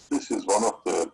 This is one of the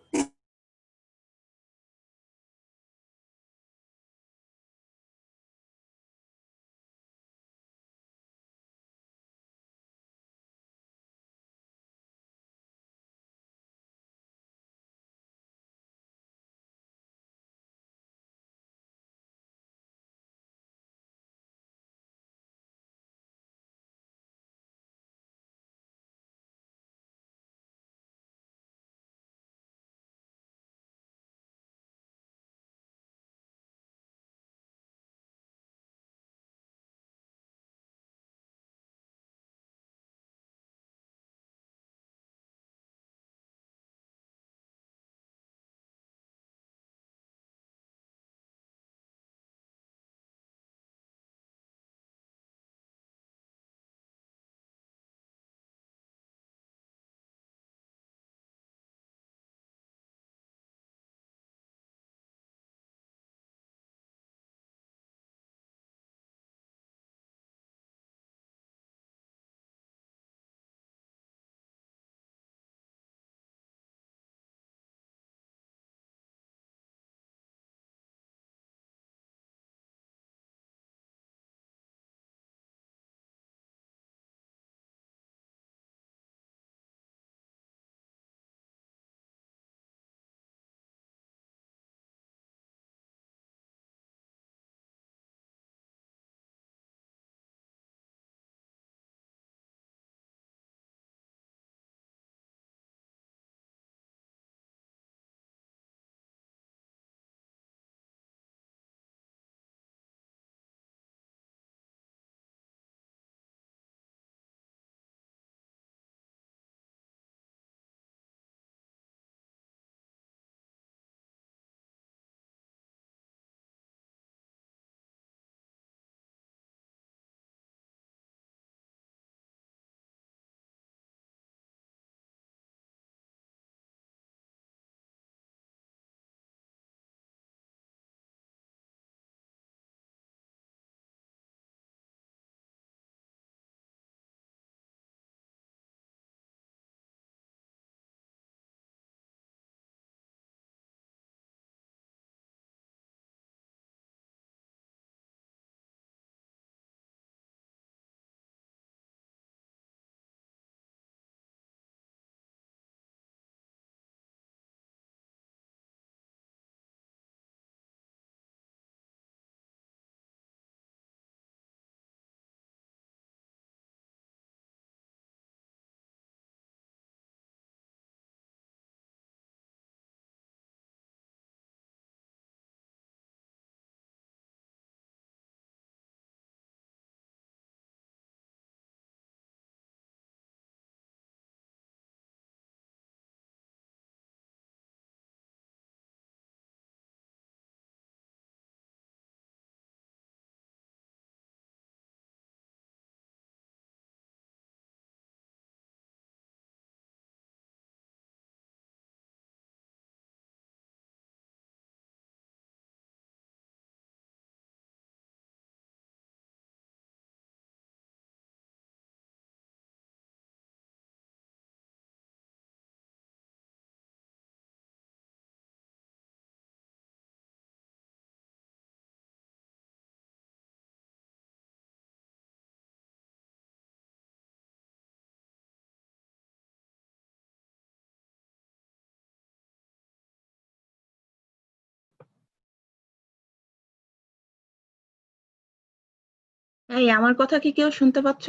এই আমার কথা কি কেউ শুনতে পাচ্ছ?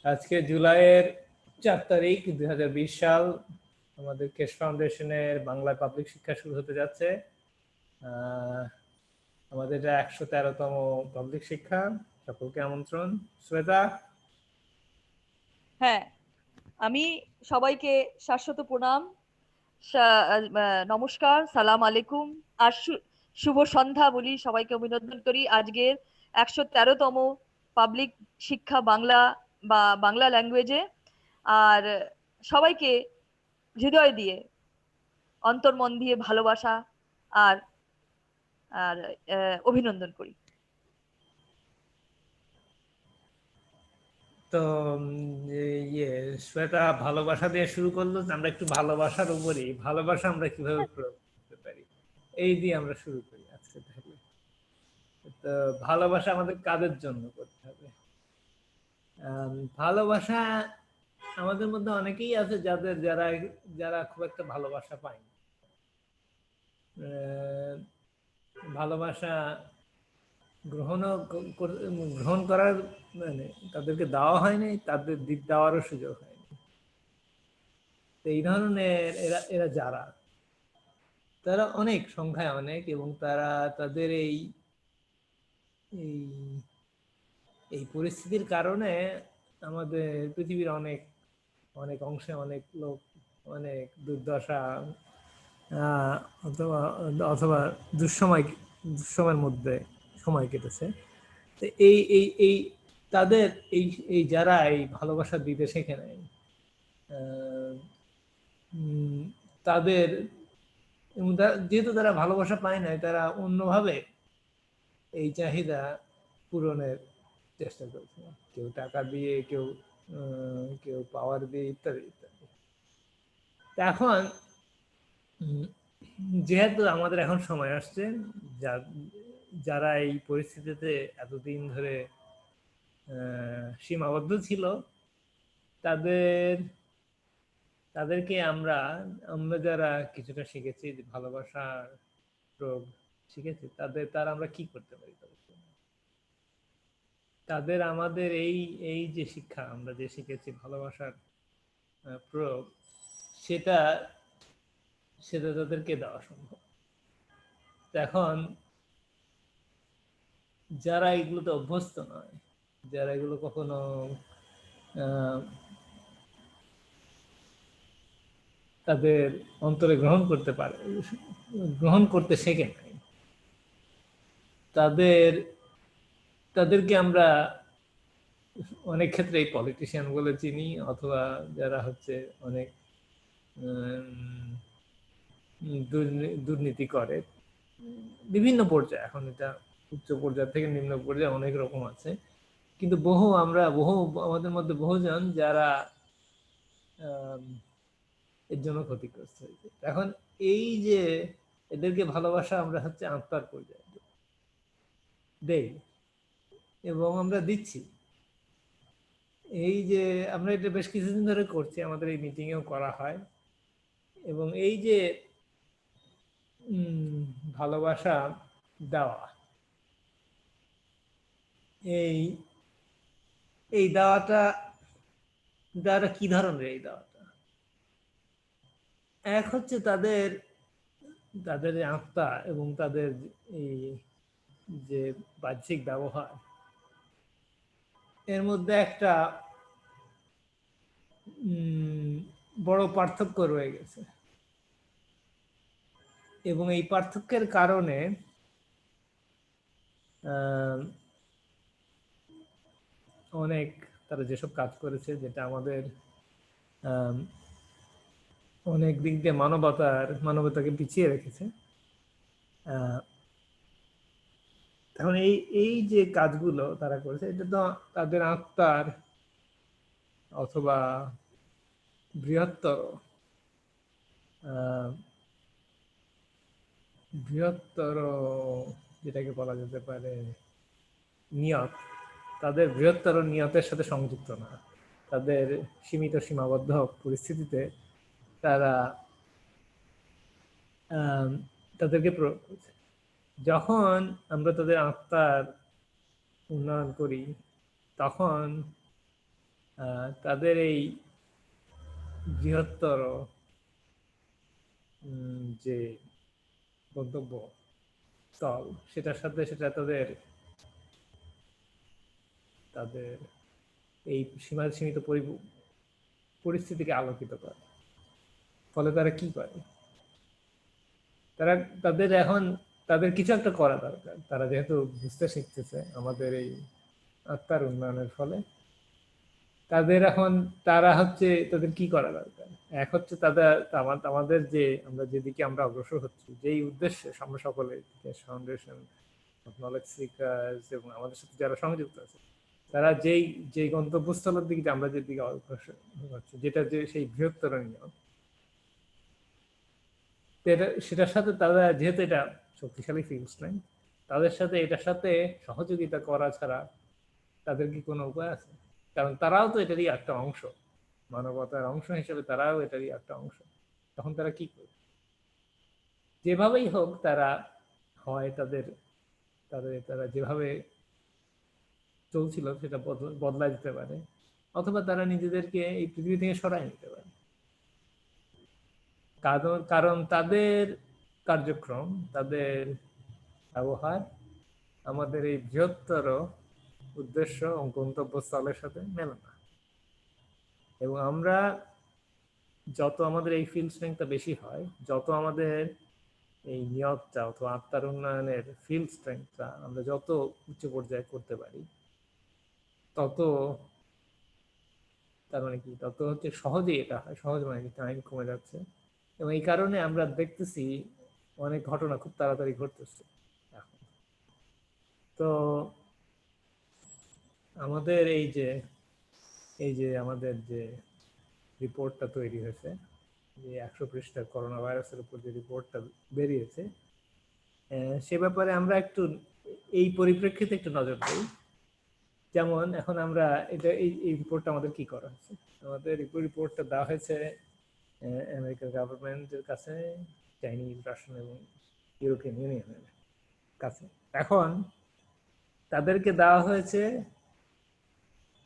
আজকে জুলাইয়ের 4 তারিখ 2020 সাল। আমাদের কেশ ফাউন্ডেশনের বাংলায় পাবলিক শিক্ষা শুরু হতে যাচ্ছে। আমাদের এটা 113তম পাবলিক শিক্ষা। সকলকে আমন্ত্রণ। শ্বেতা। হ্যাঁ, আমি সবাইকে শাশ্বত প্রণাম, নমস্কার, সালাম আলাইকুম আর শুভ সন্ধ্যা বলি, সবাইকে অভিনন্দন করি আজকের 113তম পাবলিক শিক্ষা বাংলা বা বাংলা ল্যাঙ্গুয়েজে। আর সবাইকে হৃদয় দিয়ে, অন্তর্মন দিয়ে ভালোবাসা আর আর অভিনন্দন করি। তো ইয়ে শ্বেতা ভালোবাসা দিয়ে শুরু করলো, আমরা একটু ভালোবাসার উপরই, ভালোবাসা আমরা কিভাবে প্রয়োগ করতে পারি এই দিয়ে আমরা শুরু করি আজকে। তাহলে তো ভালোবাসা আমাদের কাদের জন্য করতে হবে? ভালোবাসা আমাদের মধ্যে অনেকেই আছে যারা যারা খুব একটা ভালোবাসা পায়নি। ভালোবাসা গ্রহণ করার মানে তাদেরকে দেওয়া হয়নি, তাদের দিক দেওয়ারও সুযোগ হয়নি। তো এই ধরনের এরা যারা, তারা অনেক সংখ্যায় অনেক, এবং তারা তাদের এই এই পরিস্থিতির কারণে আমাদের পৃথিবীর অনেক অনেক অংশে অনেক লোক অনেক দুর্দশা অথবা অথবা দুঃসময়ের মধ্যে সময় কেটেছে। তো এই এই এই তাদের এই এই যারা এই ভালোবাসা দিতে শেখে নাই, তাদের যেহেতু তারা ভালোবাসা পায় নাই, তারা অন্যভাবে এই চাহিদা পূরণের চেষ্টা করছে, কেউ টাকা দিয়ে, কেউ পাওয়ার দিয়ে, ইত্যাদি ইত্যাদি। এখন যেহেতু আমাদের এখন সময় আসছে, যারা এই পরিস্থিতিতে এতদিন ধরে সীমাবদ্ধ ছিল, তাদেরকে আমরা যারা কিছুটা শিখেছি, ভালোবাসার প্রয়োগ শিখেছি, তারা আমরা কি করতে পারি? তাদের আমাদের এই যে শিক্ষা আমরা যে শিখেছি ভালোবাসার প্রয়োগ, সেটা তাদেরকে দেওয়া সম্ভব। এখন যারা এগুলোতে অভ্যস্ত নয়, যারা এগুলো কখনো তাদের অন্তরে গ্রহণ করতে শেখে নাই, তাদেরকে আমরা অনেক ক্ষেত্রে এই পলিটিশিয়ান বলে চিনি, অথবা যারা হচ্ছে অনেক দুর্নীতি করে বিভিন্ন পর্যায়ে। এখন এটা উচ্চ পর্যায় থেকে নিম্ন পর্যায়ে অনেক রকম আছে, কিন্তু আমাদের মধ্যে বহুজন যারা এর জন্য ক্ষতিগ্রস্ত হয়েছে। এখন এই যে এদেরকে ভালোবাসা আমরা হচ্ছে আত্মার পর্যায়ে দেই, এবং আমরা দিচ্ছি। এই যে আমরা এটা বেশ কিছুদিন ধরে করছি, আমাদের এই মিটিংয়েও করা হয়, এবং এই যে ভালোবাসা দেওয়া, এই দেওয়াটা কি ধরনের? এই দেওয়াটা এক হচ্ছে তাদের আত্মা এবং তাদের এই যে বাহ্যিক ব্যবহার, এর মধ্যে একটা বড় পার্থক্য রয়ে গেছে, এবং এই পার্থক্যের কারণে অনেক তারা যেসব কাজ করেছে, যেটা আমাদের অনেক দিক দিয়ে মানবতাকে পিছিয়ে রেখেছে। এখন এই যে কাজগুলো তারা করেছে, এটা তো তাদের আত্মার অথবা বৃহত্তর যেটাকে বলা যেতে পারে নিয়ত, তাদের বৃহত্তর নিয়তের সাথে সংযুক্ত না। তাদের সীমাবদ্ধ পরিস্থিতিতে তারা তাদেরকে প্রয়োগ করছে। যখন আমরা তাদের আত্মার উন্নয়ন করি, তখন তাদের এই বৃহত্তর যে গন্তব্য স্থল, সেটার সাথে সেটা তাদের এই সীমিত পরিস্থিতিকে আলোকিত করে। ফলে তারা কি করে? তাদের কিছু একটা করা দরকার। তারা যেহেতু বুঝতে শিখতেছে আমাদের এই আত্মার উন্নয়নের ফলে, তাদের এখন তারা হচ্ছে তাদের কি করা দরকার? এক হচ্ছে তাদের আমাদের যে আমরা যেদিকে আমরা অগ্রসর হচ্ছি, যেই উদ্দেশ্যে আমরা সকলে ফাউন্ডেশন নলেজ সিকার্স এবং আমাদের সাথে যারা সংযুক্ত আছে, তারা যেই গন্তব্যস্থলের দিকে আমরা যেদিকে অগ্রসর হচ্ছি, যেটা যে সেই বৃহত্তর নিয়ম, সেটার সাথে তারা যেহেতু এটা শক্তিশালী ফিল্ড স্ট্রেংথ, তাদের সাথে এটার সাথে সহযোগিতা করা ছাড়া তাদের কি কোনো উপায় আছে? কারণ তারাও তো এটারই একটা অংশ, মানবতার অংশ হিসেবে তারাও এটারই একটা অংশ। তখন তারা কি করবে? যেভাবেই হোক তারা হয় তাদের তাদের তারা যেভাবে চলছিল সেটা বদলা দিতে পারে, অথবা তারা নিজেদেরকে এই পৃথিবী থেকে সরাই নিতে পারে। কারণ তাদের কার্যক্রম, তাদের ব্যবহার আমাদের এই বৃহত্তর উদ্দেশ্য ও গন্তব্যস্থলের সাথে মেলে না। এবং আমরা যত আমাদের এই ফিল্ড স্ট্রেংথটা বেশি হয়, যত আমাদের এই নিয়তটা অথবা আত্মার উন্নয়নের ফিল্ড স্ট্রেংথটা আমরা যত উচ্চ পর্যায়ে করতে পারি, তত তার মানে কি, তত হচ্ছে সহজেই এটা হয়, সহজ মানে কি টাইম কমে যাচ্ছে। এবং এই কারণে আমরা দেখতেছি অনেক ঘটনা খুব তাড়াতাড়ি ঘটতেছে এখন। তো আমাদের এই যে আমাদের যে রিপোর্টটা তৈরি হয়েছে, যে 100 পৃষ্ঠার করোনা ভাইরাসের উপর যে রিপোর্টটা বেরিয়েছে, সে ব্যাপারে আমরা একটু এই পরিপ্রেক্ষিতে একটু নজর দিই। যেমন এখন আমরা এটা এই রিপোর্টটা আমাদের কি করা হয়েছে, আমাদের রিপোর্টটা দেওয়া হয়েছে আমেরিকান গভর্নমেন্টের কাছে, চাইনিজ, রাশিয়ান এবং ইউরোপিয়ান ইউনিয়নের কাছে। এখন তাদেরকে দেওয়া হয়েছে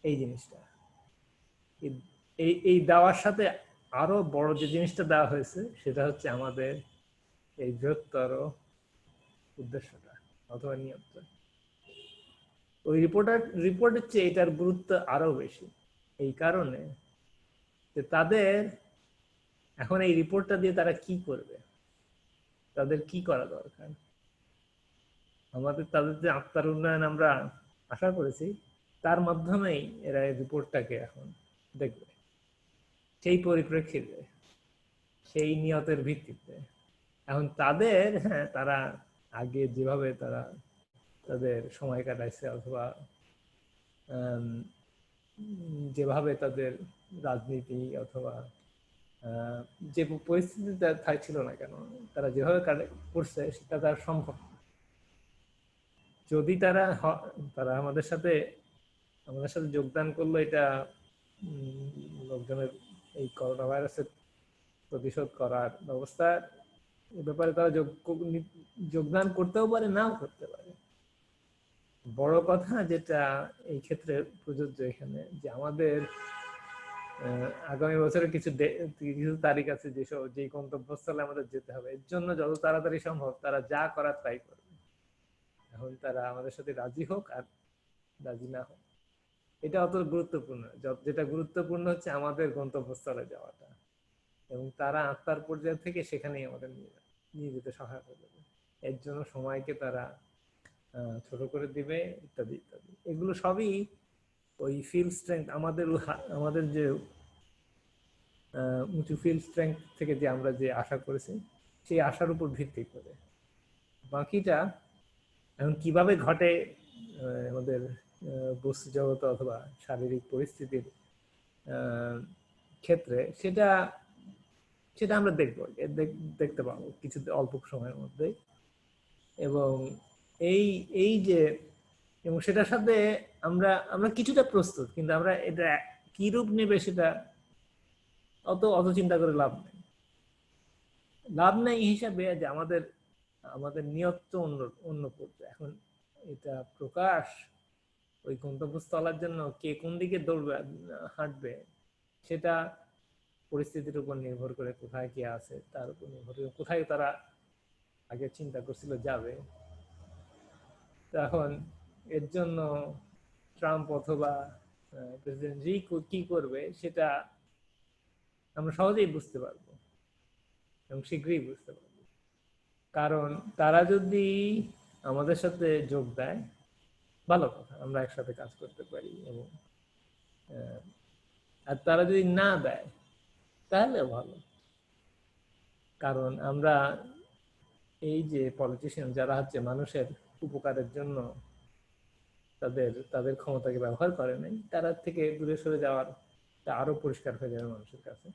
এই জিনিসটা, এই দেওয়ার সাথে আরো বড় যে জিনিসটা দেওয়া হয়েছে সেটা হচ্ছে আমাদের এই বৃহত্তর উদ্দেশ্যটা অথবা নিয়মটা। ওই রিপোর্টের চেয়ে এটার গুরুত্ব আরো বেশি, এই কারণে যে তাদের এখন এই রিপোর্টটা দিয়ে তারা কি করবে, তাদের কি করা দরকার। তাদের যে আত্মার উন্নয়ন আমরা আশা করেছি, তার মাধ্যমেই এরা এই রিপোর্টটাকে এখন দেখবে, সেই পরিপ্রেক্ষিতে, সেই নিয়তের ভিত্তিতে। এখন তাদের তারা আগে যেভাবে তারা তাদের সময় কাটাইছে, অথবা যেভাবে তাদের রাজনীতি অথবা যে পরিস্থিতিতে ছিল না কেন, তারা যেভাবে করছে সেটা তার সম্ভব। যদি তারা আমাদের সাথে যোগদান করলো, এটা লোকজনের এই করোনা ভাইরাসের প্রতিশোধ করার ব্যবস্থার ব্যাপারে তারা যোগদান করতেও পারে, নাও করতে পারে। বড় কথা যেটা এই ক্ষেত্রে প্রযোজ্য এখানে, যে আমাদের আগামী বছরের কিছু তারিখ আছে, যে গন্তব্যস্থলে আমাদের যেতে হবে, এর জন্য যত তাড়াতাড়ি সম্ভব তারা যা করার তাই করবে। এখন তারা আমাদের সাথে রাজি হোক আর রাজি না হোক, এটা অত গুরুত্বপূর্ণ। যেটা গুরুত্বপূর্ণ হচ্ছে আমাদের গন্তব্যস্থলে যাওয়াটা, এবং তারা আত্মার পর্যায় থেকে সেখানেই আমাদের নিয়ে যেতে সহায়তা করবে। এর জন্য সময়কে তারা ছোট করে দিবে, ইত্যাদি ইত্যাদি। এগুলো সবই ওই ফিল্ড স্ট্রেংথ, আমাদের যে উঁচু ফিল্ড স্ট্রেংথ থেকে যে আমরা যে আশা করেছি, সেই আশার উপর ভিত্তি করে। বাকিটা এখন কিভাবে ঘটে আমাদের বস্তু জগৎ অথবা শারীরিক পরিস্থিতির ক্ষেত্রে, সেটা আমরা দেখতে পাবো কিছু অল্প সময়ের মধ্যে। এবং এই যে, এবং সেটার সাথে আমরা কিছুটা প্রস্তুত, কিন্তু আমরা এটা কি রূপ নেবে সেটা অত চিন্তা করে লাভ নেই হিসাবে, যে আমাদের নিয়ত তো অন্য পর্যায়ে। এখন এটা প্রকাশ, ওই গন্তব্যস্থলের জন্য কে কোন দিকে হাঁটবে, সেটা পরিস্থিতির উপর নির্ভর করে, কোথায় কে আছে তার উপর নির্ভর করে, কোথায় তারা আগে চিন্তা করছিল যাবে। এখন এর জন্য ট্রাম্প অথবা প্রেসিডেন্ট জি কি করবে সেটা আমরা সহজেই বুঝতে পারবো এবং শীঘ্রই বুঝতে পারবো। কারণ তারা যদি আমাদের সাথে যোগ দেয়, ভালো কথা, আমরা একসাথে কাজ করতে পারি এবং আর তারা যদি না দেয় তাহলে ভালো। কারণ আমরা এই যে পলিটিশিয়ান যারা হচ্ছে মানুষের উপকারের জন্য তাদের তাদের ক্ষমতাকে ব্যবহার করে নাই, তারা থেকে দূরে সরে যাওয়ার আরো পরিষ্কার হয়ে যাবে মানুষের কাছে।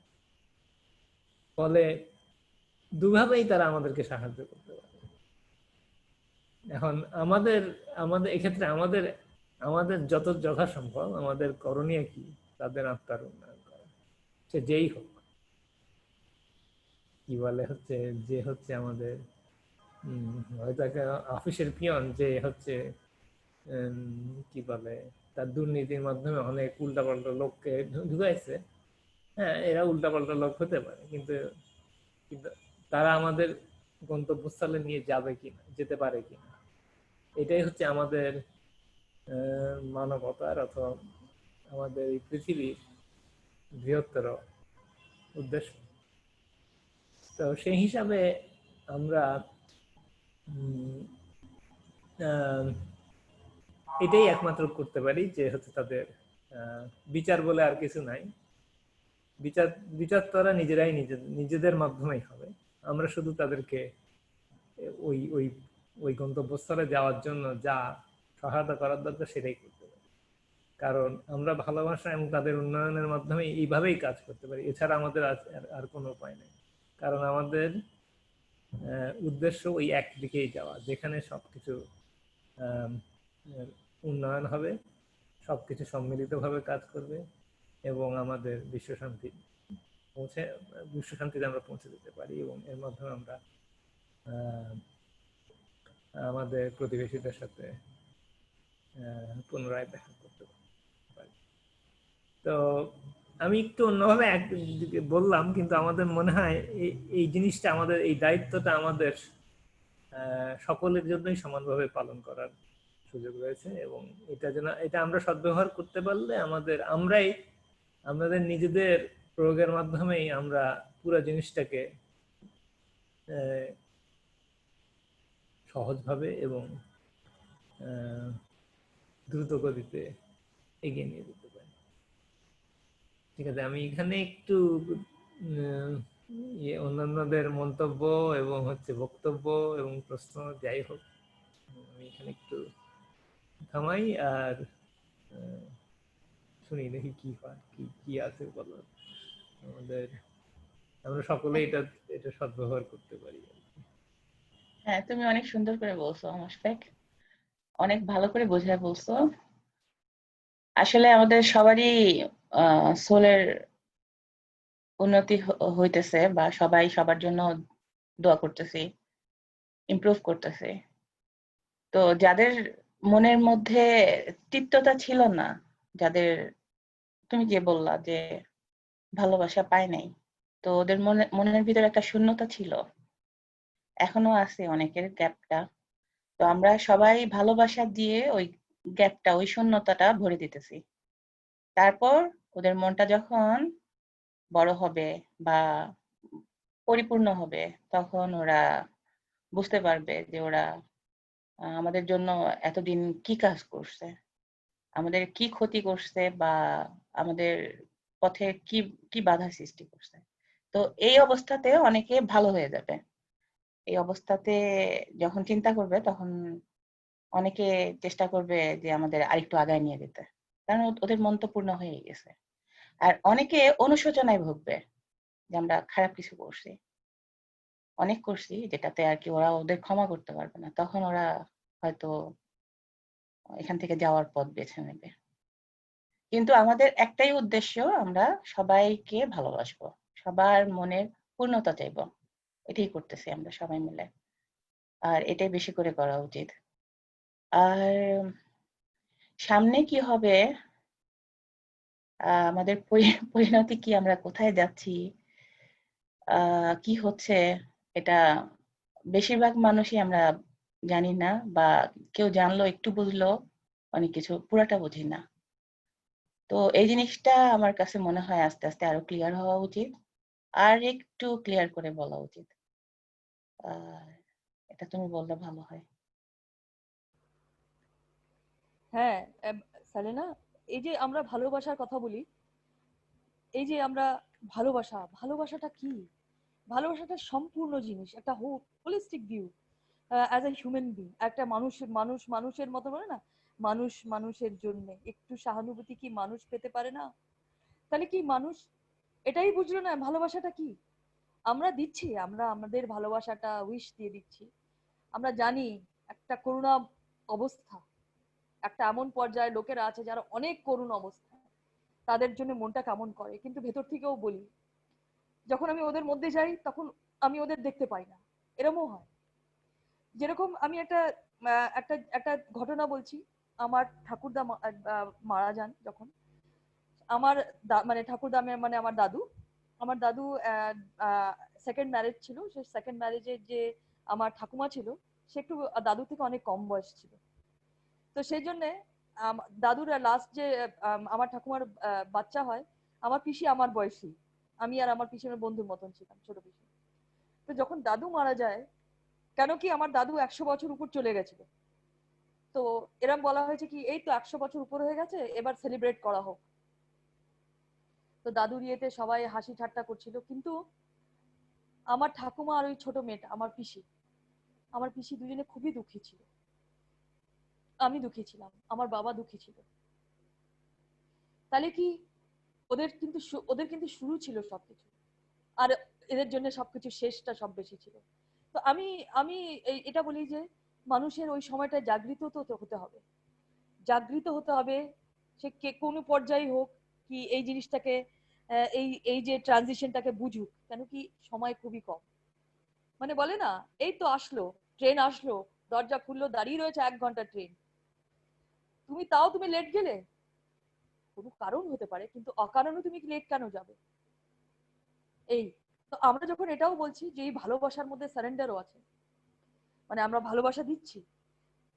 ফলে দুভাবেই তারা আমাদেরকে সাহায্য করতে পারে। এখন আমাদের আমাদের এক্ষেত্রে আমাদের আমাদের যত যথাসম্ভব আমাদের করণীয় কি, তাদের আত্মার উন্নয়ন করা, সে যেই হোক। কি বলে হচ্ছে যে হচ্ছে আমাদের হয়তো একটা অফিসের পিয়ন যে হচ্ছে কি বলে তার দুর্নীতির মাধ্যমে অনেক উল্টাপাল্টা লোককে ঢুকাইছে, হ্যাঁ এরা উল্টাপাল্টা লোক হতে পারে, কিন্তু কিন্তু তারা আমাদের গন্তব্যস্থলে নিয়ে যাবে কিনা, যেতে পারে কিনা, এটাই হচ্ছে আমাদের মানবতার অথবা আমাদের এই পৃথিবীর বৃহত্তর উদ্দেশ্য। তো সেই হিসাবে আমরা এটাই একমাত্র করতে পারি যে হচ্ছে তাদের বিচার বলে আর কিছু নাই। বিচার বিচার তারা নিজেরাই নিজেদের মাধ্যমেই হবে। আমরা শুধু তাদেরকে ওই ওই ওই গন্তব্যস্থলে যাওয়ার জন্য যা সহায়তা করার দরকার সেটাই করতে পারি। কারণ আমরা ভালোবাসা এবং তাদের উন্নয়নের মাধ্যমে এইভাবেই কাজ করতে পারি, এছাড়া আমাদের আর কোনো উপায় নেই। কারণ আমাদের উদ্দেশ্য ওই একদিকেই যাওয়া, যেখানে সবকিছু উন্নয়ন হবে, সবকিছু সম্মিলিতভাবে কাজ করবে এবং আমাদের বিশ্ব শান্তিতে আমরা পৌঁছে দিতে পারি, এবং এর মাধ্যমে আমরা আমাদের প্রতিবেশীদের সাথে পুনরায় দেখা করতে পারি। তো আমি একটু অন্যভাবে বললাম, কিন্তু আমাদের মনে হয় এই জিনিসটা আমাদের, এই দায়িত্বটা আমাদের সকলের জন্যই সমানভাবে পালন করার সুযোগ রয়েছে, এবং এটা আমরা সদ্ব্যবহার করতে পারলে আমাদের নিজেদের প্রয়োগের মাধ্যমেই আমরা পুরো জিনিসটাকে সহজভাবে এবং দ্রুত গতিতে এগিয়ে নিয়ে যেতে পারি। ঠিক আছে, আমি এখানে একটু অন্যান্যদের মন্তব্য এবং হচ্ছে বক্তব্য এবং প্রশ্ন যাই হোক, আমি এখানে একটু থামাই আর শুনি দেখি কি হয়, কি আছে বলার। আমরা সকলে এটা সদ্ব্যবহার করতে পারি। হ্যাঁ, তুমি অনেক সুন্দর করে বলছো মুশফিক, অনেক ভালো করে বোঝায় বলছো। আসলে আমাদের সবারই সোলের উন্নতি হইতেছে, বা সবাই সবার জন্য দোয়া করতেছি, ইমপ্রুভ করতেছে। তো যাদের মনের মধ্যে তৃপ্ততা ছিল না, যাদের তুমি যে বললা যে ভালোবাসা পায় নাই, তো ওদের মনের ভিতরে একটা শূন্যতা ছিল, এখনো আছে অনেকের গ্যাপটা। তো আমরা সবাই ভালোবাসা দিয়ে ওই গ্যাপটা, ওই শূন্যতাটা ভরে দিতেছি। তারপর ওদের মনটা যখন বড় হবে বা পরিপূর্ণ হবে, তখন ওরা বুঝতে পারবে যে ওরা আমাদের জন্য এতদিন কি কাজ করছে, আমাদের কি ক্ষতি করছে, বা আমাদের পথে কি কি বাধা সৃষ্টি করছে। তো এই অবস্থাতে অনেকে ভালো হয়ে যাবে। এই অবস্থাতে যখন চিন্তা করবে, তখন অনেকে চেষ্টা করবে যে আমাদের আরেকটু আগায় নিয়ে যেতে, কারণ ওদের মন তো পূর্ণ হয়ে গেছে। আর অনেকে অনুশোচনায় ভুগবে যে আমরা খারাপ কিছু করছি, অনেক করছি, যেটাতে আর কি ওরা ওদের ক্ষমা করতে পারবে না, তখন ওরা হয়তো এখান থেকে যাওয়ার পথ বেছে নেবে। কিন্তু আমাদের একটাই উদ্দেশ্য, আমরা সবাইকে ভালোবাসবো, সবার মনের পূর্ণতা চাইবো, এটাই করতেছি আমরা সবাই মিলে, আর এটাই বেশি করে করা উচিত। আর সামনে কি হবে, আমাদের পরিণতি কি, আমরা কোথায় যাচ্ছি, কি হচ্ছে, এটা বেশিরভাগ মানুষই আমরা জানি না, বা কেউ জানলো একটু বুঝলো, অনেক কিছু পুরাটা বুঝি না। তো এই জিনিসটা আমার কাছে মনে হয় আস্তে আস্তে আরো ক্লিয়ার হওয়া উচিত, আর একটু ক্লিয়ার করে বলা উচিত। এটা তুমি বললে ভালো হয়। হ্যাঁ, সালেনা, এই যে আমরা ভালোবাসার কথা বলি, এই যে আমরা ভালোবাসাটা কি? ভালোবাসাটা সম্পূর্ণ জিনিস, একটা holistic view as a human being. একটা মানুষের মতো বলে না, মানুষ মানুষের জন্য একটু সহানুভূতি কি মানুষ পেতে পারে না? তাহলে কি মানুষ এটাই বুঝলো না ভালোবাসাটা কি? আমরা দিচ্ছি, আমরা আমাদের ভালোবাসাটা উইশ দিয়ে দিচ্ছি। আমরা জানি একটা করুণা অবস্থা, একটা এমন পর্যায়ে লোকেরা আছে যারা অনেক করুণ অবস্থা, তাদের জন্য মনটা কেমন করে, কিন্তু ভেতর থেকেও বলি যখন আমি ওদের মধ্যে যাই তখন আমি ওদের দেখতে পাই না। এরমও হয়। যেরকম আমি একটা একটা ঘটনা বলছি। আমার ঠাকুরদা মারা যান যখন। আমার মানে ঠাকুরদা মানে আমার দাদু সেকেন্ড ম্যারেজ ছিল। সে সেকেন্ড ম্যারেজে যে আমার ঠাকুমা ছিল, সে একটু দাদু থেকে অনেক কম বয়স ছিল। তো সেই জন্য দাদুর লাস্ট যে আমার ঠাকুমার বাচ্চা হয়, আমার পিসি আমার বয়সী। আমি আর আমার পিসি বন্ধুর মতন ছিলাম, ছোট পিসি। তো যখন দাদু মারা যায়, কেন কি আমার দাদু 100 বছর উপর চলে গেছিল, তো এরম বলা হয়েছে কি এই তো 100 বছর উপর হয়ে গেছে, এবার সেলিব্রেট করা হোক। তো দাদুর ইয়েতে সবাই হাসি ঠাট্টা করছিল, কিন্তু আমার ঠাকুমা আর ওই ছোট মেয়েটা আমার পিসি দুজনে খুবই দুঃখী ছিল। আমি দুঃখী ছিলাম, আমার বাবা দুঃখী ছিল। তাহলে কি ওদের কিন্তু শুরু ছিল সবকিছু, আর এদের জন্য সবকিছু শেষটা সব বেশি ছিল। তো আমি আমি এটা বলি যে মানুষের ওই সময়টা জাগৃত তো হতে হবে, জাগৃত হতে হবে। সে কোনো পর্যায়ে হোক, কি এই জিনিসটাকে এই এই যে ট্রানজিশনটাকে বুঝুক। কেন কি সময় খুবই কম। মানে বলে না, এই তো আসলো, ট্রেন আসলো, দরজা খুললো, দাঁড়িয়ে রয়েছে 1 ঘন্টা ট্রেন, তুমি লেট গেলে, কোনো কারণ হতে পারে, কিন্তু অকারণে তুমি লেট কেন যাবে? এই তো আমরা যখন এটাও বলছি যে এই ভালোবাসার মধ্যে সারেন্ডারও আছে, মানে আমরা ভালোবাসা দিচ্ছি,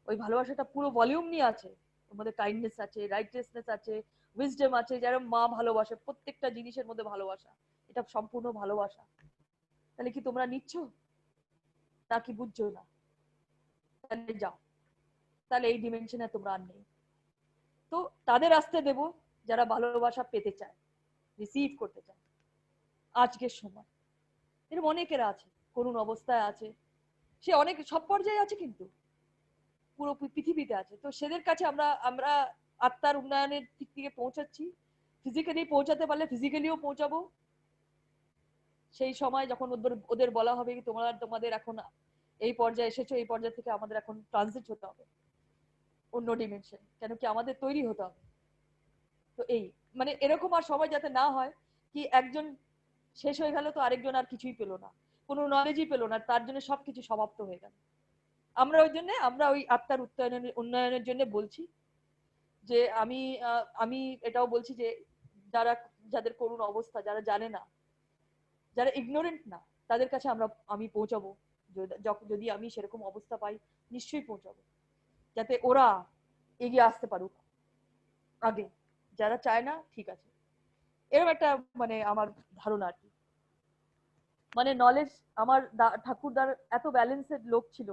ওই ভালোবাসাটা পুরো ভলিউম নিয়ে আছে। ওর মধ্যে কাইন্ডনেস আছে, রাইটিয়াসনেস আছে, উইজডম আছে, যারা মা ভালোবাসে প্রত্যেকটা জিনিসের মধ্যে ভালোবাসা, এটা সম্পূর্ণ ভালোবাসা। তাহলে কি তোমরা নিচ্ছ নাকি বুঝছো না? তাহলে যাও, তাহলে এই ডিমেনশনে তোমরা আর নেই। তো তাদের আসতে দেব যারা ভালোবাসা পেতে চায়, রিসিভ করতে চায়। আজকের সময় এরকম অনেকেরা আছে, করুণ অবস্থায় আছে, সে অনেক সব পর্যায়ে আছে, কিন্তু পুরো পৃথিবীতে আছে। তো সেদের কাছে আমরা আমরা আত্মার উন্নয়নের দিক থেকে পৌঁছাচ্ছি। ফিজিক্যালি পৌঁছাতে পারলে ফিজিক্যালিও পৌঁছাবো। সেই সময় যখন ওদের ওদের বলা হবে কি তোমাদের এখন এই পর্যায়ে এসেছো, এই পর্যায় থেকে আমাদের এখন ট্রানজিট হতে হবে অন্য ডিমেনশন, কেন কি আমাদের তৈরি হতে হবে। তো এই মানে এরকম আর সময় যাতে না হয় কি একজন শেষ হয়ে গেল তো আরেকজন আর কিছুই পেলো না, কোনো নলেজই পেলো না, তার জন্য সবকিছু সমাপ্ত হয়ে গেল। আমরা ওই আত্মার উন্নয়নের জন্য বলছি যে আমি এটাও বলছি যে যাদের করুণ অবস্থা, যারা জানে না, যারা ইগনোরেন্ট না, তাদের কাছে আমি পৌঁছাবো। যদি আমি সেরকম অবস্থা পাই, নিশ্চয়ই পৌঁছাবো, যাতে ওরা এগিয়ে আসতে পারুক আগে। যারা চায় না, ঠিক আছে, এরকম একটা মানে আমার ধারণা আর কি। মানে নলেজ, আমার ঠাকুরদার এত ব্যালেন্সেড লোক ছিল,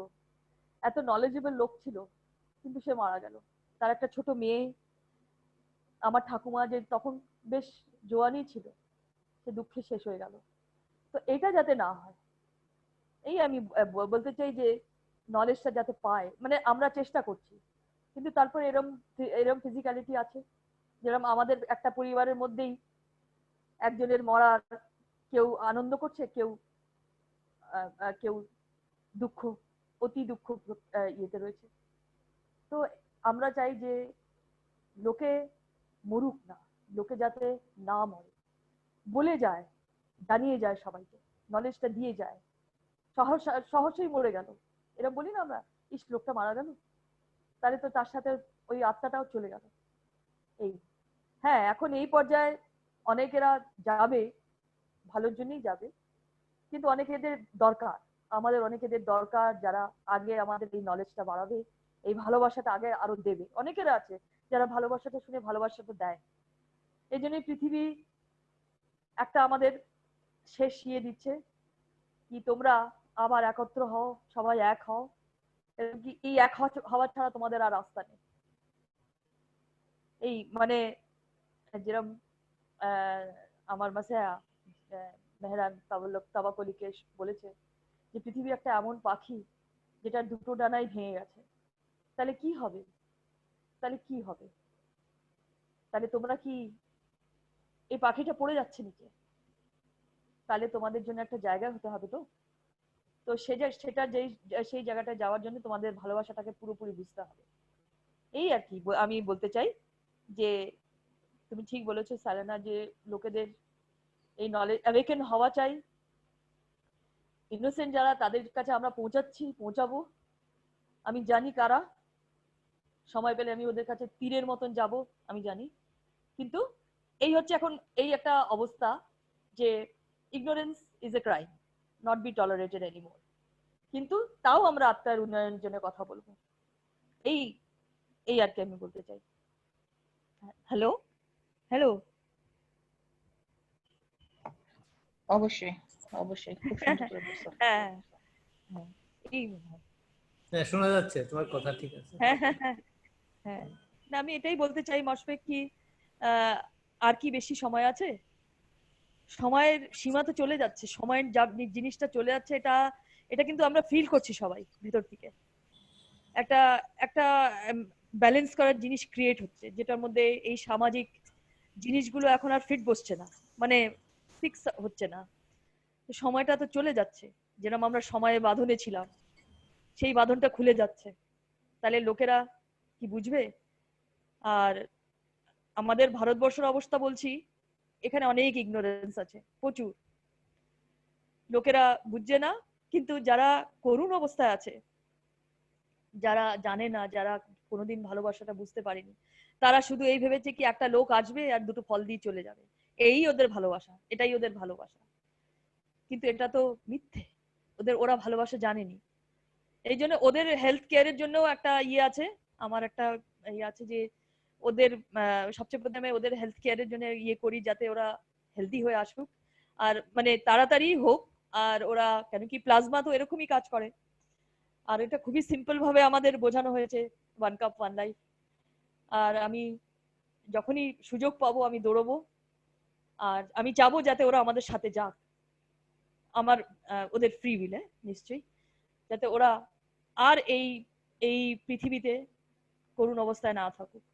এত নলেজেবল লোক ছিল, কিন্তু সে মারা গেল। তার একটা ছোট মেয়ে, আমার ঠাকুমা যে তখন বেশ জোয়ানই ছিল, সে দুঃখে শেষ হয়ে গেল। তো এটা যাতে না হয়, এই আমি বলতে চাই যে নলেজটা যাতে পায়, মানে আমরা চেষ্টা করছি, কিন্তু তারপর এরম এরম ফিজিক্যালিটি আছে, যেরকম আমাদের একটা পরিবারের মধ্যেই একজনের মরার কেউ আনন্দ করছে, কেউ কেউ দুঃখ, অতি দুঃখ ইয়েতে রয়েছে। তো আমরা চাই যে লোকে মরুক না, লোকে যাতে না মরে, বলে যায়, জানিয়ে যায় সবাইকে, নলেজটা দিয়ে যায়। সহসেই মরে গেল, এরা বলি না আমরা, ইস লোকটা মারা গেল, তাহলে তো তার সাথে ওই আত্মাটাও চলে গেল। এই হ্যাঁ, এখন এই পর্যায়ে অনেকেরা যাবে, ভালোর জন্যই যাবে, কিন্তু অনেকেদের দরকার, আমাদের অনেকেদের দরকার যারা আগে আমাদের এই নলেজটা বাড়াবে, এই ভালোবাসাটা আগে আরো দেবে। অনেকেরা আছে যারা ভালোবাসাটা শুনে ভালোবাসাটা দেয়। এই জন্যই পৃথিবী একটা আমাদের শেষ ইয়ে দিচ্ছে কি তোমরা আবার একত্র হও, সবাই এক হও। এই এক হওয়া ছাড়া তোমাদের আর রাস্তা নেই। এই মানে যেরকম আমার মাসে মেহরান তাবাকলিকে বলেছে যে পৃথিবী একটা এমন পাখি যেটা দুটো ডানাই ভেঙে গেছে, তাহলে কি হবে? তাহলে কি হবে? তাহলে তোমরা কি, এই পাখিটা পড়ে যাচ্ছে নিচে, তাহলে তোমাদের জন্য একটা জায়গা হতে হবে। তো তো সেটা সেই জায়গাটা যাওয়ার জন্য তোমাদের ভালোবাসাটাকে পুরোপুরি বুঝতে হবে। এই আর কি আমি বলতে চাই যে তুমি ঠিক বলেছো সালেনা, যে লোকেদের এই নলেজ অ্যাওয়েকেন হওয়া চাই। ইনোসেন্ট যারা, তাদের কাছে আমরা পৌঁছাবো। আমি জানি কারা, সময় পেলে আমি ওদের কাছে তীরের মতন যাব, আমি জানি। কিন্তু এই হচ্ছে এখন এই একটা অবস্থা যে ignorance is a crime, not be tolerated anymore. কিন্তু তাও আমরা আত্মার উন্নয়নের জন্য কথা বলবো। এই এই আর কি আমি বলতে চাই। Hello, hello. অবশ্যই, অবশ্যই খুব সুন্দর করে বলছো। হ্যাঁ, হ্যাঁ, এই মনে হয়। হ্যাঁ, শোনা যাচ্ছে তোমার কথা, ঠিক আছে। হ্যাঁ, হ্যাঁ, হ্যাঁ, হ্যাঁ। না, আমি এটাই বলতে চাই মশফেক কি আহ, আর কি বেশি সময় আছে? সময়ের সীমা তো চলে যাচ্ছে, সময়ের যা জিনিসটা চলে যাচ্ছে, এটা এটা কিন্তু আমরা ফিল করছি সবাই ভিতর থেকে। একটা একটা ব্যালেন্স করার জিনিস ক্রিয়েট হচ্ছে, যেটার মধ্যে এই সামাজিক জিনিসগুলো এখন আর ফিট বসছে না, মানে ফিক্স হচ্ছে না। তো সময়টা তো চলে যাচ্ছে, যেরকম আমরা সময়ে বাঁধনে ছিলাম, সেই বাঁধনটা খুলে যাচ্ছে। তাহলে লোকেরা কি বুঝবে? আর আমাদের ভারতবর্ষের অবস্থা বলছি, এখানে অনেক ইগনোরেন্স আছে, প্রচুর। লোকেরা বুঝছে না, কিন্তু যারা করুণ অবস্থায় আছে, যারা জানে না, যারা কোনোদিন ভালোবাসাটা বুঝতে পারেনি, তারা শুধু এই ভেবেছে কি একটা লোক আসবে আর দুটো ফল দিয়ে চলে যাবে, এই ওদের ভালোবাসা, এটাই ওদের ভালোবাসা। কিন্তু এটা তো মিথ্যে। ওরা ভালোবাসা জানেনি। এই জন্য ওদের হেলথ কেয়ারের জন্য একটা ইয়ে আছে, আমার একটা ইয়ে আছে যে ওদের সবচেয়ে প্রথমে ওদের হেলথ কেয়ারের জন্য ইয়ে করি, যাতে ওরা হেলদি হয়ে আসুক, আর মানে তাড়াতাড়ি হোক। আর ওরা কেন কি প্লাজমা তো এরকমই কাজ করে। আর এটা খুবই সিম্পল ভাবে আমাদের বোঝানো হয়েছে, 1 কাপ 1 লাইফ। আর আমি যখনই সুযোগ পাবো আমি দৌড়বো, আর আমি চাবো যাতে ওরা আমাদের সাথে যাক। আমার ওদের ফ্রি উইলে নিশ্চয়ই, যাতে ওরা আর এই এই পৃথিবীতে করুণ অবস্থায় না থাকুক।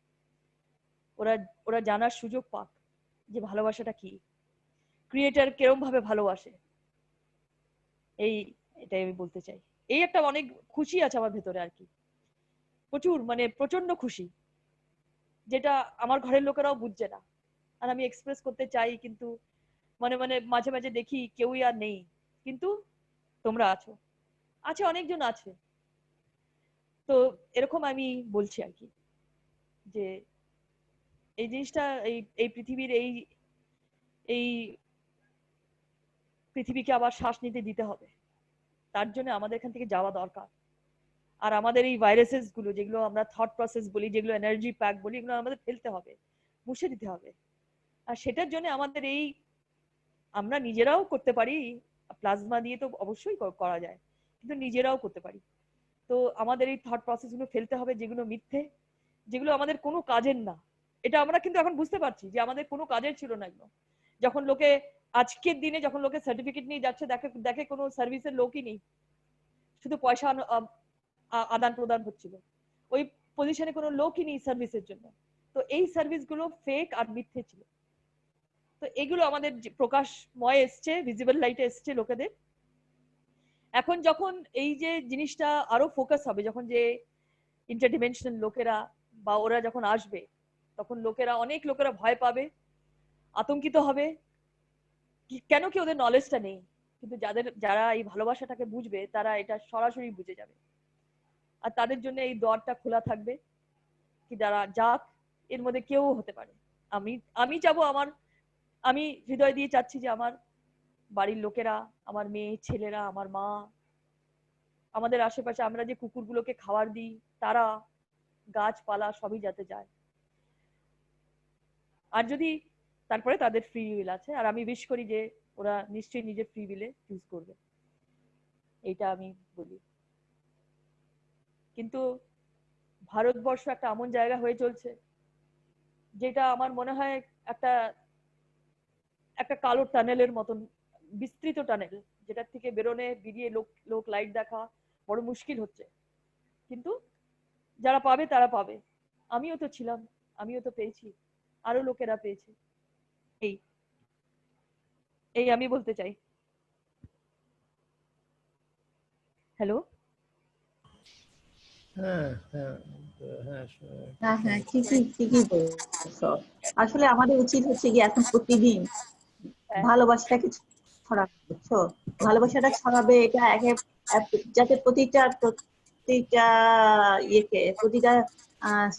ওরা ওরা জানার সুযোগ পাক যে ভালোবাসাটা কি, ক্রিয়েটার কিরম ভাবে ভালোবাসে। এই এটাই আমি বলতে চাই। এই একটা অনেক খুশি আছে আমার ভেতরে আর কি, প্রচুর, মানে প্রচন্ড খুশি, যেটা আমার ঘরের লোকেরাও বুঝছে না। আর আমি এক্সপ্রেস করতে চাই, কিন্তু মানে মানে মাঝে মাঝে দেখি কেউই আর নেই। কিন্তু তোমরা আছো, আছে অনেকজন আছে। তো এরকম আমি বলছি আর কি, যে এই জিনিসটা, এই এই পৃথিবীর এই এই পৃথিবীকে আবার শ্বাস নিতে দিতে হবে। তার জন্য আমাদের এখান থেকে যাওয়া দরকার। আর আমাদের এই ভাইরাসেস গুলো, যেগুলো আমরা থট প্রসেস বলি, যেগুলো এনার্জি প্যাক বলি, এগুলো আমাদের ফেলতে হবে, মুছে দিতে হবে। আর সেটার জন্য আমাদের এই, আমরা নিজেরাও করতে পারি। প্লাজমা দিয়ে তো অবশ্যই করা যায়, কিন্তু নিজেরাও করতে পারি। তো আমাদের এই থট প্রসেস গুলো ফেলতে হবে, যেগুলো মিথ্যে, যেগুলো আমাদের কোনো কাজের না। এটা আমরা কিন্তু এখন বুঝতে পারছি যে আমাদের কোনো কাজের ছিল না এগুলো। যখন লোকে, আজকের দিনে যখন লোকে সার্টিফিকেট নিয়ে যাচ্ছে, দেখে দেখে কোনো সার্ভিসের লোকই নেই, শুধু পয়সা আদান প্রদান হচ্ছিল। ওই পজিশনে কোনো লোকই নেই সার্ভিসের জন্য। তো এই সার্ভিস গুলো ফেক আর মিথ্যে ছিল। তো এগুলো আমাদের প্রকাশময় এসছে, ভিজিবল লাইটে এসছে লোকেদের। এখন যখন এই যে জিনিসটা আরো ফোকাস হবে, যখন যে ইন্টারডিমেনশনাল লোকেরা বা ওরা যখন আসবে, তখন অনেক লোকেরা ভয় পাবে, আতঙ্কিত হবে। কেন কি ওদের নলেজটা নেই। কিন্তু যারা এই ভালোবাসাটাকে বুঝবে, তারা এটা সরাসরি বুঝে যাবে। আর তাদের জন্য এই দ্বারটা খোলা থাকবে, কি যারা যাক, এর মধ্যে কেউ হতে পারে। আমি আমি চাবো, আমি হৃদয় দিয়ে চাচ্ছি যে আমার বাড়ির লোকেরা, আমার মেয়ে ছেলেরা, আমার মা, আমাদের আশেপাশে আমরা যে কুকুরগুলোকে খাবার দিই, তারা, গাছপালা সবই যাতে যায়। আর যদি তারপরে তাদের ফ্রি উইল আছে, আর আমি উইশ করি যে ওরা নিশ্চয়ই নিজের ফ্রি উইলে চুজ করবে, এইটা আমি বলি। কিন্তু ভারতবর্ষ একটা এমন জায়গা হয়ে চলছে, যেটা আমার মনে হয় একটা একটা কালো টানেলের মতন, বিস্তৃত টানেল, যেটার থেকে বেরিয়ে লোক লাইট দেখা বড় মুশকিল হচ্ছে। কিন্তু যারা পাবে তারা পাবে। আমিও তো ছিলাম, আমিও তো পেয়েছি, আরো লোকেরা পেয়েছে। এই এই আমি বলতে চাই। হ্যালো। হ্যাঁ হ্যাঁ হ্যাঁ হ্যাঁ হ্যাঁ, ঠিকই বলছো। আসলে আমাদের উচিত হচ্ছে কি এখন প্রতিদিন ভালোবাসাটাকে ছড়ানো, বুঝছো? ভালোবাসাটা ছড়াবে এটা যাতে প্রতিটা প্রতিটা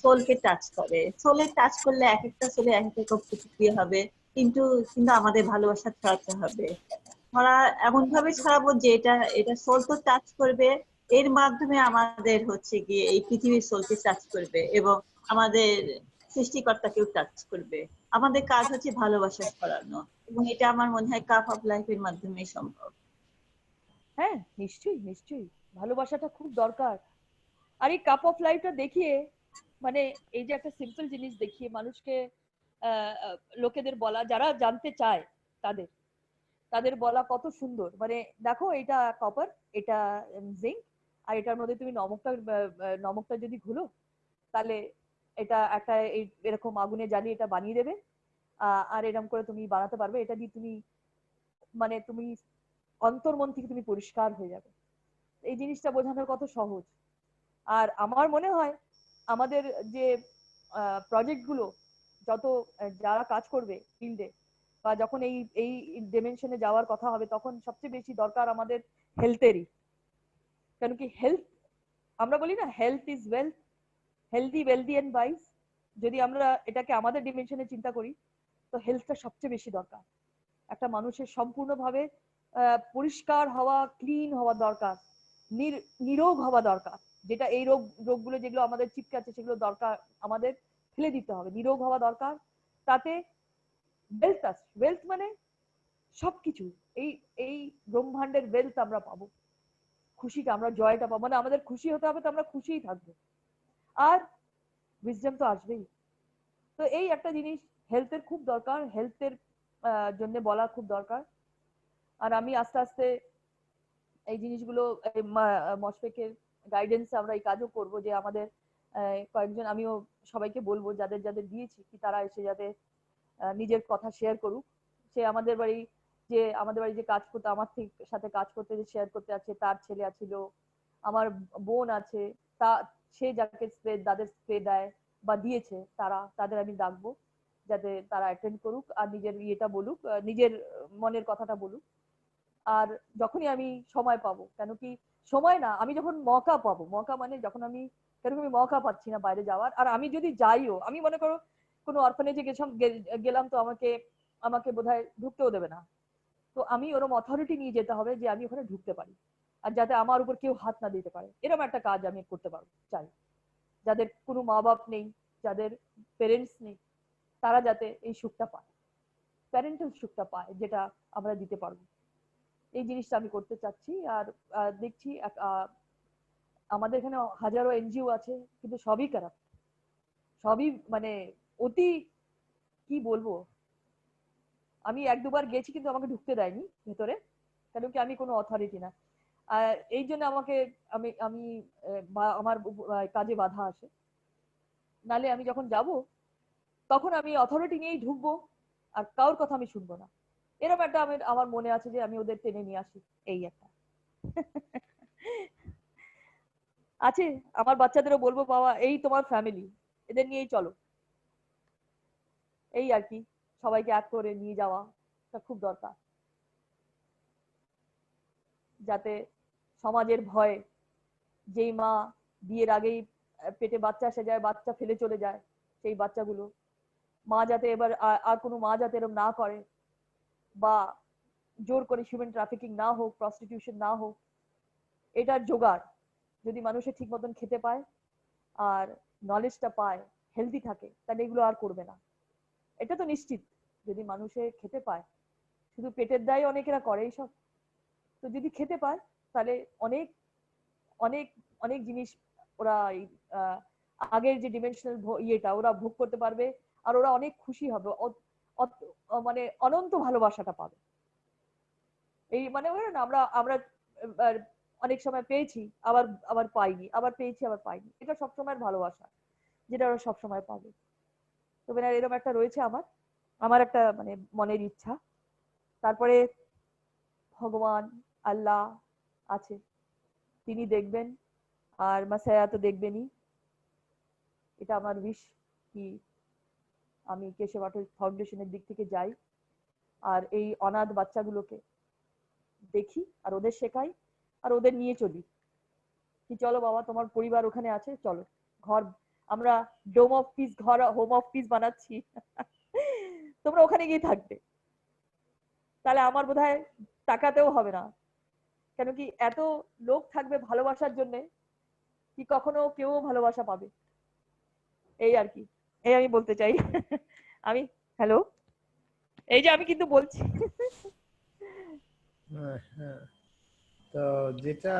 সোলকে টাচ করে। সোলে টাচ করলে এক একটা সোলে এক এক রকম প্রতিক্রিয়া হবে, কিন্তু কিন্তু আমাদের ভালোবাসা ছড়াতে হবে। এমন ভাবে ছড়াবো যে এটা সোল তো টাচ করবে, এর মাধ্যমে আমাদের হচ্ছে গিয়ে এই পৃথিবীর সোলকে টাচ করবে এবং আমাদের সৃষ্টিকর্তাকেও টাচ করবে। আমাদের কাজ হচ্ছে ভালোবাসা ছড়ানো, এবং এটা আমার মনে হয় কাপ অফ লাইফের মাধ্যমে সম্ভব। হ্যাঁ, নিশ্চয়ই নিশ্চয়ই, ভালোবাসাটা খুব দরকার। আর এই কাপ অফ লাইফটা দেখিয়ে, মানে এই যে একটা সিম্পল জিনিস দেখিয়ে মানুষকে, লোকেদের বলা, যারা জানতে চায় তাদের তাদের বলা কত সুন্দর। মানে দেখো, এটা কপার, এটা জিঙ্ক, আর এটার মধ্যে তুমি নমকটা যদি ঘুলো, তাহলে এটা একটা এরকম আগুনে জ্বালিয়ে এটা বানিয়ে দেবে। আর এরকম করে তুমি বানাতে পারবে। এটা দিয়ে তুমি, মানে তুমি অন্তর্মন থেকে তুমি পরিষ্কার হয়ে যাবে। এই জিনিসটা বোঝানো কত সহজ। আর আমার মনে হয় আমাদের যে প্রজেক্ট গুলো, যত যারা কাজ করবে ফিল্ডে, বা যখন এই এই ডিমেনশনে যাওয়ার কথা হবে, তখন সবচেয়ে বেশি দরকার আমাদের হেলথেরই। কারণ কি, হেলথ, আমরা বলি না health is wealth, healthy wealthy and wise. যদি আমরা এটাকে আমাদের ডিমেনশনে চিন্তা করি, তো হেলথটা সবচেয়ে বেশি দরকার। একটা মানুষের সম্পূর্ণভাবে পরিষ্কার হওয়া, ক্লিন হওয়া দরকার, নিরোগ হওয়া দরকার। যেটা এই রোগগুলো যেগুলো আমাদের চিপকে আছে, সেগুলো দরকার আমাদের ফেলে দিতে হবে, নিরোগ হওয়া দরকার। তাতে ওয়েলথ আছে। ওয়েলথ মানে সবকিছু, এই এই ব্রহ্মাণ্ডের ওয়েলথ আমরা পাবো, খুশিটা, আমরা জয়টা পাবো। মানে আমাদের খুশি হতে হবে, তো আমরা খুশিই থাকবো। আর উইজডম তো আসবেই। তো এই একটা জিনিস হেলথের খুব দরকার, হেলথের জন্য বলা খুব দরকার। আর আমি আস্তে আস্তে এই জিনিসগুলো মশফেকের গাইডেন্সে আমরা এই কাজও করব, যে আমাদের কয়েকজন, আমিও সবাইকে বলবো যাদের যাদের দিয়েছি, কি তারা এসে যাতে নিজের কথা শেয়ার করুক। সে আমাদের বাড়ি যে কাজ করতে, আমার সাথে কাজ করতে, যে শেয়ার করতে আছে, তার ছেলে ছিল, আমার বোন আছে, তা সে যাকে তাদের স্প্রে দেয় বা দিয়েছে, তাদের আমি ডাকবো, যাতে তারা অ্যাটেন্ড করুক আর নিজের ইয়েটা বলুক, নিজের মনের কথাটা বলুক। আর যখনই আমি সময় পাবো, কেন কি সময় না, আমি যখন মৌকা পাবো, মৌকা মানে যখন আমি, কেন আমি মৌকা পাচ্ছি না বাইরে যাওয়ার, আর আমি যদি যাইও, আমি মনে করো কোনো অরফানেজে গেলাম, তো আমাকে আমাকে বোধহয় ঢুকতেও দেবে না। তো আমি ওরকম অথরিটি নিয়ে যেতে হবে যে আমি ওখানে ঢুকতে পারি, আর যাতে আমার উপর কেউ হাত না দিতে পারে। এরকম একটা কাজ আমি করতে পারবো, চাই। যাদের কোনো মা বাপ নেই, যাদের পেরেন্টস নেই, তারা যাতে এই সুখটা পায়, প্যারেন্টাল সুখটা পায়, যেটা আমরা দিতে পারবো। এই জিনিসটা আমি করতে চাচ্ছি। আর দেখছি আমাদের এখানে হাজারো এনজিও আছে, কিন্তু সবই খারাপ, সবই মানে অতি, কি বলবো। আমি এক দুবার গেছি, কিন্তু আমাকে ঢুকতে দেয়নি ভেতরে, কেন কি আমি কোনো অথরিটি না। এই জন্য আমাকে, আমি আমি আমার কাজে বাধা আসে। নালে আমি যখন যাব, তখন আমি অথরিটি নিয়েই ঢুকবো, আর কারোর কথা আমি শুনবো না। এরকম একটা আমার মনে আছে যে আমি ওদের টেনে নিয়ে আসি, এই একটা আছে। আমার বাচ্চাদেরও বলবো, বাবা এই তোমার ফ্যামিলি, এদের নিয়েই চলো। এই আর কি, সবাইকে এক করে নিয়ে যাওয়া খুব দরকার, যাতে সমাজের ভয়ে, যেই মা বিয়ের আগেই পেটে বাচ্চা এসে যায়, বাচ্চা ফেলে চলে যায়, সেই বাচ্চাগুলো মা যাতে এবার আর কোনো মা যাতে এরকম না করে, বা জোর করে হিউম্যান ট্রাফিকিং না হোক, প্রস্টিটিউশন না হোক। এটার জোগাড় যদি মানুষের ঠিক মতন খেতে পায়, আর নলেজটা পায়, হেলদি থাকে, তাহলে এগুলো আর করবে না। এটা তো নিশ্চিত। যদি মানুষে খেতে পায়, শুধু পেটের দায় অনেকেরা করে এইসব, তো যদি খেতে পায়, তাহলে অনেক অনেক অনেক জিনিস ওরা আগের যে ডিমেনশনাল ইয়েটা ওরা ভোগ করতে পারবে, আর ওরা অনেক খুশি হবে। মানে অনন্ত ভালোবাসাটা পাবে। এই মানে বলে না, আমরা আমরা আহ, অনেক সময় পেয়েছি, আবার আবার পাইনি, আবার পেয়েছি আবার পাইনি, এটা সবসময়ের ভালোবাসা, যেটা ওরা সবসময় পাবে। তবে না, এরকম একটা রয়েছে আমার, আমার একটা মানে মনের ইচ্ছা। তারপরে ভগবান আল্লাহ আছে, তিনি দেখবেন, আর মাসায়া তো দেখবেনই। এটা আমার উইশ কি আমি কেশব আঠোই ফাউন্ডেশনের দিক থেকে যাই, আর এই অনাথ বাচ্চাগুলোকে দেখি, আর ওদের শেখাই, আর ওদের নিয়ে চলি, কি চলো বাবা তোমার পরিবার ওখানে আছে, চলো ঘর, আমরা ডোম অফ পিস, ঘর হোম অফ পিস বানাচ্ছি, তোমরা ওখানে গিয়ে থাকবে। তাহলে আমার বোধহয় তাকাতেও হবে না, কেন কি এত লোক থাকবে ভালোবাসার জন্য, কি কখনো কেউ ভালোবাসা পাবে। এই আর কি, এই আমি বলতে চাই। আমি, হ্যালো, এই যে আমি কিন্তু বলছি। হ্যাঁ, তো যেটা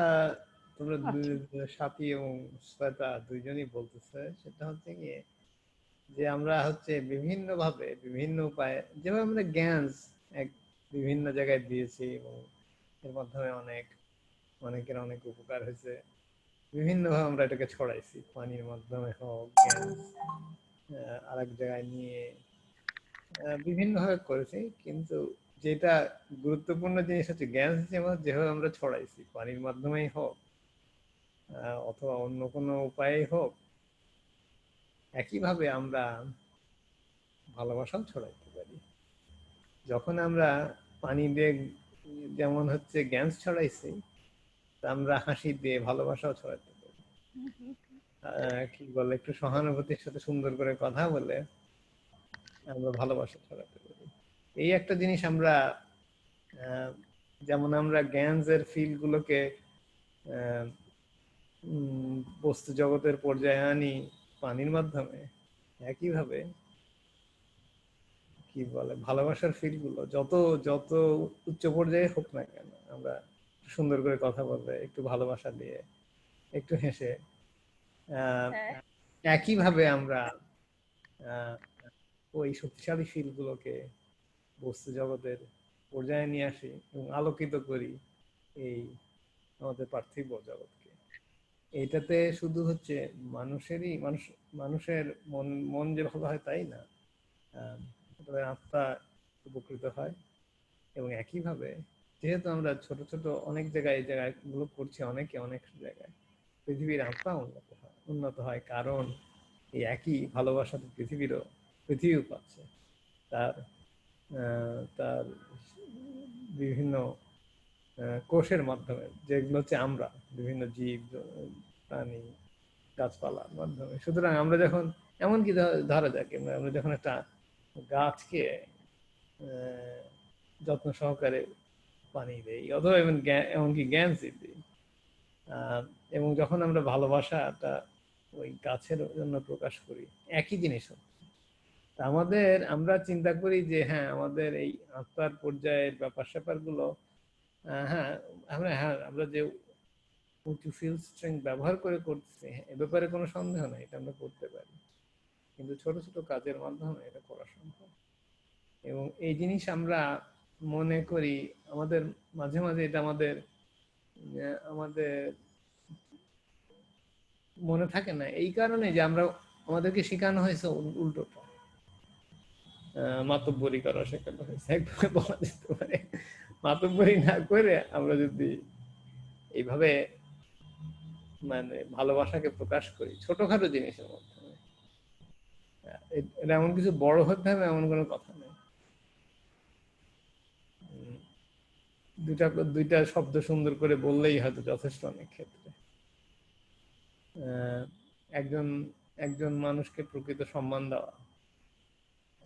তোমরা সাথী এবং শ্বেতা দুইজনই বলতেছে, সেটা হচ্ছে গিয়ে যে আমরা হচ্ছে বিভিন্ন ভাবে বিভিন্ন উপায়ে, যেভাবে আমরা জ্ঞান এক বিভিন্ন জায়গায় দিয়েছি এবং এর মাধ্যমে অনেকের অনেক উপকার হয়েছে, বিভিন্ন ভাবে আমরা এটাকে ছড়াইছি, পানির মাধ্যমে হোক, জ্ঞান আরেক জায়গায় নিয়ে বিভিন্ন ভাবে করেছি। কিন্তু যেটা গুরুত্বপূর্ণ জিনিস হচ্ছে জ্ঞান যেভাবে আমরা ছড়াইছি, পানির মাধ্যমেই হোক অথবা অন্য কোনো উপায়ে হোক, একইভাবে আমরা ভালোবাসাও ছড়াইতে পারি। যখন আমরা পানি দিয়ে যেমন হচ্ছে জ্ঞান ছড়াইছি, তা আমরা হাসি দিয়ে ভালোবাসাও ছড়াইতে পারি। কি বলে, একটু সহানুভূতির সাথে সুন্দর করে কথা বলে আমরা ভালোবাসা ছড়াতে পারি। এই একটা জিনিস আমরা যেমন আমরা জ্ঞানের ফিল গুলোকে বস্তু জগতের পর্যায়ে আনি পানির মাধ্যমে, একইভাবে কি বলে ভালোবাসার ফিল গুলো যত যত উচ্চ পর্যায়ে হোক না কেন, আমরা সুন্দর করে কথা বলবে, একটু ভালোবাসা দিয়ে, একটু হেসে, একইভাবে আমরা ওই শক্তিশালী ফিল গুলোকে বস্তু জগতের পর্যায়ে নিয়ে আসি এবং আলোকিত করি এই আমাদের পার্থিব জগৎকে। এইটাতে শুধু হচ্ছে মানুষের মন যে ভালো হয় তাই না, আত্মা উপকৃত হয়। এবং একইভাবে যেহেতু আমরা ছোট ছোট অনেক জায়গায় এই জায়গাগুলো করছি, অনেকে অনেক জায়গায়, পৃথিবীর আত্মা উন্নত হয়, কারণ এই একই ভালোবাসা পৃথিবীও পাচ্ছে। তার তার বিভিন্ন কোষের মাধ্যমে, যেগুলো হচ্ছে আমরা বিভিন্ন জীব প্রাণী গাছপালার মাধ্যমে। সুতরাং আমরা যখন এমনকি ধরা যাক আমরা যখন একটা গাছকে যত্ন সহকারে পানি দেই, অথবা এমনকি জ্ঞান দিই, এবং যখন আমরা ভালোবাসাটা ওই গাছের জন্য প্রকাশ করি, একই জিনিস হচ্ছে। আমরা চিন্তা করি যে হ্যাঁ, আমাদের এই আত্মার পর্যায়ের ব্যাপার স্যাপার গুলো, আমরা যে উঁচু ফিল স্ট্রেংথ ব্যবহার করে করতেছি, এ ব্যাপারে কোনো সন্দেহ নেই, এটা আমরা করতে পারি। কিন্তু ছোট ছোট কাজের মাধ্যমে এটা করা সম্ভব। এবং এই জিনিস আমরা মনে করি আমাদের মাঝে মাঝে, এটা আমাদের মনে থাকে না, এই কারণে যে আমাদেরকে শেখানো হয়েছে উল্টোটা, মাতব্বরি করা শেখানো হয়েছে, একভাবে বলা যেতে পারে। মাতব্বরি না করে আমরা যদি এইভাবে মানে ভালোবাসাকে প্রকাশ করি ছোটখাটো জিনিসের মাধ্যমে, এটা এমন কিছু বড় হতে হবে এমন কোনো কথা নেই। দুইটা শব্দ সুন্দর করে বললেই হয়তো যথেষ্ট অনেক ক্ষেত্রে। একজন মানুষকে প্রকৃত সম্মান দেওয়া,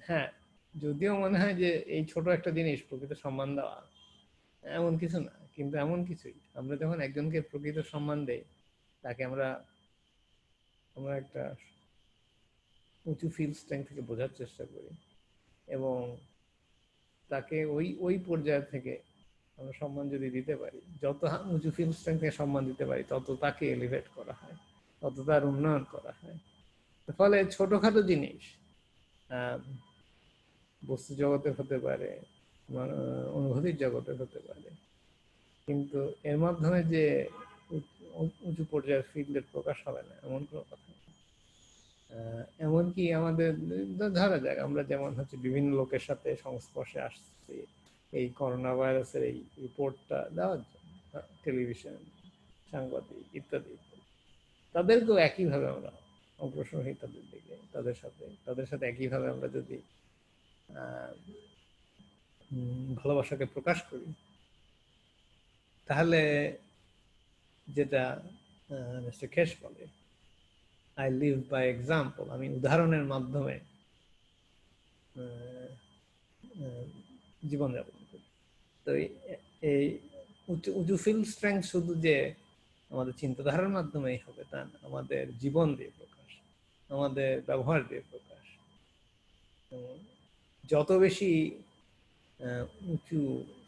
হ্যাঁ, যদিও মনে হয় যে এই ছোট একটা জিনিস প্রকৃত সম্মান দেওয়া এমন কিছু না, কিন্তু এমন কিছুই। আমরা যখন একজনকে প্রকৃত সম্মান দেই, তাকে আমরা একটা উঁচু ফিল স্ট্রেংথ থেকে বোঝার চেষ্টা করি, এবং তাকে ওই পর্যায় থেকে আমরা সম্মান যদি দিতে পারি, যত উঁচু ফিল স্ট্রেংথ থেকে সম্মান দিতে পারি, তত তাকে এলিভেট করা হয়, তত তার উন্নয়ন করা হয়। ফলে ছোটখাটো জিনিস বস্তু জগতের হতে পারে, অনুভূতির জগতের হতে পারে, কিন্তু এর মাধ্যমে যে উঁচু পর্যায়ের ফিল্ডের প্রকাশ হবে না এমন কোনো কথা নেই। এমনকি আমাদের ধরা যাক আমরা যেমন হচ্ছে বিভিন্ন লোকের সাথে সংস্পর্শে আসছি এই করোনা ভাইরাসের এই রিপোর্টটা দেওয়ার জন্য, টেলিভিশন, সাংবাদিক ইত্যাদি ইত্যাদি, তাদেরকেও একইভাবে আমরা অগ্রসর হই তাদের দিকে, তাদের সাথে একইভাবে আমরা যদি ভালোবাসাকে প্রকাশ করি, তাহলে যেটা মিস্টার খেস বলে, আই লিভ বাই এক্সাম্পল, আমি উদাহরণের মাধ্যমে জীবনযাপন করি। তো এই উঁচু ফিল্ড স্ট্রেংথ শুধু যে আমাদের চিন্তাধারার মাধ্যমেই হবে তা না, আমাদের জীবন দিয়ে প্রকাশ, আমাদের ব্যবহার দিয়ে প্রকাশ। যত বেশি উঁচু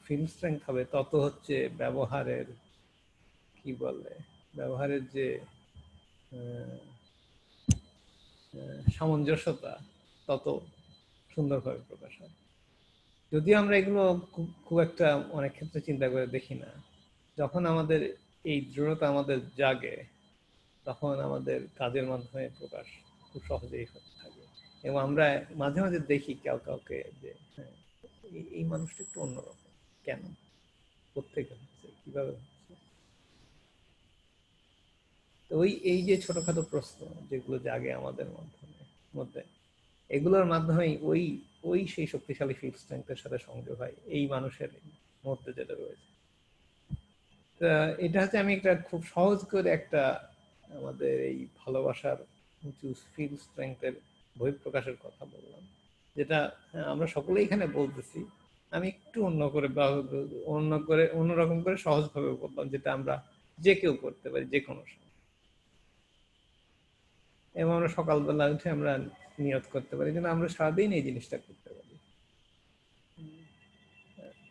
ফিল্ড স্ট্রেংথ হবে তত হচ্ছে ব্যবহারের যে সামঞ্জস্যতা তত সুন্দরভাবে প্রকাশ হয়। যদিও আমরা এগুলো খুব একটা অনেক ক্ষেত্রে চিন্তা করে দেখি না, যখন আমাদের এই দৃঢ়তা আমাদের জাগে তখন আমাদের কাজের মাধ্যমে প্রকাশ খুব সহজেই হতে থাকে। এবং আমরা মাঝে মাঝে দেখি কাউকে যে হ্যাঁ এই মানুষটা একটু অন্যরকম, কেন, কোত্থেকে হচ্ছে, কিভাবে হচ্ছে। তো এই যে ছোটখাটো প্রশ্ন যেগুলো জাগে আমাদের মধ্যে, এগুলোর মাধ্যমে ওই সেই শক্তিশালী ফিল্ড স্ট্রেংথের সাথে সংযোগ হয় এই মানুষের মধ্যে যেটা রয়েছে। এটা হচ্ছে আমি একটা খুব সহজ করে একটা আমাদের এই ভালোবাসার উঁচু ফিল্ড স্ট্রেংথের বহিঃপ্রকাশের কথা বললাম, যেটা আমরা সকলেই এখানে বলতেছি, আমি একটু অন্যরকম করে সহজভাবে বললাম, যেটা আমরা যে কেউ করতে পারি যে কোনো সময়। এবং আমরা সকালবেলা উঠে আমরা নিয়ত করতে পারি যেন আমরা সারাদিন এই জিনিসটা করতে পারি,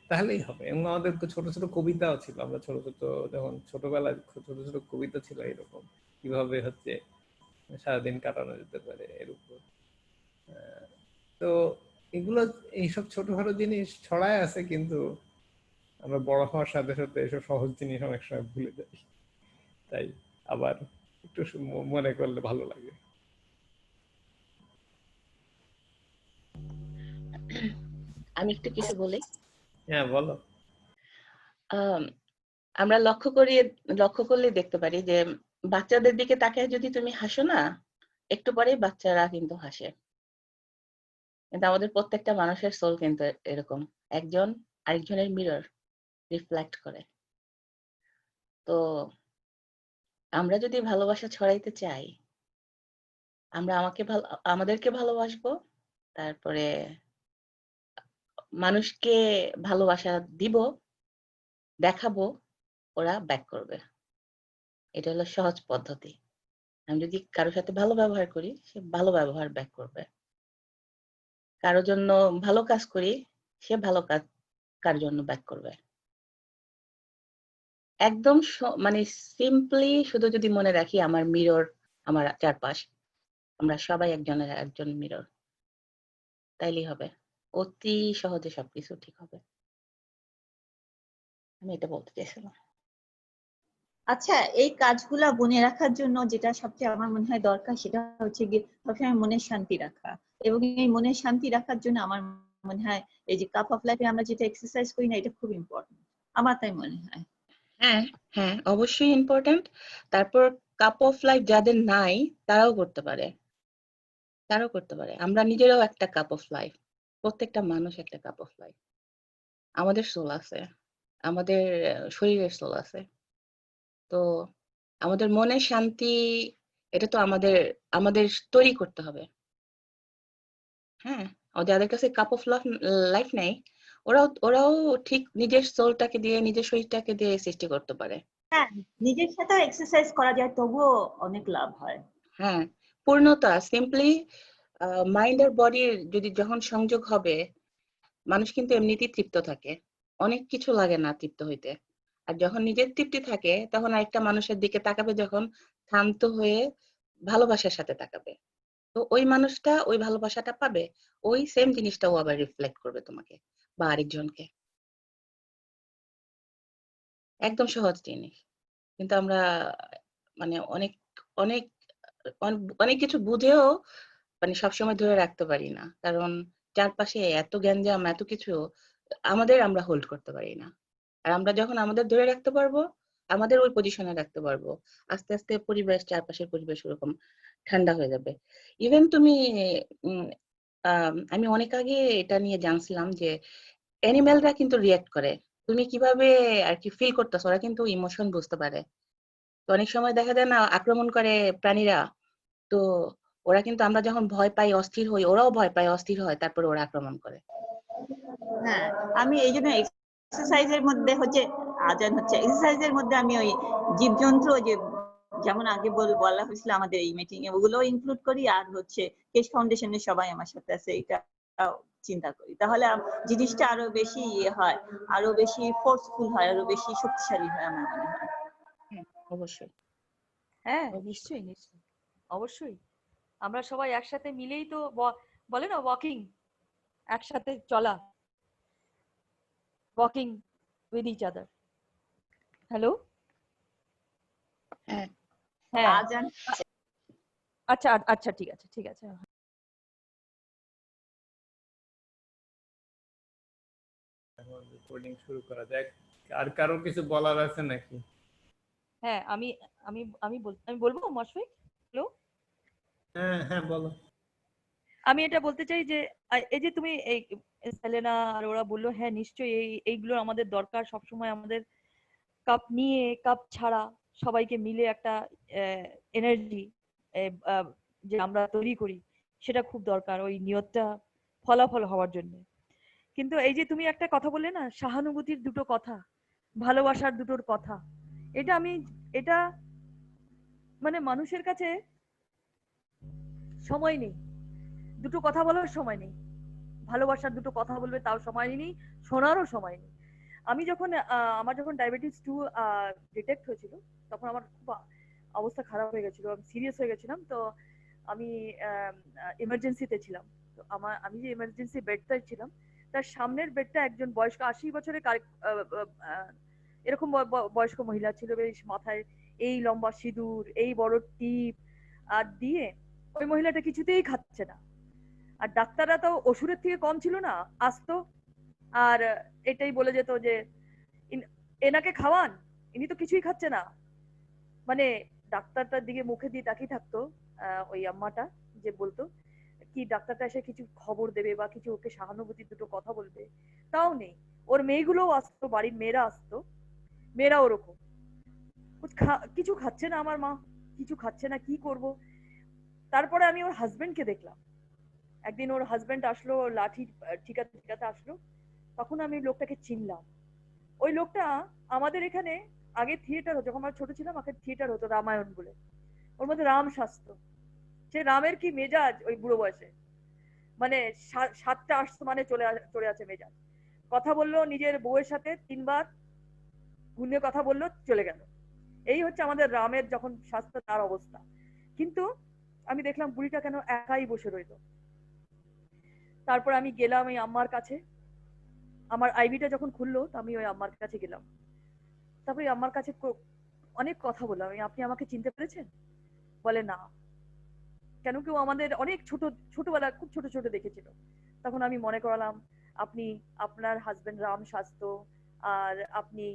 তাহলেই হবে। এবং আমাদের ছোট ছোট কবিতাও ছিল, আমরা যখন ছোটবেলায় ছোট ছোট কবিতা ছিল এরকম, কিভাবে হচ্ছে সারাদিন কাটানো যেতে পারে এর উপর। তো এগুলো এইসব ছোটখাটো জিনিস ছড়ায় আছে, কিন্তু আমরা বড় হওয়ার সাথে সাথে এসব সহজ জিনিস অনেক সময় ভুলে যাই, তাই আবার একটু মনে করলে ভালো লাগে। আমি একটু কিছু বলি। হ্যাঁ বলো। আমরা লক্ষ্য করলে দেখতে পারি যে বাচ্চাদের দিকে তাকায় যদি তুমি হাসো না, একটু পরেই বাচ্চারা কিন্তু হাসে। কিন্তু আমাদের প্রত্যেকটা মানুষের সোল কিন্তু এরকম, একজন আরেকজনের মিরর, রিফ্লেক্ট করে। তো আমরা যদি ভালোবাসা ছড়াইতে চাই, আমরা আমাদেরকে ভালোবাসবো, তারপরে মানুষকে ভালোবাসা দিব, দেখাবো, ওরা ব্যাক করবে। এটা হলো সহজ পদ্ধতি। আমি যদি কারোর সাথে ভালো ব্যবহার করি, সে ভালো ব্যবহার ব্যাক করবে। কারোর জন্য ভালো কাজ করি, সে ভালো কাজ কারোর জন্য ব্যাক করবে। একদম মানে সিম্পলি শুধু যদি মনে রাখি আমার মিরর, আমার চারপাশ, আমরা সবাই একজন মিরর, তাইলেই হবে। অতি সহজে সবকিছু ঠিক হবে। আমি এটা বলতে চাইছিলাম। আচ্ছা, এই কাজগুলা মনে রাখার জন্য যেটা সবচেয়ে আমার মনে হয় দরকার, সেটা হচ্ছে গিয়ে সবসময় মনের শান্তি রাখা। এবং এই মনের শান্তি রাখার জন্য আমার মনে হয় এই যে কাপ অফ লাইফে আমরা যেটা এক্সারসাইজ করি না, এটা খুব ইম্পর্টেন্ট, আমার তাই মনে হয়। হ্যাঁ হ্যাঁ, অবশ্যই ইম্পর্টেন্ট। তারপর কাপ অফ লাইফ যাদের নাই তারাও করতে পারে। আমরা নিজেরাও একটা কাপ অফ লাইফ, প্রত্যেকটা মানুষ একটা কাপ অফ লাইফ। আমাদের সোল আছে, আমাদের শরীরের সোল আছে। তো আমাদের মনের শান্তি, এটা তো আমাদের তৈরি করতে হবে। হ্যাঁ, যাদের কাছে কাপ অফ লাইফ নেই, ওরাও ঠিক নিজের সোলটাকে দিয়ে, নিজের শরীরটাকে দিয়ে সৃষ্টি করতে পারে। হ্যাঁ, নিজের সাথে এক্সারসাইজ করা যায়, তবুও অনেক লাভ হয়। হ্যাঁ, পূর্ণতা, সিম্পলি মাইন্ড আর বডির যদি যখন সংযোগ হবে, মানুষ কিন্তু এমনিতেই তৃপ্ত থাকে, অনেক কিছু লাগে না তৃপ্ত হইতে। আর যখন নিজের তৃপ্তি থাকে, তখন আরেকটা মানুষের দিকে তাকাবে, যখন শান্ত হয়ে ভালোবাসার সাথে তাকাবে, তো তো ওই মানুষটা ওই ভালোবাসাটা পাবে, ওই সেম জিনিসটাও আবার রিফ্লেক্ট করবে তোমাকে বা আরেকজনকে। একদম সহজ জিনিস, কিন্তু আমরা মানে অনেক অনেক অনেক কিছু বুঝেও মানে সবসময় ধরে রাখতে পারি না, কারণ চারপাশে এত গ্যাঞ্জাম, এত কিছু আমরা হোল্ড করতে পারি না। আর আমরা যখন আমাদের ধরে রাখতে পারবো, আমাদের ওই পজিশনে রাখতে পারবো, আস্তে আস্তে পরিবেশ, চারপাশের পরিবেশ ওরকম ঠান্ডা হয়ে যাবে। ইভেন তুমি উম, আমি অনেক আগে এটা নিয়ে জানছিলাম যে অ্যানিমেলরা কিন্তু রিয়াক্ট করে। তুমি কিভাবে আর কি ফিল করতেছো, ওরা কিন্তু ইমোশন বুঝতে পারে। তো অনেক সময় দেখা যায় না, আক্রমণ করে প্রাণীরা, তো ওরা কিন্তু আমরা যখন ভয় পাই, অস্থির হই, ওরাও ভয় পায়, অস্থির হয়, তারপরে ওরা আক্রমণ করে। হ্যাঁ, আমি এই জন্য এক্সারসাইজের মধ্যে হচ্ছে আজান হচ্ছে এক্সারসাইজের মধ্যে আমি ওই জীবজন্তু যে যেমন আগে বলা হয়েছিল আমাদের এই মিটিং এ, ওগুলো ইনক্লুড করি। আর হচ্ছে কেশ ফাউন্ডেশনের সবাই আমার সাথে আছে, এটা চিন্তা করি, তাহলে জিনিসটা আরো বেশি ইয়ে হয়, আরো বেশি ফোর্সফুল হয়, আরো বেশি শক্তিশালী হয় আমার মনে হয়। অবশ্যই। হ্যাঁ, নিশ্চয়ই নিশ্চয়ই, অবশ্যই। আমরা সবাই একসাথে মিলেই তো বলে না ওয়াকিং, একসাথে চলা, walking with each other. Hello, হ্যাঁ, হ্যাঁ, আজান আচ্ছা আচ্ছা, ঠিক আছে ঠিক আছে। এখন রেকর্ডিং শুরু করা যাক। আর কারো কিছু বলার আছে নাকি? হ্যাঁ, আমি আমি আমি বলবো মশফিক। হ্যালো, হ্যাঁ হ্যাঁ, বলো। আমি এটা বলতে চাই যে এই যে তুমি এই সেলেনা আর ওরা বললো, হ্যাঁ নিশ্চয়ই এইগুলো আমাদের দরকার সবসময়। আমাদের কাপ নিয়ে কাপ ছাড়া সবাইকে মিলে একটা এনার্জি যে আমরা তৈরি করি, সেটা খুব দরকার ওই নিয়তটা ফলাফল হওয়ার জন্য। কিন্তু এই যে তুমি একটা কথা বললে না, সহানুভূতির দুটো কথা, ভালোবাসার দুটোর কথা, এটা মানে মানুষের কাছে সময় নেই, দুটো কথা বলার সময় নেই, ভালোবাসার দুটো কথা বলবে তাও সময় নেই, শোনারও সময় নেই। আমি যখন আমার যখন ডায়াবেটিস 2 ডিটেক্ট হয়েছিল, তখন আমার খুব অবস্থা খারাপ হয়ে গেছিল, আমি সিরিয়াস হয়ে গেছিলাম। তো আমি ইমার্জেন্সিতে ছিলাম। তো আমি যে ইমার্জেন্সি বেডটায় ছিলাম, তার সামনের বেডটা একজন বয়স্ক 80 বছরের এরকম বয়স্ক মহিলা ছিল, বেশ মাথায় এই লম্বা সিঁদুর, এই বড় টিপ আর দিয়ে, ওই মহিলাটা কিছুতেই খাচ্ছে না। আর ডাক্তাররা তো ওষুধের থেকে কম ছিল না, আসতো আর এটাই বলে যেত যে এনাকে খাওয়ান, ইনি তো কিছুই খাচ্ছে না। মানে ডাক্তারটার দিকে মুখে দিয়ে তাকিয়ে থাকতো ওই আম্মাটা, যে বলতো কি ডাক্তারটা এসে কিছু খবর দেবে বা কিছু ওকে সহানুভূতির দুটো কথা বলবে, তাও নেই। ওর মেয়েগুলোও আসতো, বাড়ির মেয়েরা আসতো, মেয়েরা ওরকম কিছু খাচ্ছে না আমার মা, কিছু খাচ্ছে না, কি করব। তারপরে আমি ওর হাজবেন্ডকে দেখলাম। একদিন ওর হাজবেন্ড আসলো, লাঠি ঠিকাতে ঠিকাতে আসলো, তখন আমি লোকটাকে চিনলাম। ওই লোকটা আমাদের এখানে আগে থিয়েটার হতো, যখন আমরা ছোট ছিলাম আগে থিয়েটার হতো রামায়ণ বলে, ওর মধ্যে রাম শাস্ত্র, সে রামের কি মেজাজ ওই বুড়ো বয়সে, মানে 7টা আসমানে চলে আছে মেজাজ। কথা বললো নিজের বউয়ের সাথে 3বার গুনে কথা বললো, চলে গেল। এই হচ্ছে আমাদের রামের যখন শাস্ত্র, তার অবস্থা। কিন্তু আমি দেখলাম বুড়িটা কেন একাই বসে রইলো। তারপর আমি গেলাম এই আম্মার কাছে, আমার আইভিটা যখন খুললো তো আমি ওই আম্মার কাছে গেলাম। তারপরে আম্মার কাছে অনেক কথা বললাম, আপনি আমাকে চিনতে পেরেছেন? বলে না। কেন কেউ আমাদের অনেক ছোটবেলা খুব ছোট ছোট দেখেছিল। তখন আমি মনে করালাম, আপনি আপনার হাজবেন্ড রাম শাস্ত্র, আর আপনি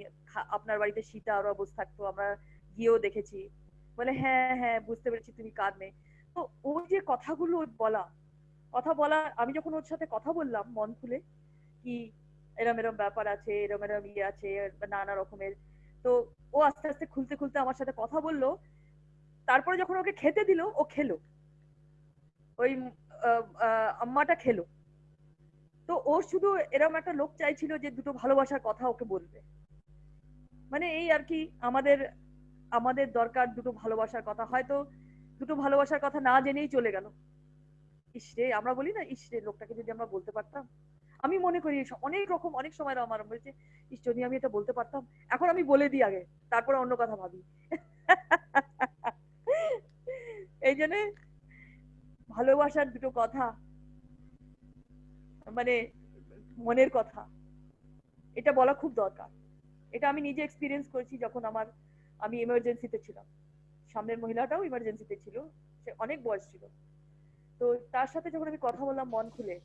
আপনার বাড়িতে সীতা আর বসে থাকতো, আমরা গিয়েও দেখেছি। বলে হ্যাঁ হ্যাঁ বুঝতে পেরেছি তুমি কার মেয়ে। তো ওই যে কথাগুলো কথা বলা, আমি যখন ওর সাথে কথা বললাম মন খুলে, কি এরম এরম ব্যাপার আছে, এরম এরম ইয়ে আছে, নানা রকমের, তো ও আস্তে আস্তে খুলতে খুলতে আমার সাথে কথা বললো। তারপরে যখন ওকে খেতে দিল, ও খেলো, ওই আম্মাটা খেলো। তো ও শুধু এরকম একটা লোক চাইছিল যে দুটো ভালোবাসার কথা ওকে বলবে। মানে এই আর কি, আমাদের আমাদের দরকার দুটো ভালোবাসার কথা। হয়তো দুটো ভালোবাসার কথা না জেনেই চলে গেল। ইসরে, আমরা বলি না ইসরে, লোকটাকে যদি আমরা বলতে পারতাম। আমি মনে করি অনেক রকম অনেক সময় আমার বলছে, ইস যদি আমি এটা বলতে পারতাম। এখন আমি বলে দিই আগে, তারপরে অন্য কথা ভাবি। এই জন্য ভালোবাসার দুটো কথা, মানে মনের কথা, এটা বলা খুব দরকার। এটা আমি নিজে এক্সপিরিয়েন্স করেছি যখন আমি ইমার্জেন্সিতে ছিলাম। সামনের মহিলাটাও ইমার্জেন্সিতে ছিল, সে অনেক বয়স ছিল। তো তার সাথে যখন আমি কথা বললাম মন খুলে,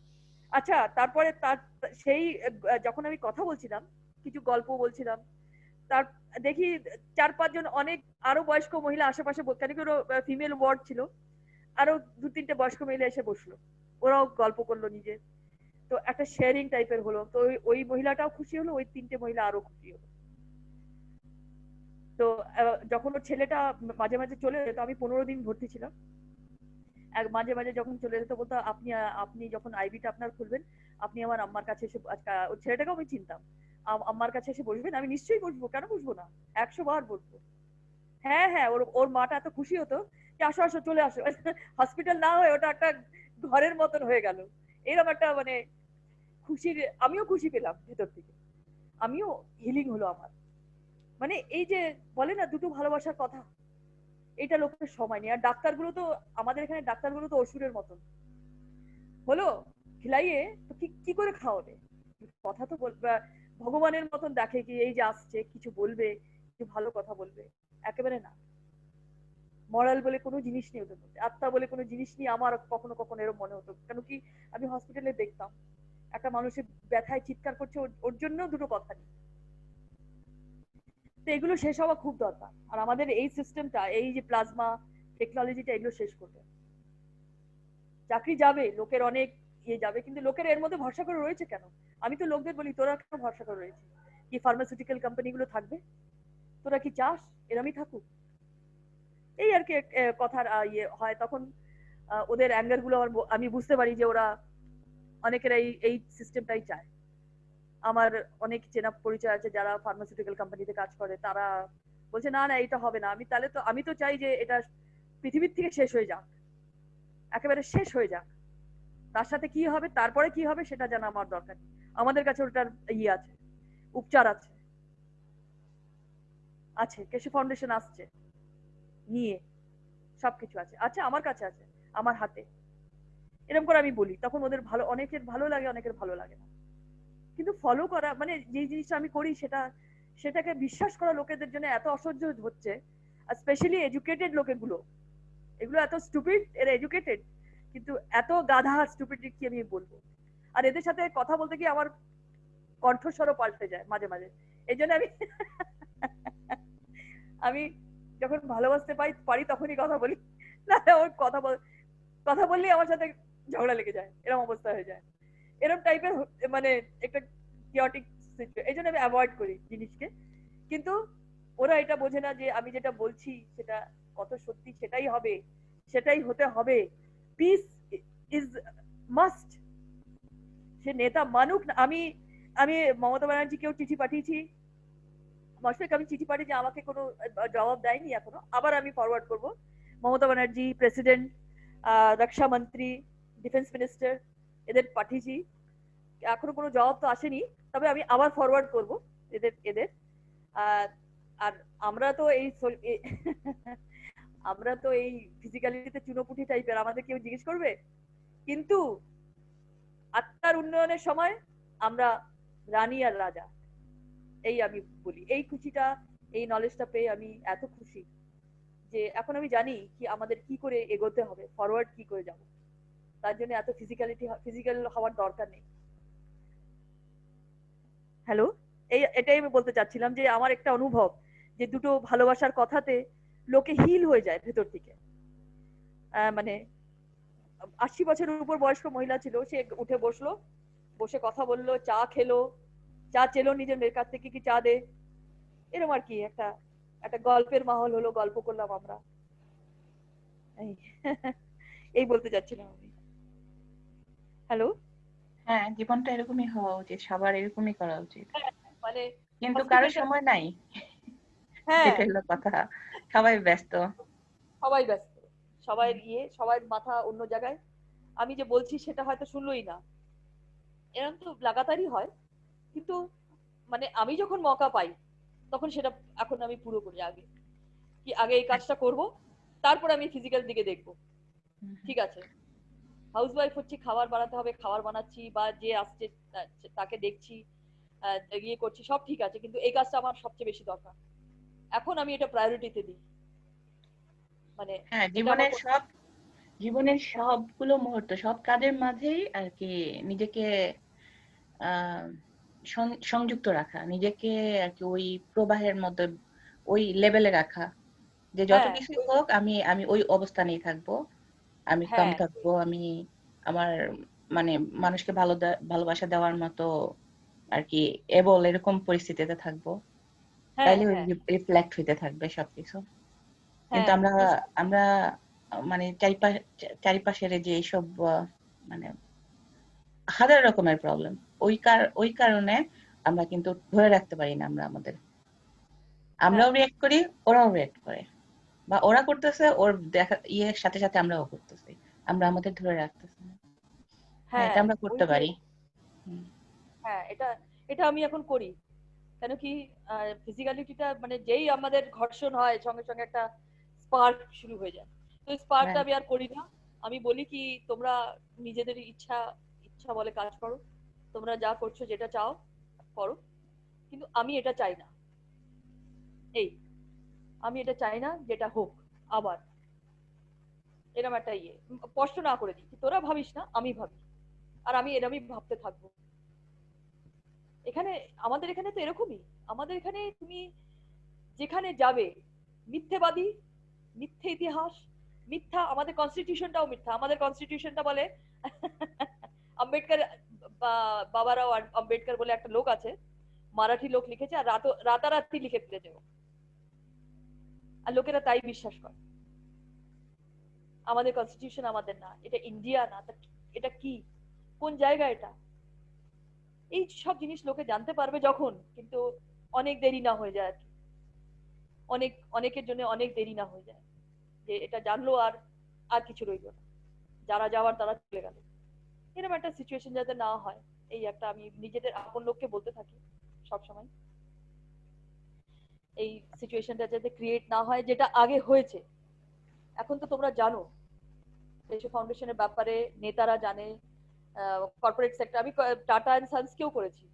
আচ্ছা তারপরে সেই যখন আমি কথা বলছিলাম, কিছু গল্প বলছিলাম, তার দেখি 4-5 জন অনেক আরো বয়স্ক মহিলা আশেপাশে, কেন কি ফিমেল ওয়ার্ড ছিল, আরো 2-3টে বয়স্ক মহিলা এসে বসলো, ওরাও গল্প করলো নিজে। তো একটা শেয়ারিং টাইপের হলো। তো ওই মহিলাটাও খুশি হলো, ওই 3টে মহিলা আরো খুশি হলো। তো যখন ওর ছেলেটা মাঝে মাঝে চলে যেত, আমি 15 দিন ভর্তি ছিলাম, মাঝে মাঝে যখন চলে যেত বলতো আপনি যখন আইবিটা আপনার খুলবেন, আপনি আমার আম্মার কাছে এসে, ওর ছেলেটাকেও আমি চিনতাম, আম্মার কাছে এসে বসবেন। আমি নিশ্চয়ই বসবো, কেন বসবো না, 100 বার বসবো। হ্যাঁ হ্যাঁ, ওর মাটা এত খুশি হতো যে আসো আসো চলে আসো। হসপিটাল না হয়ে ওটা একটা ঘরের মতন হয়ে গেল। এরকম একটা মানে খুশির, আমিও খুশি পেলাম ভেতর থেকে, আমিও হিলিং হলো আমার। মানে এই যে বলে না দুটো ভালোবাসার কথা, এটা লোকের সময় নেই। আর ডাক্তারগুলো তো, আমাদের এখানে ডাক্তারগুলো তো অসুরের মতন হলো, খিলাইয়ে তো কি করে খাওয়াবে, কথা তো বলবে, ভগবানের মতন দেখে কি এই যে আসছে কিছু বলবে, কিছু ভালো কথা বলবে, একেবারে না। মরাল বলে কোনো জিনিস নেই ওদের মধ্যে, আত্মা বলে কোনো জিনিস নেই। আমার কখনো কখনো এরকম মনে হতো, কেন কি আমি হসপিটালে দেখতাম একটা মানুষের ব্যথায় চিৎকার করছে, ওর জন্য দুটো কথা নেই। তো এগুলো শেষ হওয়া খুব দরকার। আর আমাদের এই সিস্টেমটা, এই যে প্লাজমা টেকনোলজিটা, এগুলো শেষ করবে। চাকরি যাবে, লোকের অনেক ইয়ে যাবে, কিন্তু লোকের এর মধ্যে ভরসা করে রয়েছে কেন? আমি তো লোকদের বলি, তোরা কেন ভরসা করে রয়েছে? কি ফার্মাসিউটিক্যাল কোম্পানিগুলো থাকবে? তোরা কি চাস এরমই থাকুক? এই আর কি কথার ইয়ে হয় তখন। ওদের অ্যাঙ্গার গুলো আমি বুঝতে পারি যে ওরা অনেকের এই সিস্টেমটাই চায়। আমার অনেক চেনা পরিচয় আছে যারা ফার্মাসিউটিক্যাল কোম্পানিতে কাজ করে, তারা বলছে না না এটা হবে না। আমি তো চাই যে এটা পৃথিবীর থেকে শেষ হয়ে যাক, একেবারে শেষ হয়ে যাক। তার সাথে কি হবে, তারপরে কি হবে সেটা জানা আমার দরকার নেই। আমাদের কাছে ওটার ইয়ে আছে, উপচার আছে, কেশু ফাউন্ডেশন আসছে নিয়ে, সবকিছু আছে, আমার কাছে আছে, আমার হাতে। এরকম করে আমি বলি, তখন ওদের ভালো, অনেকের ভালো লাগে, অনেকের ভালো লাগে না। কিন্তু ফলো করা মানে যে জিনিসটা আমি করি সেটাকে বিশ্বাস করা লোকেদের জন্য এত অসহ্য হচ্ছে। আর স্পেশালি এডুকেটেড লোকেগুলো, এগুলো এত স্টুপিড, এরা এডুকেটেড কিন্তু এত গাধা স্টুপিড কি আমি বলবো। আর এদের সাথে কথা বলতে গিয়ে আমার কণ্ঠস্বরও পাল্টে যায় মাঝে মাঝে। এই জন্য আমি যখন ভালোবাসতে পারি তখনই কথা বলি, না ওর কথা বললেই আমার সাথে ঝগড়া লেগে যায়, এরকম অবস্থা হয়ে যায়। এরকম টাইপের মানে একটা কিওটিক সিচুয়েশন, এই জন্য আমি অ্যাভয়েড করি জিনিসকে। কিন্তু ওরা এটা বোঝে না যে আমি যেটা বলছি সেটা কত সত্যি, সেটাই হবে, সেটাই হতে হবে। Piece is must. সে নেতা মানুক না। আমি মমতা ব্যানার্জিকেও চিঠি পাঠিয়েছি, মশফিক আমি চিঠি পাঠিয়েছি, আমাকে কোনো জবাব দেয়নি এখনো। আবার আমি ফরওয়ার্ড করব। মমতা ব্যানার্জি, প্রেসিডেন্ট, রক্ষা মন্ত্রী, ডিফেন্স মিনিস্টার, এদের পাঠিয়েছি, এখনো কোনো জবাব তো আসেনি। তবে আমি আবার ফরওয়ার্ড করব এদের। আর আমরা তো আমরা তো এই ফিজিক্যালিটিতে চুনোপুটি টাইপের, আমাদের কেউ জিজ্ঞেস করবে? কিন্তু আত্মার উন্নয়নের সময় আমরা রানী আর রাজা, এই আমি বলি। এই খুশিটা, এই নলেজটা পেয়ে আমি এত খুশি যে এখন আমি জানি কি আমাদের কি করে এগোতে হবে, ফরওয়ার্ড কি করে যাব। তার জন্য এত ফিজিক্যাল হওয়ার দরকার নেই। হ্যালো, এটাই আমি বলতে চাচ্ছিলাম যে আমার একটা অনুভব যে দুটো ভালোবাসার কথাতে লোকে হিল হয়ে যায় ভেতর থেকে। মানে 80 বছরের উপর বয়স্ক মহিলা ছিল, সে উঠে বসলো, বসে কথা বললো, চা খেলো, চা চেলো নিজের মেয়ের কাছ থেকে কি চা দে, এরকম আর কি একটা একটা গল্পের মাহল হলো, গল্প করলাম আমরা। এই বলতে চাচ্ছিলাম আমি। হ্যালো, হ্যাঁ, জীবনটা এরকমই হওয়া উচিত, সবার এরকমই করা উচিত। মানে কিন্তু কারো সময় নাই, হ্যাঁ এটা হলো কথা। সবাই ব্যস্ত। সবাই ব্যস্ত, সবাই সবাই মাথা অন্য জায়গায়। আমি যে বলছি সেটা হয়তো শুনলোই না, এরকম তো লাগাতারই হয়। কিন্তু মানে আমি যখন মৌকা পাই তখন সেটা এখন আমি পুরো করি। আগে এই কাজটা করব, তারপর আমি ফিজিক্যাল দিকে দেখবো। ঠিক আছে, হাউসওয়াইফ হচ্ছি, খাবার বানাতে হবে, খাবার বানাচ্ছি, বা যে আসছে তাকে দেখছি, ইয়ে করছি, সব ঠিক আছে, কিন্তু এই কাজটা আমার সবচেয়ে বেশি দরকার। এখন আমি এটা প্রায়োরিটিতে দিই, মানে হ্যাঁ, এটা আমার জীবনের সবগুলো মুহূর্ত, সব কাজের মাঝেই আর কি নিজেকে আহ সংযুক্ত রাখা, নিজেকে আর কি ওই প্রবাহের মধ্যে, ওই লেভেলে রাখা, যে যত হ্যাঁ কিছুই হোক আমি আমি ওই অবস্থানেই থাকবো, আমি কাম হ্যাঁ থাকবো, আমি আমার মানে মানুষকে ভালোবাসা দেওয়ার মতো আর কি এবল এরকম পরিস্থিতিতে থাকবো, হ্যাঁ তাইলে হ্যাঁ রিফ্লেক্ট হইতে থাকবে সবকিছু। কিন্তু হ্যাঁ আমরা আমরা মানে চারিপাশের যে এইসব মানে হাজার রকমের প্রবলেম, ওই কারণে আমরা কিন্তু ধরে রাখতে পারি না। হ্যাঁ আমরাও রিয়েক্ট করি, ওরাও রিয়েক্ট করে, বা ওরা করতেছে ওর দেখা ইয়ের সাথে সাথে আমরাও করতেছি, আমরা আমাদের ধরে রাখতেছি না। হ্যাঁ, হ্যাঁ এটা আমরা ওই করতে যে, পারি। হুম, হ্যাঁ এটা এটা আমি এখন করি। কেন কি, ফিজিক্যালিটিটা মানে যেই আমাদের ঘর্ষণ হয় সঙ্গে সঙ্গে একটা স্পার্ক শুরু হয়ে যায়। তো স্পার্কটা right, আমি আর করি না। আমি বলি কি, তোমরা নিজেদের ইচ্ছা ইচ্ছা বলে কাজ করো, তোমরা যা করছো যেটা চাও করো, কিন্তু আমি এটা চাই না। এই, আমি এটা চাই না যেটা হোক আবার এরকম একটা ইয়ে স্পষ্ট না করে দিই, তোরা ভাবিস না, আমি ভাবি, আর আমি এরমই ভাবতে থাকবো। এখানে আমাদের এখানে তো এরকমই। আমাদের এখানে তুমি যেখানে যাবে, মিথ্যেবাদী, মিথ্যে ইতিহাস, মিথ্যা, আমাদের কনস্টিটিউশনটাও মিথ্যা। আমাদের কনস্টিটিউশনটা বলে আম্বেদকর, বাবারাও আম্বেদকর বলে একটা লোক আছে, মারাঠি লোক লিখেছে, আর রাতারাতি লিখে দিয়েছে ও। আর লোকেরা তাই বিশ্বাস করে। আমাদের কনস্টিটিউশন আমাদের না, এটা ইন্ডিয়া না, এটা কি, কোন জায়গা এটা? এই সব জিনিস লোকে জানতে পারবে যখন, কিন্তু অনেক দেরি না হয়ে যায় আর কি। অনেকের জন্য অনেক দেরি না হয়ে যায়, যে এটা জানলো আর আর কিছু রইল না, যারা যাওয়ার তারা চলে গেল। এরকম একটা সিচুয়েশন যাতে না হয়, এই একটা আমি নিজেদের আপন লোককে বলতে থাকি সব সময়, এই সিচুয়েশনটা যাতে ক্রিয়েট না হয় যেটা আগে হয়েছে। এখন তো তোমরা জানো দেশে ফাউন্ডেশনের ব্যাপারে, নেতারা জানে, কর্পোরেট সেক্টর, আমি টাটা অ্যান্ড সানস কেও করেছি,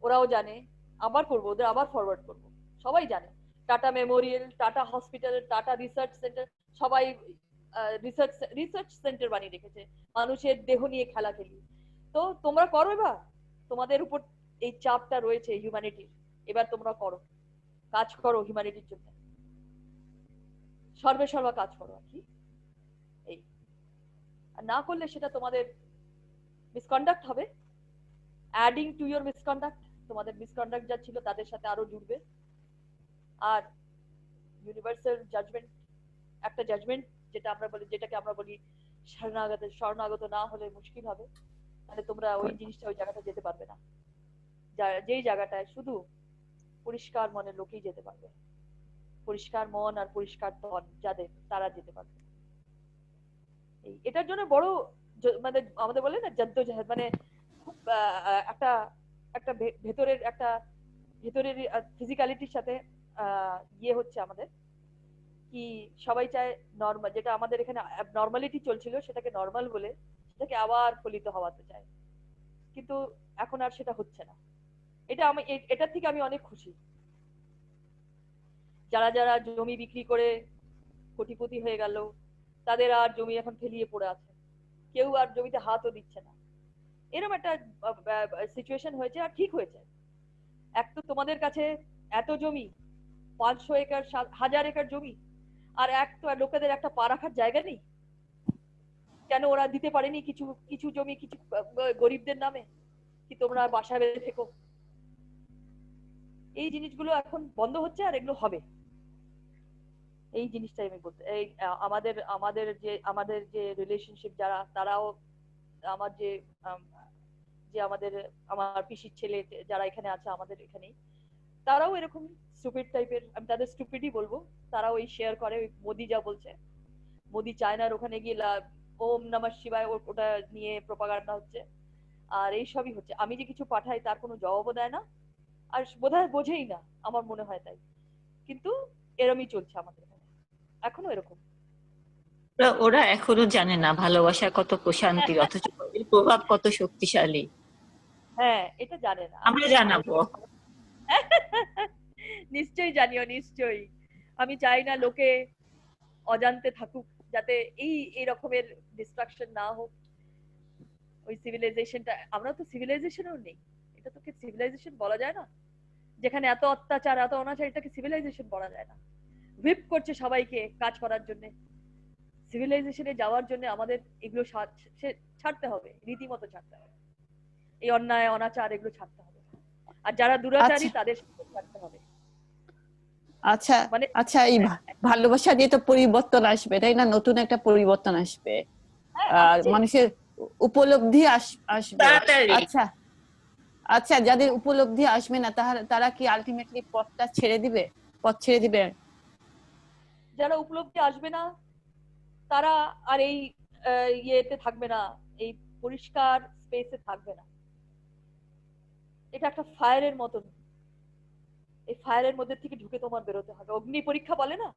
ওরাও জানে, আবার করবো, ওদের আবার ফরওয়ার্ড করবো, সবাই জানে। Tata Memorial, tata hospital, tata research centre, সবাই রিসার্চ রিসার্চ সেন্টার বানিয়ে রেখেছে, মানুষের দেহ নিয়ে খেলাখেলি। তো তোমরা করো এবার, তোমাদের উপর এই চাপটা রয়েছে হিউম্যানিটির, এবার তোমরা করো, কাজ করো হিউম্যানিটির জন্য, সর্বে সর্বা কাজ করো আর কি। এই, আর না করলে সেটা তোমাদের মিসকন্ডাক্ট হবে, অ্যাডিং টু ইউর মিসকন্ডাক্ট, তোমাদের মিসকন্ডাক্ট যা ছিল তাদের সাথে আরো জুড়বে। আর ইউনিভার্সাল জাজমেন্ট, একটা জাজমেন্ট যেটা আমরা বলি, যেটাকে আমরা বলি শরণাগত না হলে মুশকিল হবে, মানে তোমরা ওই জিনিসটা, ওই জায়গাটা যেতে পারবে না, যেই জায়গাটায় শুধু পরিষ্কার মনের লোকেই যেতে পারবে, পরিষ্কার মন আর পরিষ্কার তন যাদের, তারা যেতে পারবে। এই এটার জন্য বড় মানে আমাদের বলে না জদ্দোজাহেদ, মানে খুব একটা একটা ভেতরের একটা ভেতরের ফিজিক্যালিটির সাথে ইয়ে হচ্ছে আমাদের, কি সবাই চায় নর্মাল, যেটা আমাদের এখানে নর্মালিটি চলছিল সেটাকে নর্মাল বলে সেটাকে আবার ফলিত হওয়াতে চায়, কিন্তু এখন আর সেটা হচ্ছে না। এটা আমি এটার থেকে আমি অনেক খুশি। যারা যারা জমি বিক্রি করে কোটিপতি হয়ে গেল, তাদের আর জমি এখন ফেলিয়ে পড়ে আছে, কেউ আর জমিতে হাতও দিচ্ছে না, এরকম একটা সিচুয়েশন হয়েছে। আর ঠিক হয়েছে। এক তো তোমাদের কাছে এত জমি, 500 একর 1000 একর জমি, আর এক তো লোকেদের একটা পা রাখার জায়গা নেই, কেন ওরা দিতে পারেনি কিছু কিছু জমি কিছু গরিবদের নামে, কি তোমরা বাসা বেঁধে থেকো? এই জিনিসগুলো এখন বন্ধ হচ্ছে, আর এগুলো হবে। এই জিনিসটাই আমি বলতে, এই আমাদের যে রিলেশনশিপ, যারা তারাও আমার যে যে আমার পিসির ছেলে যারা এখানে আছে আমাদের এখানেই, তারাও এরকম স্টুপিড টাইপের, আমি তাদের স্টুপিডই বলবো। তারাও ওই শেয়ার করে, ওই মোদি যা বলছে, মোদি চায়নার ওখানে গিয়ে ওম নমঃ শিবায় ওটা নিয়ে প্রপাগান্ডা হচ্ছে, আর এই সবই হচ্ছে। আমি যে কিছু পাঠাই তার কোনো জবাবও দেয় না, আর বোধহয় বোঝেই না, আমার মনে হয় তাই। কিন্তু এরমই চলছে আমাদের এখানে, এখনো এরকম। ওরা এখনো জানে না ভালোবাসা কত প্রশান্তির, অথচ এর প্রভাব কত শক্তিশালী। হ্যাঁ, এটা জানে না। আমরা জানাবো। নিশ্চয়ই জানিও, নিশ্চয়ই। আমি চাই না লোকে অজান্তে থাকুক, যাতে এই রকমের ডিস্ট্রাকশন না হোক। ওই সিভিলাইজেশনটা, আমরা তো সিভিলাইজেশনও নেই, এটা তোকে সিভিলাইজেশন বলা যায় না। যেখানে এত অত্যাচার, এত অনাচার, এটাকে সিভিলাইজেশন বলা যায় না। হুইপ করছে সবাইকে কাজ করার জন্য। সিভিলাইজেশনে যাওয়ার জন্য আমাদের এগুলো ছাড়তে হবে, রীতিমতো ছাড়তে হবে। এই অন্যায় অনাচার এগুলো ছাড়তে হবে, আর যারা দুরাচারী আচ্ছা তাদের সাথে ছাড়তে হবে। আচ্ছা মানে আচ্ছা, এই ভালোবাসা দিয়ে তো পরিবর্তন আসবে, তাই না? নতুন একটা পরিবর্তন আসবে, হ্যাঁ, আর আসছে। মানুষের উপলব্ধি আসবে। তাড়াতাড়ি। আচ্ছা আচ্ছা, যাদের উপলব্ধি আসবে না তারা কি আলটিমেটলি পথ ছেড়ে দিবে? যারা উপলব্ধি আসবে না তারা আর এই ইয়েতে থাকবে না, এই পরিষ্কার স্পেসে থাকবে না। এটা একটা ফায়ারের মতন। এই ফায়ারের মধ্যে থেকে ঢুকে তোমার বেরোতে হবে। অগ্নি পরীক্ষা বলে না,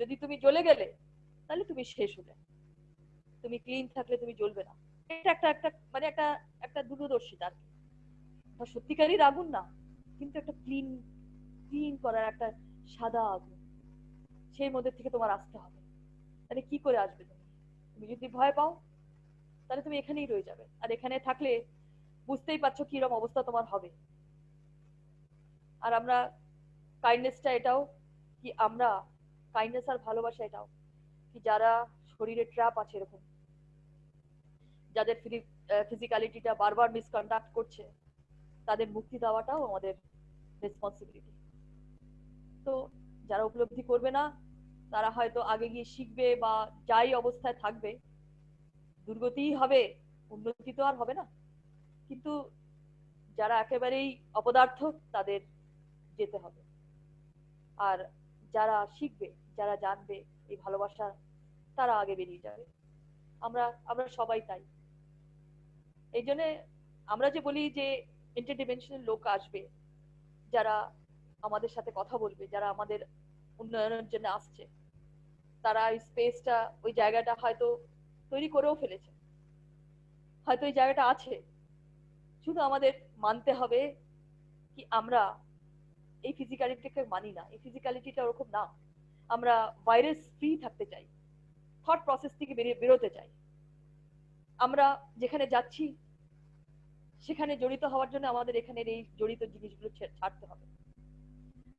যদি তুমি জ্বলে গেলে তাহলে তুমি শেষ হলে। তুমি ক্লিন থাকলে তুমি জ্বলবে না। এটা একটা একটা মানে একটা একটা দূরদর্শিতা। সত্যিকারই আগুন না, কিন্তু একটা ক্লিন ক্লিন করার একটা সাদা আগুন, সেই মধ্যে থেকে তোমার আসতে হবে। তাহলে কি করে আসবে তুমি? তুমি যদি ভয় পাও তাহলে তুমি এখানেই রয়ে যাবে, আর এখানে থাকলে বুঝতেই পারছো কিরকম অবস্থা তোমার হবে। আর আমরা কাইন্ডনেসটা এটাও কি, আমরা কাইন্ডনেস আর ভালোবাসা এটাও কি, যারা শরীরে ট্র্যাপ আছে এরকম, যাদের ফিজিক্যালিটিটা বারবার মিসকন্ডাক্ট করছে, তাদের মুক্তি দেওয়াটাও আমাদের রেসপন্সিবিলিটি। তো যারা উপলব্ধি করবে না তারা হয়তো আগে গিয়ে শিখবে, বা যাই অবস্থায় থাকবে দুর্গতিই হবে, উন্নতি তো আর হবে না। কিন্তু যারা একেবারেই অপদার্থ তাদের যেতে হবে। আর যারা শিখবে, যারা জানবে এই ভালোবাসা, তারা আগে বেরিয়ে যাবে। আমরা আমরা সবাই তাই। এই জন্য আমরা যে বলি যে ইন্টারডিমেনশনাল লোক আসবে, যারা আমাদের সাথে কথা বলবে, যারা আমাদের উন্নয়নের জন্য আসছে, তারা এই স্পেসটা, ওই জায়গাটা হয়তো তৈরি করেও ফেলেছে, হয়তো এই জায়গাটা আছে। শুধু আমাদের মানতে হবে কি আমরা এই ফিজিক্যালিটিকে মানি না, এই ফিজিক্যালিটিটা ওরকম না। আমরা ভাইরাস ফ্রি থাকতে চাই, থট প্রসেস থেকে বেরোতে চাই। আমরা যেখানে যাচ্ছি সেখানে জড়িত হওয়ার জন্য আমাদের এখানের এই জড়িত জিনিসগুলো ছাড়তে হবে।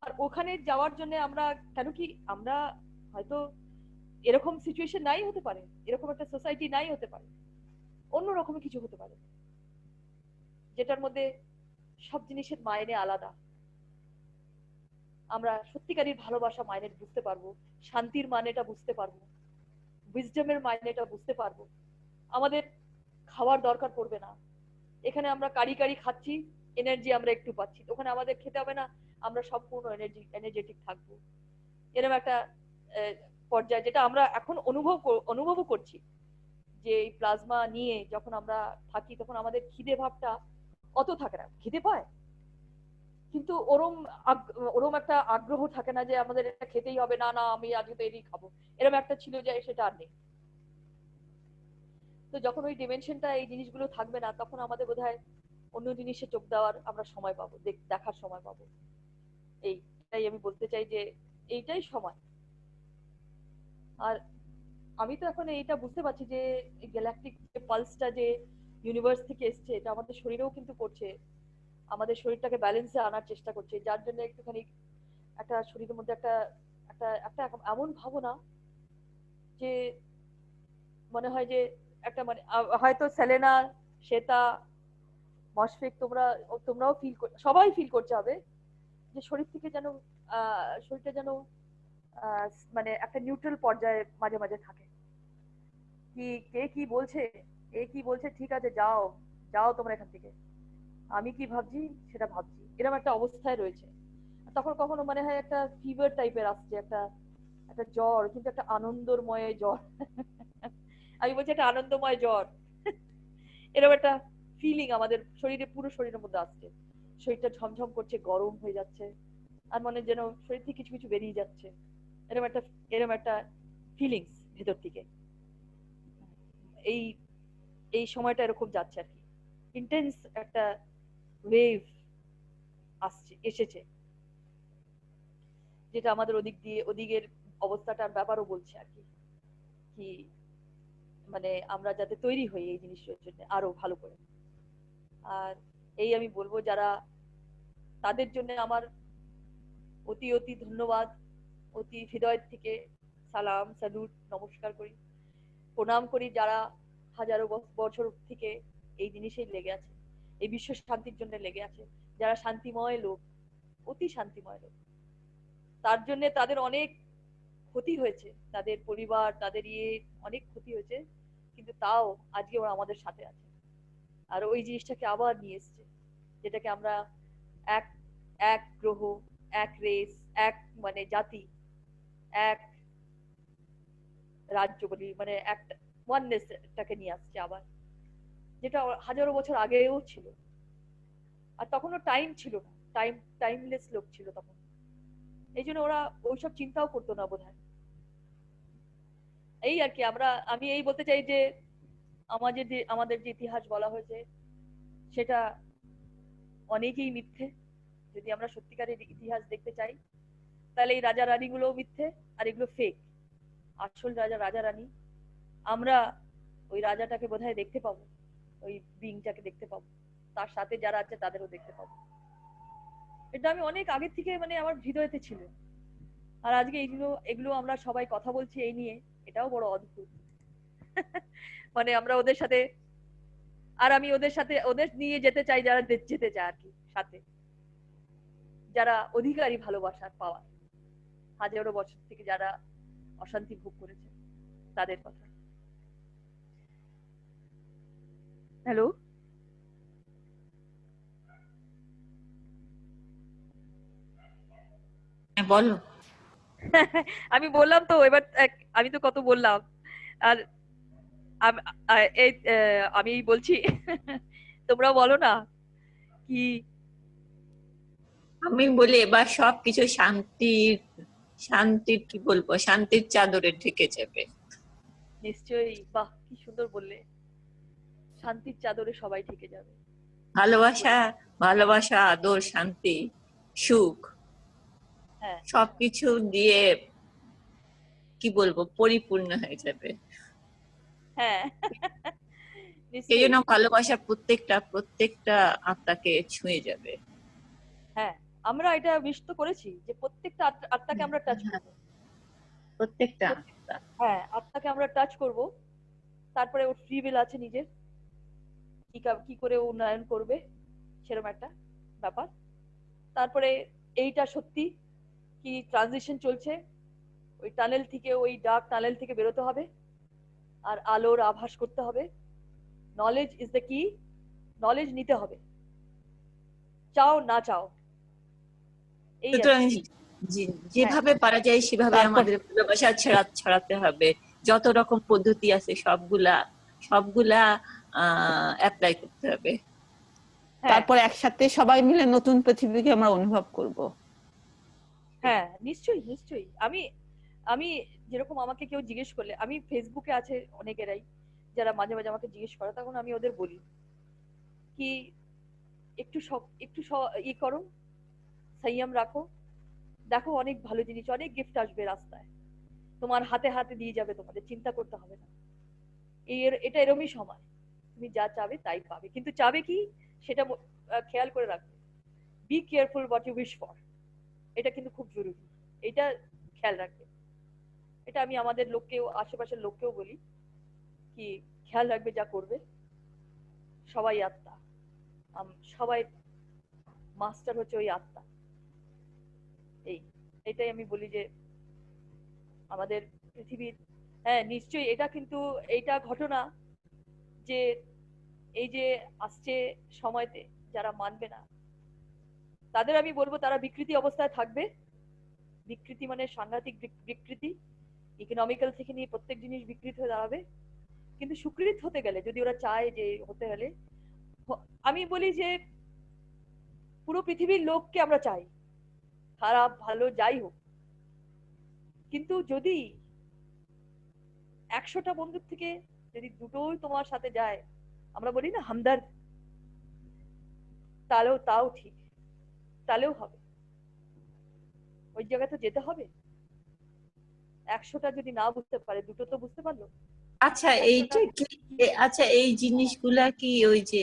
আর ওখানে যাওয়ার জন্য আমরা কেন কি, আমরা হয়তো এরকম সিচুয়েশন নাই হতে পারে, এরকম একটা সোসাইটি নাই হতে পারে, অন্য রকম কিছু হতে পারে, যেটার মধ্যে সব জিনিসের মায়নে আলাদা। আমরা সত্যিকারের ভালোবাসা মাইনে বুঝতে পারবো, শান্তির মানেটা বুঝতে পারবো, উইজডমের মাইনেটা বুঝতে পারবো। আমাদের খাওয়ার দরকার পড়বে না। এখানে আমরা কারি কারি খাচ্ছি, এনার্জি আমরা একটু পাচ্ছি, ওখানে আমাদের খেতে হবে না, আমরা সম্পূর্ণ এনার্জেটিক থাকবো। এরকম একটা পর্যায়ে, যেটা আমরা এখন অনুভবও করছি, যে এই প্লাজমা নিয়ে যখন আমরা থাকি তখন আমাদের খিদে ভাবটা অত থাকে না। খিদে পায়, কিন্তু ওরম একটা আগ্রহ থাকে না যে আমাদের এটা খেতেই হবে, না না আমি আজকে তো এটাই খাবো, এরকম একটা ছিল যে সেটা আর নেই। তো যখন ওই ডিমেনশনটা, এই জিনিসগুলো থাকবে না, তখন আমাদের বোধহয় অন্য জিনিসে চোখ দেওয়ার আমরা সময় পাবো, দেখার সময় পাবো। এইটাই আমি বলতে চাই যে এইটাই সময়। আর আমি তো এখন এইটা বুঝতে পারছি যে গ্যালাকটিক যে পালসটা যে ইউনিভার্স থেকে এসছে, এটা আমাদের শরীরেও কিন্তু করছে, আমাদের শরীরটাকে ব্যালেন্সে আনার চেষ্টা করছে, যার জন্য একটুখানি একটা শরীরের মধ্যে একটা একটা একটা এমন ভাবনা যে মনে হয় যে একটা মানে হয়তো সেলেনা, শ্বেতা, মশফিক, তোমরাও সবাই ফিল করতে হবে যে শরীর থেকে যেন শরীরটা যেন মানে একটা নিউট্রাল পর্যায়ে মাঝে মাঝে থাকে। কি কে কি বলছে, এ কি বলছে, ঠিক আছে যাও যাও তোমরা এখান থেকে, আমি কি ভাবছি সেটা ভাবছি, এরকম একটা অবস্থায় রয়েছে। তখন কখনো মনে হয় একটা ফিভার টাইপের আসছে, একটা একটা জ্বর, কিন্তু একটা আনন্দময় জ্বর। আমি বলছি একটা আনন্দময় জ্বর। এরকম একটা ফিলিং আমাদের শরীরে, পুরো শরীরের মধ্যে আসছে। শরীরটা ঝমঝম করছে, গরম হয়ে যাচ্ছে, আর মনে যেন শরীর থেকে কিছু কিছু বেরিয়ে যাচ্ছে, এরকম একটা ফিলিংস ভেতর থেকে। এই এই সময়টা এরকম যাচ্ছে আর কি, ইন্টেন্স একটা ওয়েভ এসেছে, যেটা আমাদের ওদিকের অবস্থাটার ব্যাপারও বলছে আর কি, কি মানে আমরা যাতে তৈরি হই এই জিনিসটার জন্য আরো ভালো করে। আর এই আমি বলবো যারা, তাদের জন্য আমার অতি অতি ধন্যবাদ, অতি হৃদয় থেকে সালাম, স্যালুট, নমস্কার করি, প্রণাম করি, যারা হাজারো বছর থেকে এই জিনিসেই লেগে আছে, এই বিশ্ব শান্তির জন্য লেগে আছে, যারা শান্তিময় লোক, অতি শান্তিময় লোক। তার জন্য তাদের অনেক ক্ষতি হয়েছে, তাদের পরিবার, তাদের অনেক ক্ষতি হয়েছে, কিন্তু তাও আজকে ওরা আমাদের সাথে আছে। আর ওই জিনিসটাকে আবার নিয়ে এসছে, যেটাকে আমরা এক এক গ্রহ, এক রেস, এক মানে জাতি, এক রাজ্য বলি, মানে একটা ওয়াননেসটাকে নিয়ে আসছে আবার, যেটা হাজারো বছর আগেও ছিল। আর তখনও টাইম ছিল না, টাইমলেস লোক ছিল তখন, এই জন্য ওরা ওইসব চিন্তাও করতো না বোধহয়। এই আর কি, আমি এই বলতে চাই যে আমাদের যে ইতিহাস বলা হয়েছে সেটা অনেকেই মিথ্যে। যদি আমরা সত্যিকারের ইতিহাস দেখতে চাই, তাহলে এই রাজা রানী গুলোও মিথ্যে, আর এগুলো ফেক। আসল রাজা রানী আমরা ওই রাজাটাকে বোধহয় দেখতে পাবো, ওই বিংটাকে দেখতে পাবো, তার সাথে যারা আছে তাদেরও দেখতে পাবো। এটা আমি অনেক আগে থেকে মানে আমার হৃদয়তে ছিল। আর আজকে এগুলো আমরা সবাই কথা বলছি এই নিয়ে, এটাও বড় অদ্ভুত। মানে আমরা ওদের সাথে, আর আমি ওদের নিয়ে যেতে চাই যারা যেতে চায় আর কি, সাথে যারা অধিকারী ভালোবাসার পাওয়ার, হাজারো বছর থেকে যারা অশান্তি ভোগ করেছে তাদের কথা। হ্যালো, বলো। আমি বললাম তো এবার, আমি তো কত বললাম। আর আমি বলছি, তোমরা বলো না কি। আমি বলি এবার সবকিছু শান্তির কি বলবো, শান্তির চাদরে ঢেকে যাবে। নিশ্চয়ই, বাহ কি সুন্দর বললে, শান্তির চাদরে সবাই ঢেকে যাবে। ভালোবাসা, আদর, শান্তি, সুখ হ্যাঁ সবকিছু দিয়ে কি বলবো পরিপূর্ণ হয়ে যাবে। হ্যাঁ, সেই নিশ্চয়ই। জন্য ভালোবাসা প্রত্যেকটা আত্মাকে ছুঁয়ে যাবে। হ্যাঁ, আমরা এটা উইশ তো করেছি যে প্রত্যেকটা আত্মাকে আমরা টাচ করবো। প্রত্যেকটা আত্মা। হ্যাঁ, আত্মাকে আমরা টাচ করব। তারপরে ওর ফ্রি উইল আছে নিজের, কি করে উন্নয়ন করবে সেরকম একটা ব্যাপার। তারপরে এইটা সত্যি কি ট্রানজিশন চলছে, ওই টানেল থেকে, ওই ডার্ক টানেল থেকে বেরোতে হবে, আর আলোর আভাস করতে হবে। নলেজ ইজ দ্য কি, নলেজ নিতে হবে, চাও না চাও। এই আর সুতরাং কি। যেভাবে পারা যায় সেভাবে তারপর আমাদের ভালোবাসা ছড়াতে হবে। যত রকম পদ্ধতি আছে সবগুলা অ্যাপ্লাই করতে হবে। হ্যাঁ তারপর একসাথে সবাই মিলে নতুন পৃথিবীকে আমরা অনুভব করব। হ্যাঁ, নিশ্চয়ই নিশ্চয়ই। আমি আমি যেরকম আমাকে কেউ জিজ্ঞেস করলে, আমি ফেসবুকে আছে অনেকেরাই যারা মাঝে মাঝে আমাকে জিজ্ঞেস করে, তখন আমি ওদের বলি কি একটু করো, সংযম রাখো, দেখো অনেক ভালো জিনিস, অনেক গিফট আসবে রাস্তায়, তোমার হাতে হাতে দিয়ে যাবে, তোমাদের চিন্তা করতে হবে না। এটা এরমই সময়, তুমি যা চাবে তাই পাবে, কিন্তু চাবে কি সেটা খেয়াল করে রাখবে। Be careful what you wish for, এটা কিন্তু খুব জরুরি, এটা খেয়াল রাখবে। এটা আমি আমাদের লোককেও, আশেপাশের লোককেও বলি কি খেয়াল রাখবে যা করবে। সবাই আত্মা, সবাই মাস্টার হচ্ছে ওই আত্মা। এটাই আমি বলি যে আমাদের পৃথিবীর, হ্যাঁ নিশ্চয়ই এটা কিন্তু এইটা ঘটনা যে এই যে আসছে সময়তে যারা মানবে না, তাদের আমি বলবো তারা বিকৃতি অবস্থায় থাকবে। বিকৃতি মানে সাংঘাতিক বিকৃতি, ইকোনমিক্যাল থেকে নিয়ে প্রত্যেক জিনিস বিকৃত হয়ে দাঁড়াবে। কিন্তু সুকৃত হতে গেলে, যদি ওরা চায় যে হতে গেলে, আমি বলি যে পুরো পৃথিবীর লোককে আমরা চাই, খারাপ ভালো যাই হোক, কিন্তু যদি 100টা বন্ধুর থেকে যদি দুটোই তোমার সাথে যায়, আমরা বলি না হামদর্দ, তাও ঠিক, তাহলেও হবে। ওই জায়গায় তো যেতে হবে। 100টা যদি না বুঝতে পারে, দুটো তো বুঝতে পারলো। আচ্ছা 100টা এইটা কি, আচ্ছা এই জিনিসগুলা কি ওই যে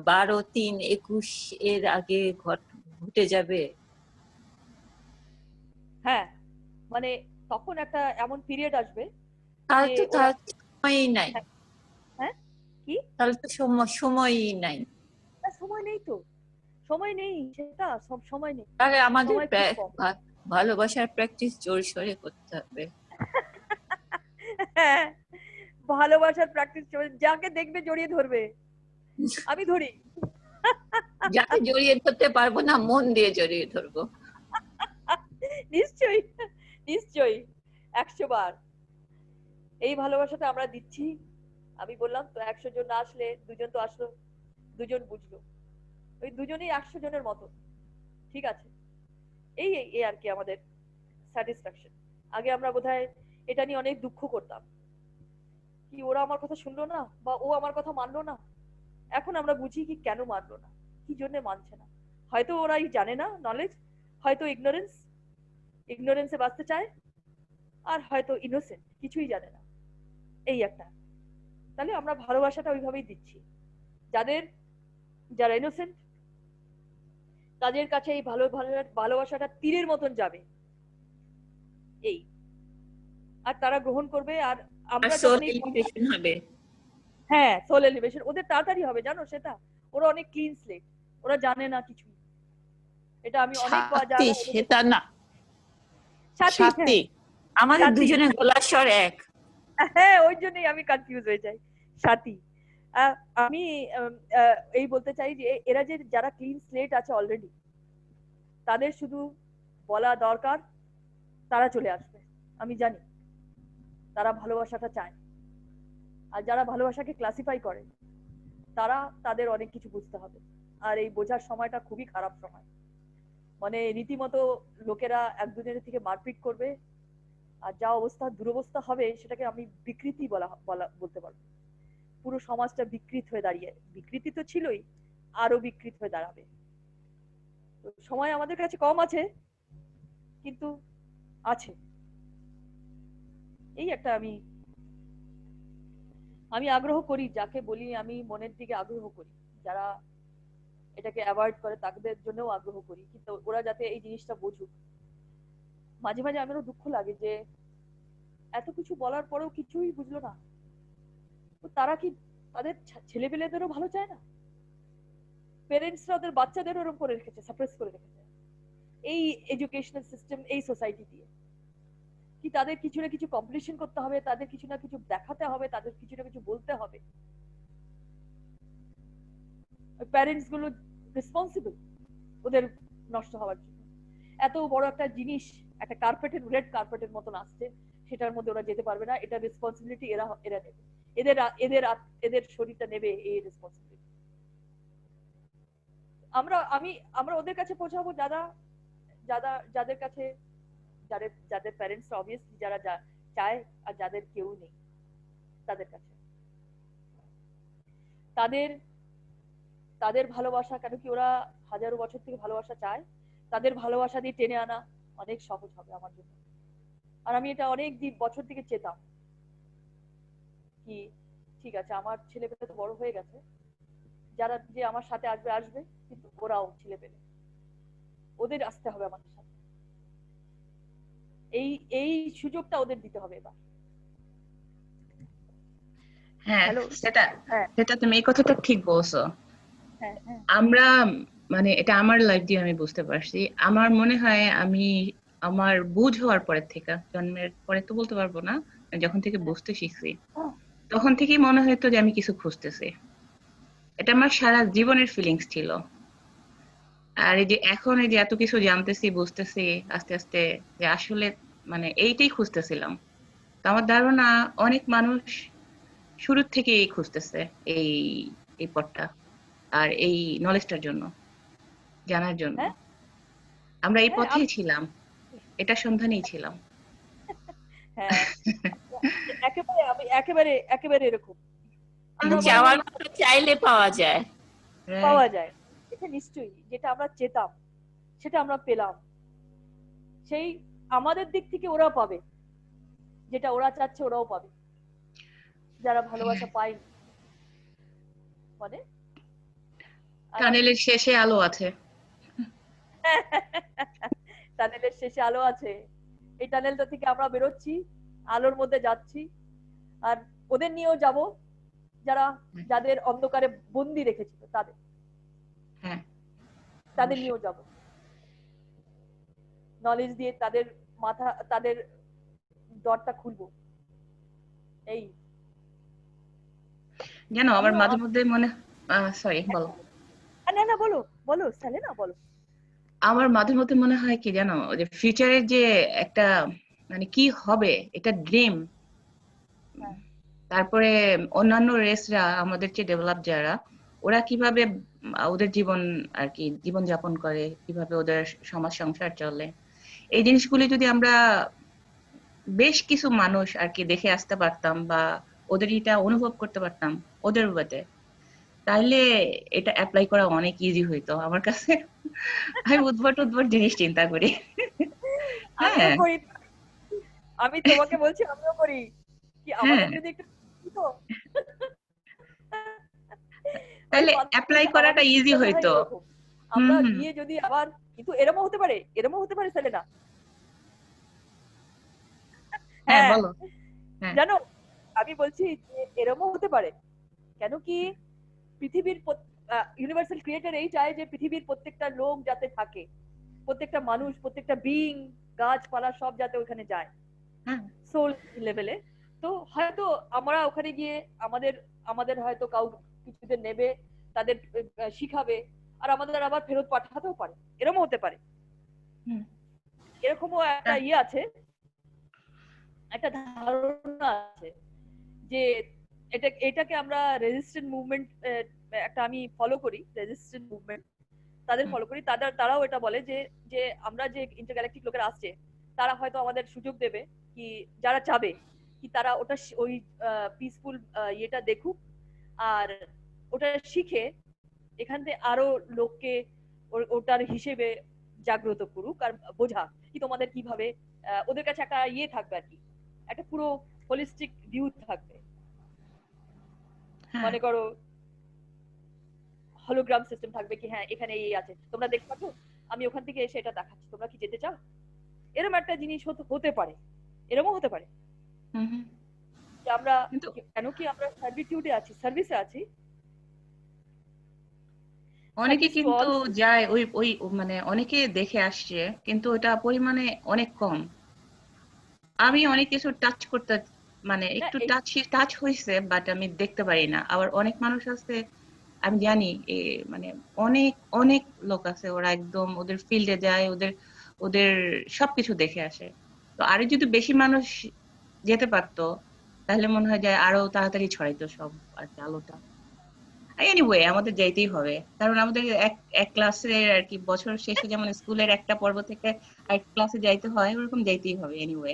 12-3-21 এর আগে ঘটে যাবে? হ্যাঁ, মানে তখন একটা এমন পিরিয়ড আসবে তাহলে যে তো ওরা, তার সময়ই নাই, হ্যাঁ, হ্যাঁ, কি তাহলে তো সময়ই নাই। না, সময় নেই তো, সময় নেই, সেটা সব সময় নেই, তাহলে আমাদের সময় খুব কম। ভালোবাসার প্র্যাকটিস জোর সোরে করতে হবে। হ্যাঁ, ভালোবাসার প্র্যাকটিস, যাকে দেখবে জড়িয়ে ধরবে। আমি ধরি। যাকে জড়িয়ে ধরতে পারবো না, মন দিয়ে জড়িয়ে ধরবো। নিশ্চয়ই, নিশ্চয়ই, 100 বার। এই ভালোবাসাটা আমরা দিচ্ছি। আমি বললাম তো 100 জন না আসলে, দুজন তো আসলো, দুজন বুঝলো, ওই দুজনেই 100 জনের মতো। ঠিক আছে, এই এই এই আর কি আমাদের স্যাটিসফ্যাকশন। আগে আমরা বোধহয় এটা নিয়ে অনেক দুঃখ করতাম, কি ওরা আমার কথা শুনলো না, বা ও আমার কথা মানলো না। এখন আমরা বুঝি কি কেন মানলো না, কি জন্য মানছে না। হয়তো ওরাই জানে না, নলেজ, হয়তো ইগনোরেন্সে বাঁচতে চায়, আর হয়তো ইনোসেন্ট, কিছুই জানে না। এই একটা। তাহলে আমরা ভালোবাসাটা ওইভাবেই দিচ্ছি। যারা ইনোসেন্ট, তাদের কাছে এই ভালোবাসাটা তীরের মতন যাবে, এই। আর তারা গ্রহণ করবে, আর আর আমরা সোল যখন এই, এলিভেশন হবে। হ্যাঁ, সোল এলিভেশন ওদের তাড়াতাড়ি হবে, জানো সেটা। ওরা অনেক ক্লিন স্লেট, ওরা জানে না কিছু। এটা আমি অনেকবার সাথী, সেটা না, সাথী, হ্যাঁ, সাথী। আমাদের সাথী, দুজনের গলার স্বর এক। হ্যাঁ, ওই জন্যই আমি কনফিউজ হয়ে যাই। সাথী। আমি এই বলতে চাই যে এরা যে যারা ক্লিন স্লেট আছে অলরেডি, তাদের শুধু বলা দরকার, তারা চলে আসবে। আমি জানি তারা ভালোবাসাটা চায়। আর যারা ভালোবাসাকে ক্লাসিফাই করে, তারা, তাদের অনেক কিছু বুঝতে হবে। আর এই বোঝার সময়টা খুবই খারাপ সময়। মানে রীতিমতো লোকেরা এক দুজনের থেকে মারপিট করবে, আর যা অবস্থা, দুরবস্থা হবে, সেটাকে আমি বিকৃতি বলতে পারবো। পুরো সমাজটা বিকৃত হয়ে দাঁড়িয়ে, বিকৃতি তো ছিলই, আরো বিকৃত হয়ে দাঁড়াবে। তো সময় আমাদের কাছে কম আছে, কিন্তু আছে। এই একটা আমি আগ্রহ করি, যাকে বলি আমি মনের দিকে আগ্রহ করি, যারা এটাকে অ্যাভয়েড করে তাদের জন্যও আগ্রহ করি, কিন্তু ওরা যাতে এই জিনিসটা বুঝুক। মাঝে মাঝে আমারও দুঃখ লাগে যে এত কিছু বলার পরেও কিছুই বুঝলো না। তো তারা কি তাদের ছেলেপেলেদেরও ভালো চায় না? পেরেন্টসরা ওদের বাচ্চাদের ওরকম করে রেখেছে, সাপ্রেস করে রেখেছে এই এডুকেশনাল সিস্টেম, এই সোসাইটি দিয়ে। কি তাদের কিছু না কিছু কম্পিটিশন করতে হবে, তাদের কিছু না কিছু দেখাতে হবে, তাদের কিছু না কিছু বলতে হবে। প্যারেন্টস গুলো রেসপন্সিবল ওদের নষ্ট হওয়ার জন্য। এত বড় একটা জিনিস, একটা কার্পেটের, রেড কার্পেটের মতন আসছে, সেটার মধ্যে ওরা যেতে পারবে না। এটা রেসপন্সিবিলিটি এরা নেবে, এদের এদের এদের শরীরটা নেবে এই রেসপন্সিবিলিটি। আমরা ওদের কাছে পৌঁছাবো যাদের কাছে, যাদের প্যারেন্টস অবভিয়াসলি যারা চায়, আর যাদের কেউ নেই, তাদের কাছে। তাদের তাদের ভালোবাসা, কেন কি ওরা হাজারো বছর থেকে ভালোবাসা চায়, তাদের ভালোবাসা দিয়ে টেনে আনা অনেক সহজ হবে আমার জন্য। আর আমি এটা অনেক বছর থেকে চেতাম, কি ঠিক আছে, আমার ছেলে পেলে তো বড় হয়ে গেছে, যারা যে আমার সাথে আসবে আসবে, কিন্তু ওরাও ছেলে পেলে, ওদের আসতে হবে আমাদের সাথে। এই এই সুযোগটা ওদের দিতে হবে এবার। হ্যাঁ, হ্যালো, সেটা হ্যাঁ, সেটা তুমি এই কথাটা ঠিক বলছো। হ্যাঁ, হ্যাঁ, আমরা মানে এটা আমার লাইফ দিয়ে আমি বুঝতে পারছি। আমার মনে হয় আমি আমার বুঝ হওয়ার পরের থেকে, জন্মের পরে তো বলতে পারবো না, যখন থেকে বুঝতে শিখছি তখন থেকেই মনে হতো যে আমি কিছু খুঁজতেছি। এটা আমার সারা জীবনের ফিলিংস ছিল। আর এই যে এখন এই যে এত কিছু জানতেছি, বুঝতেছি আস্তে আস্তে, যে আসলে মানে এইটাই খুঁজতেছিলাম। তো আমার ধারণা অনেক মানুষ শুরুর থেকেই খুঁজতেছে এই এই পথটা, আর এই নলেজটার জন্য, জানার জন্য। হ্যাঁ, আমরা এই হ্যাঁ, পথেই ছিলাম, এটা সন্ধানেই ছিলাম। হ্যাঁ, একেবারে আমি একেবারে একেবারে এরকম কিন্তু আমরা মনে চাওয়ার হয় মতো চাইলে পাওয়া যায়। পাওয়া যায়, এটা নিশ্চয়ই যেটা আমরা চেতাম সেটা আমরা পেলাম, সেই আমাদের দিক থেকে ওরা পাবে, যেটা ওরা চাচ্ছে ওরাও পাবে, যারা ভালোবাসা পায় মানে। আর আমি টানেলের শেষে আলো আছে। টানেলের শেষে আলো আছে, এই টানেলটা থেকে আমরা বেরোচ্ছি, আলোর মধ্যে যাচ্ছি, আর ওদের নিয়েও যাব যারা যাদের অন্ধকারে বন্দি রেখেছিল তাদের হ্যাঁ, তাদের নিয়েও যাব, নলেজ দিয়ে তাদের মাথা তাদের দরটা খুলবো। এই জানো আমার মাঝে মধ্যে মনে, সরি বলো। না না বলো বলো সালেনা বলো। আমার মাঝে মধ্যে মনে হয় কি জানো, যে ফিউচারের যে একটা মানে কি হবে এটা ড্রিম, হ্যাঁ। তারপরে অন্যান্য রেসরা আমাদের চেয়ে ডেভেলপ যারা, ওরা কিভাবে ওদের জীবন আর কি জীবন যাপন করে, কিভাবে ওদের সমাজ সংসার চলে, এই জিনিসগুলি যদি আমরা বেশ কিছু মানুষ আর কি দেখে আসতে পারতাম বা ওদের এটা অনুভব করতে পারতাম ওদের ওয়েতে, তাহলে এটা অ্যাপ্লাই করা অনেক ইজি হইতো আমার কাছে। আমি উদ্ভট উদ্ভট জিনিস চিন্তা করি। আমিও হ্যাঁ করি, আমি তোমাকে বলছি আমিও করি, কি আমাদের হ্যাঁ, যদি একটু দিত, ওই তাহলে অ্যাপ্লাই করাটা আমাদের ইজি চিন্তাধারা হইতো। এরকম, হুম আমরা হুম, গিয়ে যদি আবার, কিন্তু এরমও হতে পারে, এরমও হতে পারে সেলেনা। হ্যাঁ হ্যাঁ বলো। হ্যাঁ জানো, আমি বলছি যে এরমও হতে পারে, কেন কি পৃথিবীর ইউনিভার্সাল ক্রিয়েটর এই চায় যে পৃথিবীর প্রত্যেকটা লোক যাতে থাকে, প্রত্যেকটা মানুষ, প্রত্যেকটা বিং, গাছপালা সব যাতে ওখানে যায় হ্যাঁ সোল লেভেলে। তো হয়তো আমরা ওখানে গিয়ে আমাদের আমাদের হয়তো কাউ কিছুদের নেবে, তাদের শিখাবে, আর আমাদের আবার ফেরত পাঠাতেও পারে, এরকম হতে পারে। হুম, এরকমও একটা ইয়ে আছে, একটা ধারণা আছে যে এটাকে আমরা রেজিস্ট্যান্ট মুভমেন্ট, একটা আমি ফলো করি রেজিস্ট্যান্ট মুভমেন্ট, তাদের ফলো করি, তারাও এটা বলে যে যে আমরা যে ইন্টারগ্যালাকটিক লোকেরা আসছে তারা হয়তো আমাদের সুযোগ দেবে, কি যারা চাবে কি তারা ওটা ওই পিসফুল ইয়েটা দেখুক, আর ওটা শিখে এখান থেকে আরো লোককে ওটার হিসেবে জাগ্রত করুক, আর বোঝা কি তোমাদের কিভাবে ওদের কাছে একটা ইয়ে থাকবে আর কি, একটা পুরো হোলিস্টিক ভিউ থাকবে। হ্যাঁ মনে করো হলোগ্রাম সিস্টেম থাকবে, কি হ্যাঁ এখানে এই আছে তোমরা দেখতে পাচ্ছ, আমি ওখান থেকে এসে এটা দেখাচ্ছি, তোমরা কি যেতে চাও, এরকম একটা জিনিস হতে পারে, এরকমও হতে পারে হুম হুম। যে আমরা, কিন্তু কেন কি আমরা সার্ভিটিউডে আছি, সার্ভিসে আছি, অনেকে সার্ভিস টু কিন্তু অল। যায় ওই ওই মানে অনেকে দেখে আসছে, কিন্তু ওটা পরিমাণে অনেক কম। আমি অনেক কিছু টাচ করতে মানে না একটু এই টাচ টাচ হয়েছে, বাট আমি দেখতে পারি না। আবার অনেক মানুষ আছে আমি জানি, মানে অনেক অনেক লোক আছে ওরা একদম ওদের ফিল্ডে যায়, ওদের ওদের সবকিছু দেখে আসে। তো আরো যদি বেশি মানুষ যেতে পারতো তাহলে মনে হয় যে আরো তাড়াতাড়ি ছড়াইতো সব আর কি আলোটা। এনিওয়ে আমাদের যাইতেই হবে, কারণ আমাদের এক এক ক্লাসে আর কি বছর শেষে যেমন স্কুলের একটা পর্ব থেকে আরেক ক্লাসে যাইতে হয়, ওরকম যাইতেই হবে এনিওয়ে।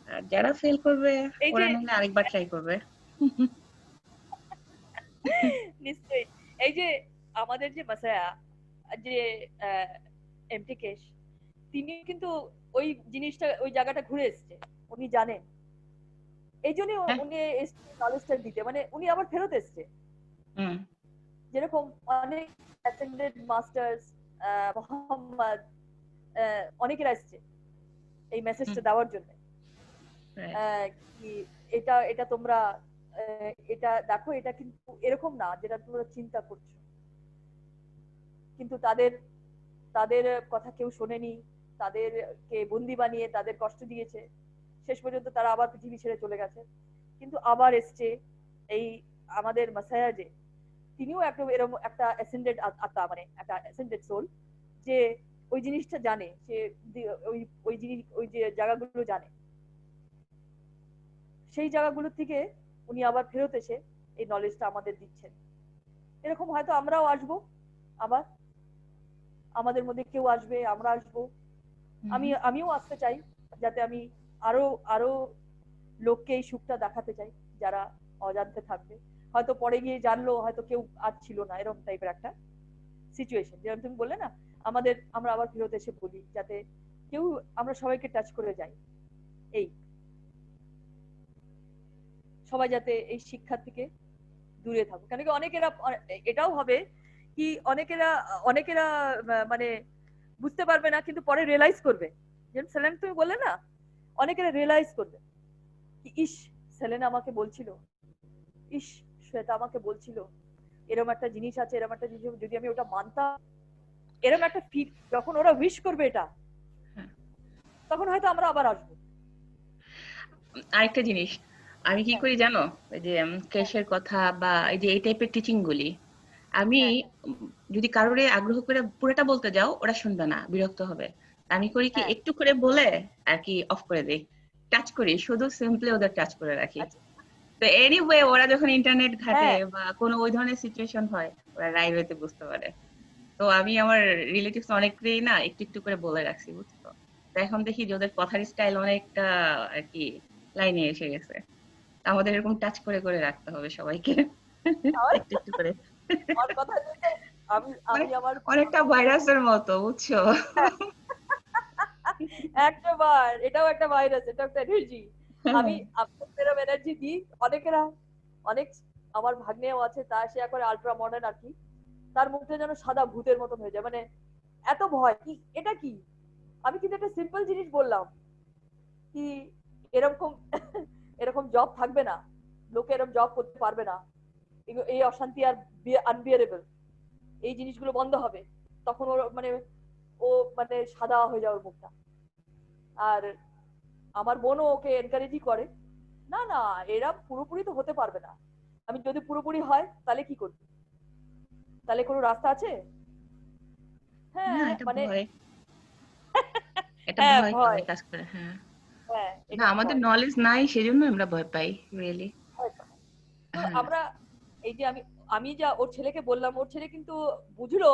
আর যারা ফেল করবে এই যে ওরা নাহলে আরেকবার ট্রাই করবে। নিশ্চয়ই, এই যে আমাদের যে মাসায়া, যে এমটি কেশ, তিনি কিন্তু ওই জিনিসটা ওই জায়গাটা ঘুরে এসেছে, উনি জানেন, এই জন্যই হ্যাঁ উনি নলেজটা দিতে, মানে উনি আবার ফেরত এসছে, হুম যেরকম অনেক অ্যাসেন্ডেড মাস্টার্স, মোহাম্মদ, অনেকেরা এসছে এই হুম মেসেজটা দেওয়ার জন্য, right, কি এটা এটা তোমরা এটা দেখো, এটা কিন্তু এরকম না যেটা তোমরা চিন্তা করছো, কিন্তু তাদের তাদের কথা কেউ শোনেনি, তাদেরকে বন্দি বানিয়ে তাদের কষ্ট দিয়েছে, শেষ পর্যন্ত তারা আবার পৃথিবী ছেড়ে চলে গেছে, কিন্তু আবার এসছে এই আমাদের মাসায়া, যে তিনিও একটা এরকম একটা অ্যাসেন্ডেড আত্মা, মানে একটা অ্যাসেন্ডেড সোল, যে ওই জিনিসটা জানে, সে ওই ওই জিনিস ওই যে জায়গাগুলো জানে, সেই জায়গাগুলো থেকে উনি আবার ফেরত এসে এই নলেজটা আমাদের দিচ্ছেন। এরকম হয়তো আমরাও আসবো, আবার আমাদের মধ্যে কেউ আসবে, আমরা আসবো, হুম আমিও আসতে চাই, যাতে আমি আরো আরো লোককে এই সুখটা দেখাতে চাই যারা অজান্তে থাকবে, হয়তো পরে গিয়ে জানলো হয়তো কেউ আর ছিল না, এরকম টাইপের একটা সিচুয়েশন। যেমন তুমি বললে না, আমরা আবার ফেরত এসে বলি যাতে কেউ, আমরা সবাইকে টাচ করে যাই, এই সবাই যাতে এই শিক্ষা থেকে দূরে থাকুক। কেন কি অনেকেরা এটাও হবে কি, অনেকেরা অনেকেরা মানে বুঝতে পারবে না, কিন্তু পরে রিয়েলাইজ করবে। যেমন সেলেন তুমি বললে না, অনেকেরা রিয়েলাইজ করবে কি ইস সেলেনা আমাকে বলছিল, ইস শ্বেতা আমাকে বলছিল এরকম একটা জিনিস আছে, এরকম একটা জিনিস যদি আমি ওটা মানতাম, এরকম একটা ফিল যখন ওরা উইশ করবে এটা, তখন হয়তো আমরা আবার আসবো। আরেকটা জিনিস আমি কি হ্যাঁ করি জানো, ওই যে ক্যাশের কথা বা এই যে এই টাইপের টিচিং গুলি, আমি হ্যাঁ যদি কারোরে আগ্রহ করে পুরোটা বলতে যাও ওরা শুনবে না, বিরক্ত হবে। আমি করি কি হ্যাঁ একটু করে বলে আর কি অফ করে দেই, টাচ করি, শুধু সিম্পলি ওদের টাচ করে রাখি। আচ্ছা তো এনিওয়ে ওরা যখন ইন্টারনেট ঘাটে হ্যাঁ বা কোনো ওই ধরনের সিচুয়েশন হয়, ওরা রাইট ওয়েতে বুঝতে পারে। তো আমি আমার রিলেটিভস অনেককেই না একটু একটু করে বলে রাখছি, বুঝছো? তো এখন দেখি যে ওদের কথার স্টাইল অনেকটা আর কি লাইনে এসে গেছে। আমাদের এরকম টাচ করে করে রাখতে হবে সবাইকে, আমার একটু একটু করে, আমার কথা যেটা, আমি মানে আমি আমার অনেকটা ভাইরাসের মতো, বুঝছো? একবার এটাও একটা ভাইরাস, এটা একটা এনার্জি। আমি আপনাদের এনার্জি দিই, অনেকেরা অনেক, আমার ভাগ্নেও আছে, তা সে একবার আলট্রা মডার্ন আর কি, তার মুখটা যেন সাদা ভূতের মতন হয়ে যায়, মানে এত ভয় কি এটা কি। আমি কিন্তু একটা সিম্পল জিনিস বললাম কি এরকম এরকম জব থাকবে না, লোকে এরকম জব করতে পারবে না, এই অশান্তি আর আনবিয়ারেবল, এই জিনিসগুলো বন্ধ হবে। তখন ওর মানে ও মানে সাদা হয়ে যাওয়ার মুখটা। আর আমার বোনও ওকে এনকারেজই করে, না না এরা পুরোপুরি তো হতে পারবে না। আমি যদি পুরোপুরি হয় তাহলে কি করবি, তাহলে কোনো রাস্তা আছে? না, হ্যাঁ এটা মানে ভয়, এটা হ্যাঁ ভয় ভয়, করে কাজ করে, হ্যাঁ। হ্যাঁ না, এটা আমাদের ভয়। নলেজ নাই সেজন্য আমরা ভয় পাই, রিয়েলি। তো হ্যাঁ, আমরা এই যে আমি আমি যা ওর ছেলেকে বললাম, ওর ছেলে কিন্তু বুঝলো,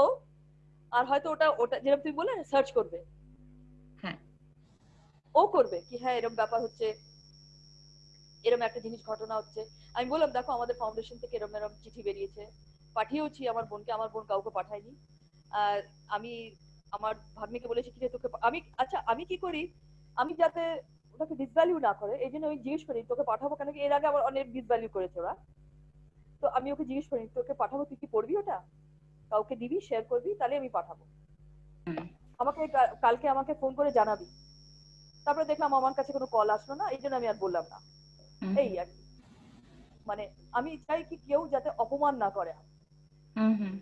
আর হয়তো ওটা ওটা যেরকম তুমি বললে সার্চ করবে, হ্যাঁ। ও করবে কি হ্যাঁ এরকম ব্যাপার হচ্ছে, এরকম একটা জিনিস ঘটনা হচ্ছে। আমি বললাম দেখো আমাদের ফাউন্ডেশন থেকে এরকম এরকম চিঠি বেরিয়েছে, পাঠিয়েওছি আমার বোনকে, আমার বোন কাউকে পাঠায়নি। আর আমি আমার ভাগ্নিকে বলেছি কি যে তোকে আমি, আচ্ছা আমি কি করি, আমি যাতে ওটাকে ডিসভ্যালিউ না করে এই জন্য আমি জিজ্ঞেস করি তোকে পাঠাবো কেন কি, এর আগে আমার অনেক ডিসভ্যালিউ করেছে ওরা। তো আমি ওকে জিজ্ঞেস করি তোকে পাঠাবো, তুই কি পড়বি ওটা, কাউকে দিবি, শেয়ার করবি, তাহলে আমি পাঠাবো, হুম, আমাকে কালকে আমাকে ফোন করে জানাবি। তারপরে দেখলাম আমার কাছে কোনো কল আসলো না, এই জন্য আমি আর বললাম না। হুম, এই আর কি, মানে আমি চাই কি কেউ যাতে অপমান না করে, হুম, হুম।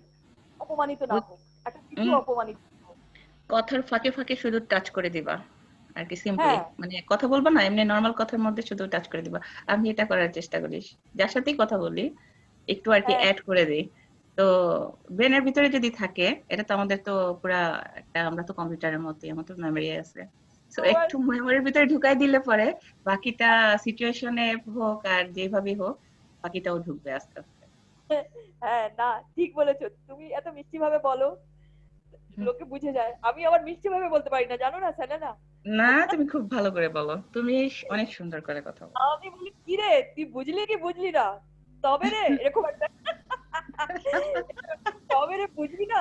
অপমানিত না হোক, একটা কিছু হুম, অপমানিত হোক। কথার ফাঁকে ফাঁকে শুধু টাচ করে দিবা আর কি, সিম্পলি হ্যাঁ মানে কথা বলবা না, এমনি নর্মাল কথার মধ্যে শুধু টাচ করে দিবা। আমি এটা করার চেষ্টা করি, যার সাথেই কথা বলি একটু আর কি হ্যাঁ অ্যাড করে দিই। তো ব্রেনের ভিতরে যদি থাকে, এটা তো আমাদের তো পুরা একটা, আমরা তো কম্পিউটারের মতোই, আমার তো মেমোরি আছে। তো তোমার একটু মেমোরির ভিতরে ঢুকাই দিলে পরে বাকিটা সিচুয়েশনে হোক আর যেভাবেই হোক, বাকিটাও ঢুকবে আস্তে আস্তে। হ্যাঁ না ঠিক বলেছো, তুমি এত মিষ্টি ভাবে বলো, হুম। লোকে বুঝে যায়। আমি আবার মিষ্টি ভাবে বলতে পারি না, জানো না সেলেনা। না, তুমি খুব ভালো করে বলো, তুমি অনেক সুন্দর করে কথা বলো। আমি বলি কি রে তুই বুঝলি কি বুঝলি না, তবে রে এরকম একটা তবে রে বুঝবি না।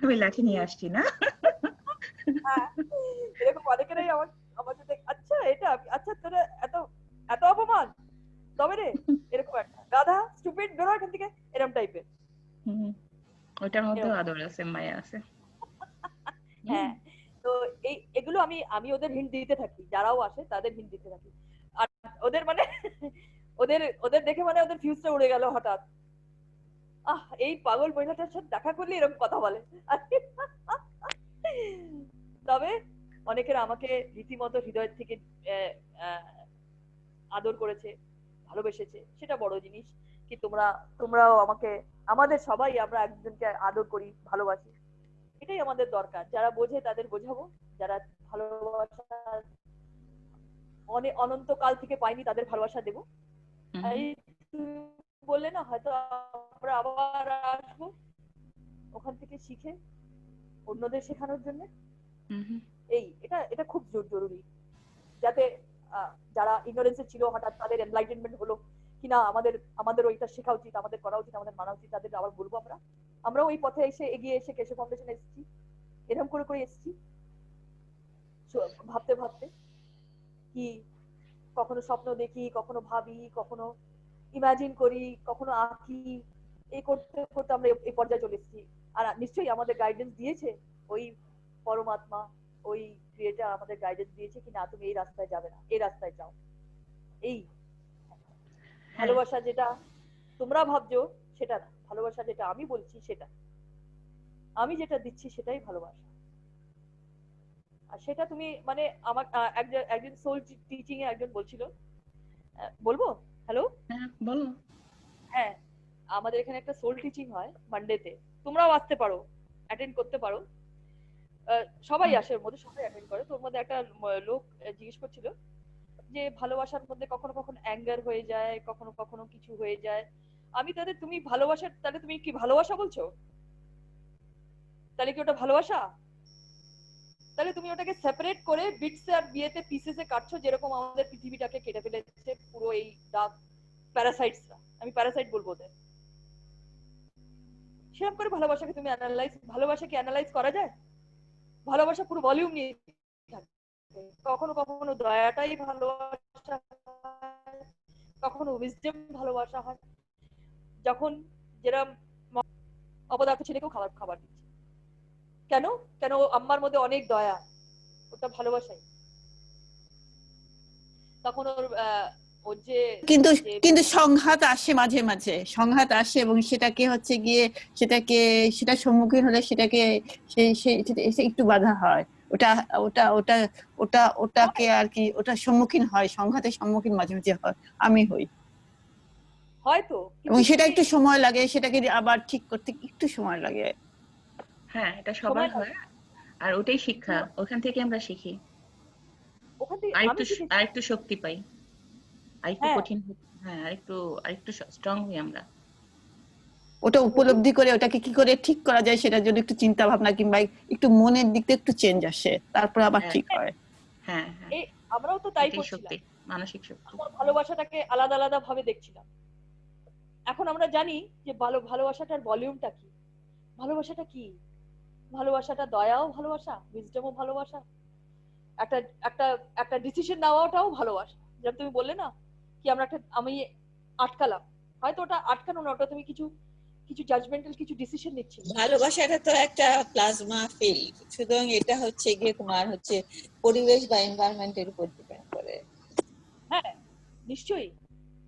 আমি লাঠি নিয়ে আসছি না। হ্যাঁ, এরকম অনেকেরাই আমার আমার সাথে আচ্ছা এটা আচ্ছা তোরা এত এত অপমান, তবে রে এরকম একটা গাধা স্টুপিড বেরো এখান থেকে, এরকম টাইপের। হুম, ওটার মধ্যেও আদর আছে, মায়া আছে। হুম, হ্যাঁ, তো এগুলো আমি আমি ওদের হিন্ট দিতে থাকি, যারাও আসে তাদের হিন্ট দিতে থাকি। আর ওদের মানে ওদের ওদের দেখে মানে ওদের ফিউজটা উড়ে গেল হঠাৎ, এই পাগল মহিলাটার সাথে দেখা করলে এরকম কথা বলে। তবে অনেকের আমাকে রীতিমতো হৃদয় থেকে আহ, আহ, আদর করেছে, ভালোবেসেছে, সেটা বড় জিনিস। কি তোমরাও আমাকে, আমাদের সবাই আমরা একজনকে আদর করি, ভালোবাসি, এটাই আমাদের দরকার। যারা বোঝে তাদের বোঝাবো, যারা ভালোবাসা অনেক অনন্তকাল থেকে পাইনি তাদের ভালোবাসা দেবো। হুম, এই তুমি বললে না হয়তো আমরা আবার আসবো ওখান থেকে শিখে অন্যদের শেখানোর জন্য। হুম, হুম, এই এটা এটা খুব জরুরি, যাতে যারা ইগনোরেন্সে ছিল হঠাৎ তাদের এনলাইটেনমেন্ট হলো কিনা, আমাদের ওইটা শেখা উচিত, আমাদের করা উচিত, আমাদের মানা উচিত, তাদের আবার বলবো আমরাও ওই পথে এগিয়ে এসে কেশব ফাউন্ডেশনে এসেছি, এরকম করে এসেছি ভাবতে ভাবতে, কি কখনো স্বপ্ন দেখি, কখনো ভাবি, কখনো ইমাজিন করি, কখনো আঁকি, এই করতে করতে আমরা এই পর্যায়ে চলে এসেছি। আর নিশ্চয়ই আমাদের গাইডেন্স দিয়েছে ওই পরমাত্মা, ওই ক্রিয়েটার আমাদের গাইডেন্স দিয়েছে কি না তুমি এই রাস্তায় যাবে না, এই রাস্তায় যাও। এই ভালোবাসা যেটা তোমরা ভাবছো সেটা না, ভালোবাসা যেটা আমি বলছি সেটা, আমি যেটা দিচ্ছি সেটাই ভালোবাসা। আর সেটা তুমি মানে আমার একজন সোল টিচিং এ একজন বলছিল, বলবো? হ্যালো, হ্যাঁ বলো। হ্যাঁ, আমাদের এখানে একটা সোল টিচিং হয় মানডেতে, তোমরাও আসতে পারো, অ্যাটেন্ড করতে পারো, সবাই আসে, ওর মধ্যে সবাই অ্যাটেন্ড করে। তোর মধ্যে একটা লোক জিজ্ঞেস করছিল যে ভালোবাসার মধ্যে কখনো কখনো অ্যাঙ্গার হয়ে যায়, কখনো কখনো কিছু হয়ে যায়। আমি তাদের, তুমি ভালোবাসার, তাহলে তুমি কি ভালোবাসা বলছো? তাহলে কি ওটা ভালোবাসা? তাহলে তুমি ওটাকে সেপারেট করে বিটস আর বিয়েতে পিসেসে কাটছো, যেরকম আমাদের পৃথিবীটাকে কেটে ফেলেছে পুরো এই ডার্ক প্যারাসাইটসরা, আমি প্যারাসাইট বলবো ওদের। সেরকম করে ভালোবাসাকে তুমি ভালোবাসাকে অ্যানালাইজ করা যায়? ভালোবাসা পুরো ভলিউম নিয়ে থাকে, কখনো কখনো দয়াটাই ভালোবাসা হয়, কখনো উইজডম ভালোবাসা হয়। যখন যেরকম অপদার্থ ছেলেকেও খাবার দিচ্ছে, কেন কেন আম্মার মধ্যে অনেক দয়া, ওটা ভালোবাসাই। তখন ওর যে কিন্তু কিন্তু সংঘাত আসে মাঝে মাঝে, সংঘাত আসে, এবং সেটাকে হচ্ছে গিয়ে সেটা সম্মুখীন হলে সেটাকে একটু বাধা হয়। ওটা ওটা ওটা ওটাকে আর কি, ওটা সম্মুখীন হয়, সংঘাতের সম্মুখীন মাঝে মাঝে হয়, আমি হই। হয়তো, এবং সেটা একটু সময় লাগে, সেটাকে আবার ঠিক করতে একটু সময় লাগে। হ্যাঁ, এটা সবার হয়, আর ওটাই শিক্ষা, ওখান থেকে আমরা শিখি, ওখান থেকে আমি আরেকটু শক্তি পাই, আরেকটু কঠিন, হ্যাঁ আরেকটু স্ট্রং হই আমরা। ওটা উপলব্ধি করে ওটাকে কি করে ঠিক করা যায় সেটার জন্য একটু চিন্তা ভাবনা কিংবা একটু মনের দিক থেকে একটু চেঞ্জ আসে, তারপর আবার ঠিক হয়। হ্যাঁ হ্যাঁ, আমরাও তো তাই করছিলাম, শক্তি, মানসিক শক্তি। আমরা ভালোবাসাটাকে আলাদা আলাদা ভাবে দেখছিলাম। এখন আমরা জানি যে ভালোবাসাটার ভলিউমটা কি, ভালোবাসাটা কি, ভালোবাসাটা দয়াও ভালোবাসা, উইজডমও ভালোবাসা, একটা একটা একটা ডিসিশন নেওয়াটাও ভালোবাসা। যেমন তুমি বললে না কি আমি আটকালাম, হয়তো ওটা আটকানো না, ওটা তুমি কিছু কিছু জাজমেন্টাল কিছু ডিসিশন নিচ্ছিলে। ভালোবাসাটা তো একটা প্লাজমা ফিল্ড, সুতরাং এটা হচ্ছে গিয়ে তোমার হচ্ছে পরিবেশ বা এনভায়রনমেন্টের উপর ডিপেন্ড করে। হ্যাঁ নিশ্চয়ই,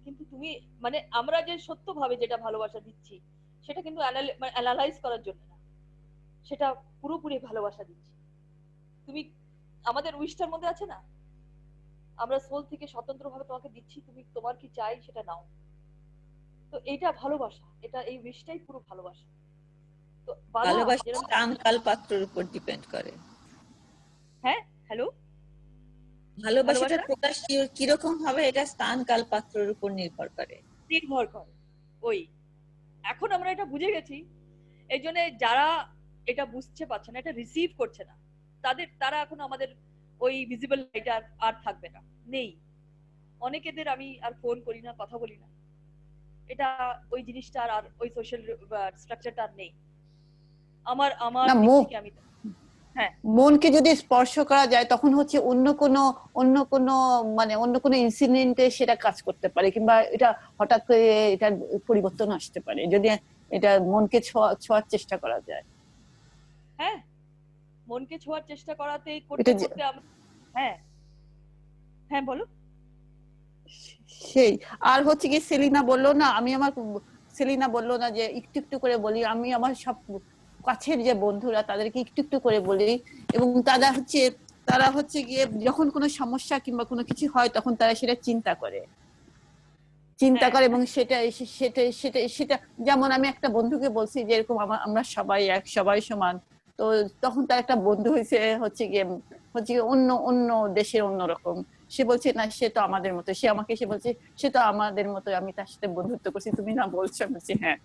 কিন্তু তুমি মানে আমরা যে সত্যভাবে যেটা ভালোবাসা দিচ্ছি সেটা কিন্তু অ্যানালাইজ করার জন্য না, সেটা পুরোপুরি ভালোবাসা দিচ্ছি। তুমি আমাদের উইশটার মধ্যে আছে না, আমরা সোল থেকে স্বতন্ত্রভাবে তোমাকে দিচ্ছি, তুমি তোমার কি চাই সেটা নাও। তো এইটা ভালোবাসা, এটা এই উইশটাই পুরো ভালোবাসা। তো ভালোবাসা স্থান কাল পাত্রের উপর ডিপেন্ড করে। হ্যাঁ, হ্যালো, ভালোবাসাটা প্রকাশ কিরকম হবে এটা স্থান কাল পাত্রের উপর নির্ভর করে। ওই এখন আমরা এটা বুঝে গেছি, এই জন্য যারা এটা বুঝতে পারছে না, এটা রিসিভ করছে না, তারা এখন আমাদের ওই ভিজিবল লাইট আর থাকবে না, নেই। অনেকেদের আমি আর ফোন করি না, কথা বলি না, এটা ওই জিনিসটা আর ওই সোশ্যাল স্ট্রাকচারটা আর নেই আমার থেকে আমি। হ্যাঁ, মনকে যদি স্পর্শ করা যায় তখন হচ্ছে অন্য কোনো মানে অন্য কোনো ইনসিডেন্টে সেটা কাজ করতে পারে, কিংবা এটা হঠাৎ করে এটা পরিবর্তন আসতে পারে যদি এটা মনকে ছোঁয়ার চেষ্টা করা যায়। হ্যাঁ, মনকে ছোঁয়ার চেষ্টা করতে আমরা। হ্যাঁ হ্যাঁ, বলো। সেই আর হচ্ছে কি সেলিনা বললো না যে একটু একটু করে বলি, আমি আমার সব কাছের যে বন্ধুরা তাদেরকে একটু একটু করে বলি, এবং তারা হচ্ছে গিয়ে যখন কোনো সমস্যা কিংবা কোনো কিছু হয় তখন তারা সেটা চিন্তা করে এবং সেটা সেটা সেটা সেটা যেমন আমি একটা বন্ধুকে বলছি যে এরকম আমরা সবাই সবাই সমান, তো তখন তার একটা বন্ধু হচ্ছে গিয়ে অন্য অন্য দেশের অন্যরকম, সে বলছে না সে তো আমাদের মতো, সে আমাকে এসে বলছে সে তো আমাদের মতো, আমি তার সাথে বন্ধুত্ব করছি, তুমি না বলছো? আমি বলছি হ্যাঁ।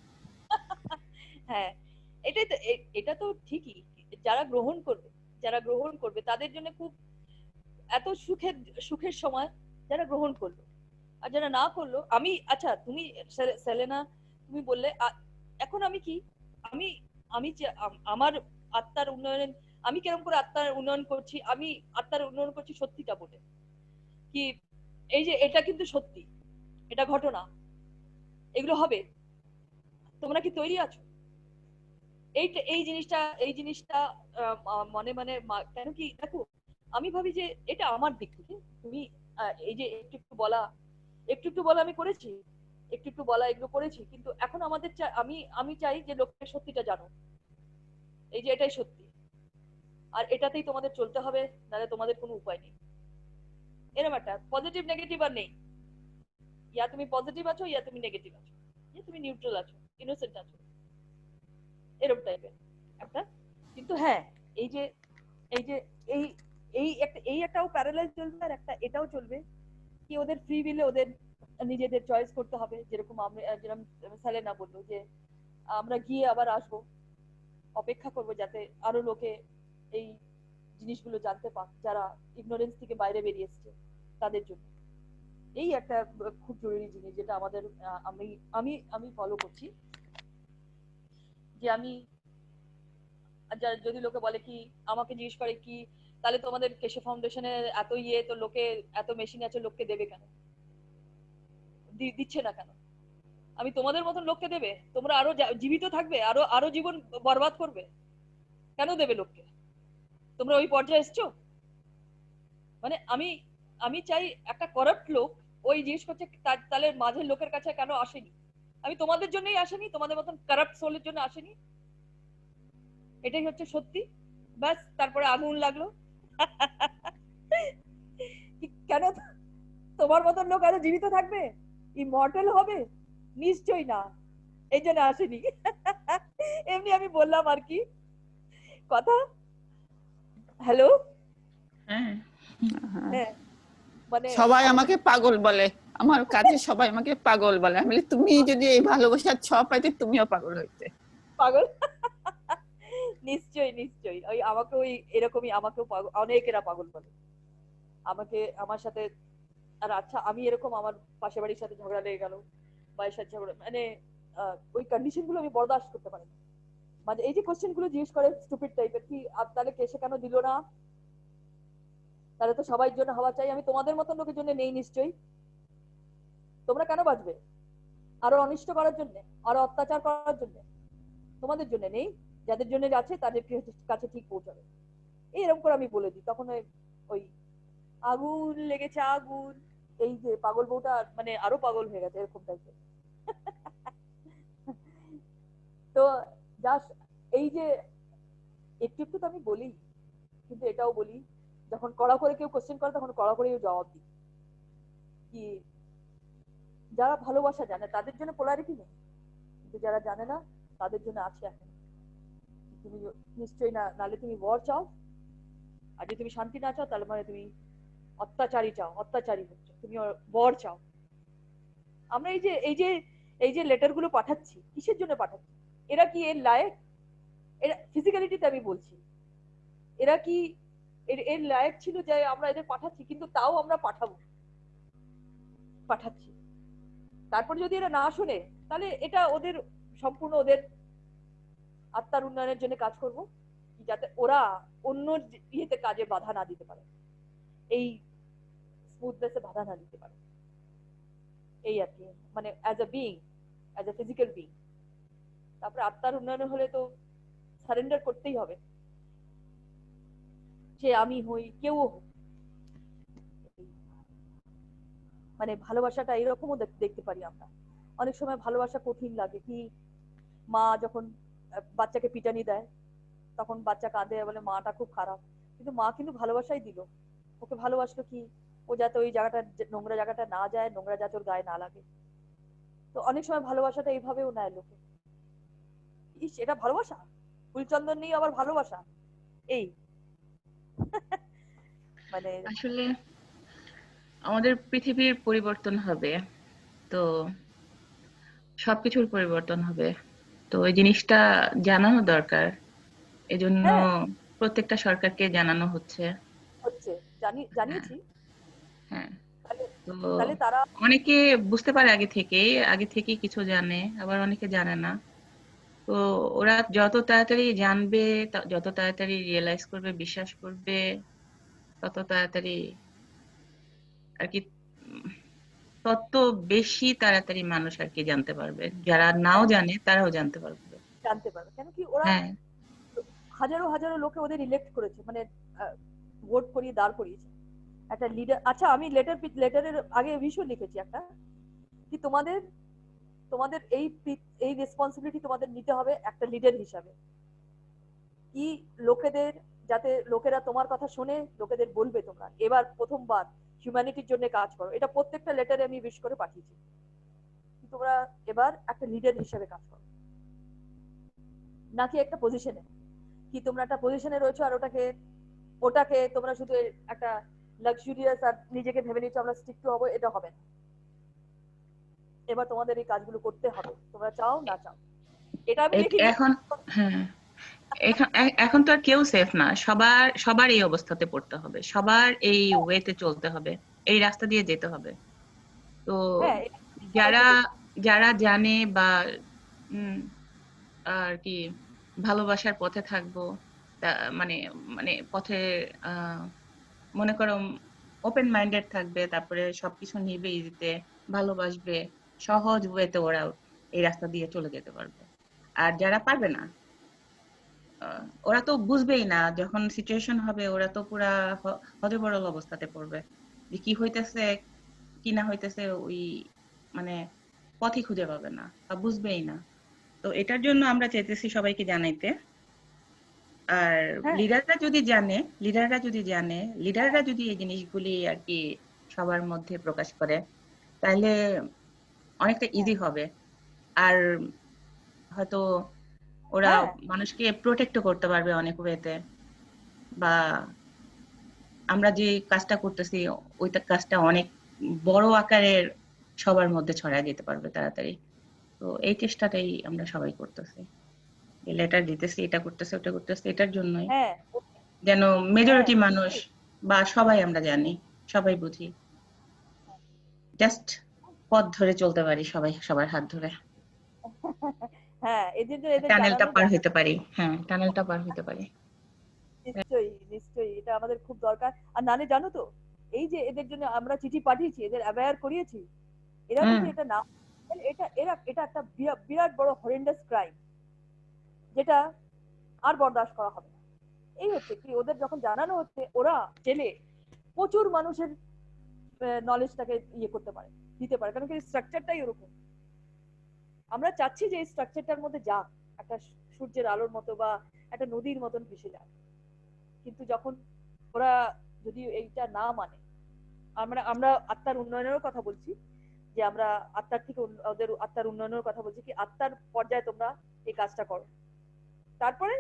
হ্যাঁ, এটা তো ঠিকই, যারা গ্রহণ করবে তাদের জন্য খুব এত সুখের সুখের সময় যারা গ্রহণ করলো আর যারা না করলো, আমি আচ্ছা তুমি সেলেনা তুমি বললে এখন আমি কি, আমি আমি আমার আত্মার উন্নয়ন, আমি কিরকম করে আত্মার উন্নয়ন করছি, আমি আত্মার উন্নয়ন করছি সত্যিটা বলে কি, এই যে এটা কিন্তু সত্যি, এটা ঘটনা, এগুলো হবে, তোমরা কি তৈরি আছো? এই জিনিসটা মনে মানে কেন কি দেখো, আমি ভাবি যে এটা আমার দিক থেকে তুমি এই যে একটু একটু বলা আমি করেছি, একটু বলা এগুলো করেছি, কিন্তু এখন আমাদের আমি চাই যে লোকের সত্যিটা জানো, এই যে এটাই সত্যি, আর এটাতেই তোমাদের চলতে হবে, নাহলে তোমাদের কোনো উপায় নেই। এরকম একটা পজিটিভ নেগেটিভ আর নেই, ইয়া তুমি পজিটিভ আছো, ইয়া তুমি নেগেটিভ আছো, ইয়া তুমি নিউট্রাল আছো, ইনোসেন্ট আছো, এরকম টাইপের একটা। কিন্তু হ্যাঁ, এই যে এই যে এই এই একটাও প্যারালাল চলবে, আর একটা এটাও চলবে কি ওদের ফ্রি উইলে ওদের নিজেদের চয়েস করতে হবে, যেরকম আমরা যেরকম সেলেনা বললো যে আমরা গিয়ে আবার আসবো, অপেক্ষা করবো যাতে আরো লোকে এই জিনিসগুলো জানতে পাক যারা ইগনোরেন্স থেকে বাইরে বেরিয়ে এসছে তাদের জন্য। এই একটা খুব জরুরি জিনিস যেটা আমাদের আমি আমি আমি ফলো করছি, যে আমি যদি লোকে বলে কি, আমাকে জিজ্ঞেস করে কি তাহলে তোমাদের কেশব ফাউন্ডেশনে এত তো লোকে এত মেশিন আছে, লোককে দেবে কেন, দিচ্ছে না কেন? আমি তোমাদের মতন লোককে দেবে, তোমরা আরো জীবিত থাকবে, আরো আরো জীবন বরবাদ করবে, কেন দেবে লোককে? তোমরা ওই পর্যায়ে এসছো? মানে আমি চাই একটা করাপ্ট লোক ওই জিনিস করছে, তাহলে মাঝের লোকের কাছে কেন আসেনি? আমি তোমাদের জন্যই আসেনি, তোমাদের মতন কারাপ্ট সোলের জন্য আসেনি, এটাই হচ্ছে সত্যি। ব্যাস, তারপরে আগুন লাগলো। কেন তোমার মতন লোক আরো জীবিত থাকবে, ইমর্টাল হবে? নিশ্চয়ই না, এই জন্য আসেনি। এমনি আমি বললাম আর কি কথা। হ্যালো, হ্যাঁ, হ্যাঁ, মানে সবাই আমাকে পাগল বলে, আমার কাছে সবাই আমাকে পাগল বলে। আমি বলি, তুমি যদি এই ভালোবাসার ছোঁয়া পাইতে তুমিও পাগল হইতে। পাগল। নিশ্চয়ই নিশ্চয়ই, ওই আমাকে ওই এরকমই আমাকেও অনেকেরা পাগল বলে আমাকে, আমার সাথে। আর আচ্ছা, আমি এরকম আমার পাশের বাড়ির সাথে ঝগড়া লেগে গেল, ভাইয়ের সাথে ঝগড়া, মানে ওই কন্ডিশন গুলো আমি বরদাস্ত করতে পারি না। মানে এই যে কোশ্চেন গুলো জিজ্ঞেস করে স্টুপিড টাইপের, কি তাহলে কেসে কেন দিল না, তাহলে তো সবার জন্য হওয়া চাই, আমি তোমাদের মতন লোকের জন্য নেই নিশ্চয়ই, তোমরা কেন বাঁচবে? আরো অনিষ্ট করার জন্য, আরো অত্যাচার করার জন্য? তোমাদের জন্য নেই, যাদের জন্য আছে তাদের কাছে ঠিক পৌঁছাবে। এইরকম করে আমি বলে দিই, তখন ওই আগুন লেগেছে, আগুন, এই যে পাগল বউটা মানে আরো পাগল হয়ে গেছে এরকম টাইপের। তো জাস্ট এই যে একটু তো আমি বলি, কিন্তু এটাও বলি, যখন কড়া করে কেউ কোশ্চেন করে তখন কড়া করেও জবাব দিই, কি যারা ভালোবাসা জানে তাদের জন্য পোলারিটি নেই, কিন্তু যারা জানে না তাদের জন্য আছে এখন। তুমি নিশ্চয়ই না, নালে তুমি বর চাও, আর যদি তুমি শান্তি না চাও তাহলে মানে তুমি অত্যাচারী চাও, অত্যাচারী হচ্ছে, তুমি বর চাও। আমরা এই যে লেটার গুলো পাঠাচ্ছি, কিসের জন্য পাঠাচ্ছি? এরা কি এর লায়ক? এরা ফিজিক্যালিটিতে আমি বলছি, এরা কি এর লায়ক ছিল যে আমরা এদের পাঠাচ্ছি? কিন্তু তাও আমরা পাঠাচ্ছি। তারপর যদি এরা না শোনে, তাহলে এটা ওদের সম্পূর্ণ ওদের আত্মার উন্নয়নের জন্য কাজ করব, যাতে ওরা অন্য ইয়েতে কাজে বাধা না দিতে পারে, এই স্মুথনেসে বাধা না দিতে পারে, এই আর কি। মানে as a being, as a physical being. তারপরে আত্মার উন্নয়ন হলে তো সারেন্ডার করতেই হবে, যে আমি হই, কেউ হোক। মানে ভালোবাসাটা এরকমও দেখতে পারি আমরা। অনেক সময় ভালোবাসা কঠিন লাগে, কি মা যখন বাচ্চাকে পিটানি দেয় তখন বাচ্চা কাঁদে, বলে মাটা খুব খারাপ, কিন্তু মা কিন্তু ভালোবাসাই দিল, ওকে ভালোবাসলো কি ও যাতে ওই জায়গাটা, নোংরা জায়গাটা না যায়, নোংরা যাতে ওর গায়ে না লাগে। তো অনেক সময় ভালোবাসাটা এইভাবেও নেয় লোকে, ইস এটা ভালোবাসা, ফুলচন্দন নেই আবার ভালোবাসা, এই। মানে আসলে আমাদের পৃথিবীর পরিবর্তন হবে, তো সবকিছুর পরিবর্তন হবে, তো ওই জিনিসটা জানানো দরকার, এজন্য হ্যাঁ প্রত্যেকটা সরকারকে জানানো হচ্ছে। হচ্ছে, জানিয়েছি, হ্যাঁ, তাহলে তো তাহলে তারা অনেকে বুঝতে পারে আগে থেকেই কিছু জানে, আবার অনেকে জানে না। তো ওরা যত তাড়াতাড়ি জানবে, যত তাড়াতাড়ি রিয়েলাইজ করবে, বিশ্বাস করবে, তত তাড়াতাড়ি আর কি উম, তত বেশি তাড়াতাড়ি মানুষ আর কি জানতে পারবে। যারা নাও জানে তারাও জানতে পারবে। জানতে পারবে, কেন কি ওরা হ্যাঁ, হাজারো হাজারো লোকে ওদের ইলেক্ট করেছে, মানে ভোট করিয়ে দাঁড় করিয়েছে একটা লিডার। আচ্ছা, আমি লেটারের আগে বিষয় লিখেছি একটা, কি তোমাদের তোমাদের এই রেসপন্সিবিলিটি তোমাদের নিতে হবে একটা লিডার হিসাবে, কি লোকেদের, যাতে লোকেরা তোমার কথা শুনে লোকেদের বলবে তোমরা এবার প্রথমবার হিউম্যানিটির জন্য কাজ করো। এটা প্রত্যেকটা লেটারে আমি উইশ করে পাঠিয়েছি, কি তোমরা এবার একটা লিডার হিসেবে কাজ করো, নাকি একটা পজিশনে, কি তোমরা একটা পজিশনে রয়েছো আর ওটাকে ওটাকে তোমরা শুধু একটা লাক্সুরিয়াস আর নিজেকে ভেবে নিচ্ছ আমরা স্টিক টু হবো, এটা হবে না। এবার তোমাদের এই কাজগুলো করতে হবে, তোমরা চাও না চাও। এটা আমি লিখিনি। এখন হ্যাঁ, এখন তো আর কেউ সেফ না। সবার এই অবস্থাতে পড়তে হবে, সবার এই ওয়েতে চলতে হবে, এই রাস্তা দিয়ে যেতে হবে। তো হ্যাঁ, এটা যারা সবাইকে বলবো। যারা জানে বা উম, আর কি ভালোবাসার পথে থাকবো, মানে মানে পথে আহ মনে করো ওপেন মাইন্ডেড থাকবে, তারপরে সবকিছু নিবে ইজিতে, ভালোবাসবে, সহজ ওয়েতে ওরা এই রাস্তা দিয়ে চলে যেতে পারবে। আর যারা পারবে না, ওরা তো বুঝবেই না, যখন সিচুয়েশন হবে ওরা তো পুরা হযবরল অবস্থাতে পড়বে, যে কি হইতেছে কি না হইতেছে, ওই মানে পথই খুঁজে পাবে না বা বুঝবেই না। তো এটার জন্য আমরা চাইতেছি সবাইকে জানাইতে। আর হ্যাঁ, লিডাররা যদি এই জিনিসগুলি আর কি সবার মধ্যে প্রকাশ করে, তাহলে অনেকটা ইজি হবে। আর হয়তো ওরা হ্যাঁ, মানুষকে প্রোটেক্ট করতে পারবে অনেক ওয়েতে, বা আমরা যে কাজটা করতেছি ওইটা কাজটা অনেক বড় আকারের সবার মধ্যে ছড়ায় যেতে পারবে তাড়াতাড়ি। তো এই চেষ্টাটাই আমরা সবাই করতেছি, লেটার দিতেছি, এটা করতেছি ওটা করতেছি এটার জন্যই, হ্যাঁ, যেন হ্যাঁ, মেজরিটি মানুষ বা সবাই আমরা জানি, সবাই বুঝি, জাস্ট পথ ধরে চলতে পারি সবাই সবার হাত ধরে, হ্যাঁ, এদের টানেলটা জানানো পার দরকার। হইতে পারি। হ্যাঁ, টানেলটা পার হইতে পারি। নিশ্চয়ই, নিশ্চয়ই, এটা আমাদের খুব দরকার। আর নালে জানো তো, এই যে এদের জন্য আমরা চিঠি পাঠিয়েছি, এদের অ্যাওয়্যার করিয়েছি, এরা হুম, যদি এটা না, এটা একটা বিরাট বড় হরেন্ডাস ক্রাইম, যেটা আর বরদাস্ত করা হবে না। এই হচ্ছে কি, ওদের যখন জানানো হচ্ছে, ওরা জেলে প্রচুর মানুষের নলেজটাকে করতে পারে, দিতে পারে, কারণ কি স্ট্রাকচারটাই ওরকম। আমরা চাচ্ছি যে এই স্ট্রাকচারটার মধ্যে যাক, একটা সূর্যের আলোর মতো বা একটা নদীর মতন ভেসে যাক। কিন্তু যখন ওরা যদি এইটা না মানে, আমরা আমরা আত্মার উন্নয়নেরও কথা বলছি, যে আমরা আত্মার থেকে ওদের আত্মার উন্নয়নের কথা বলছি, কি আত্মার পর্যায়ে তোমরা এই কাজটা করো। তারপরে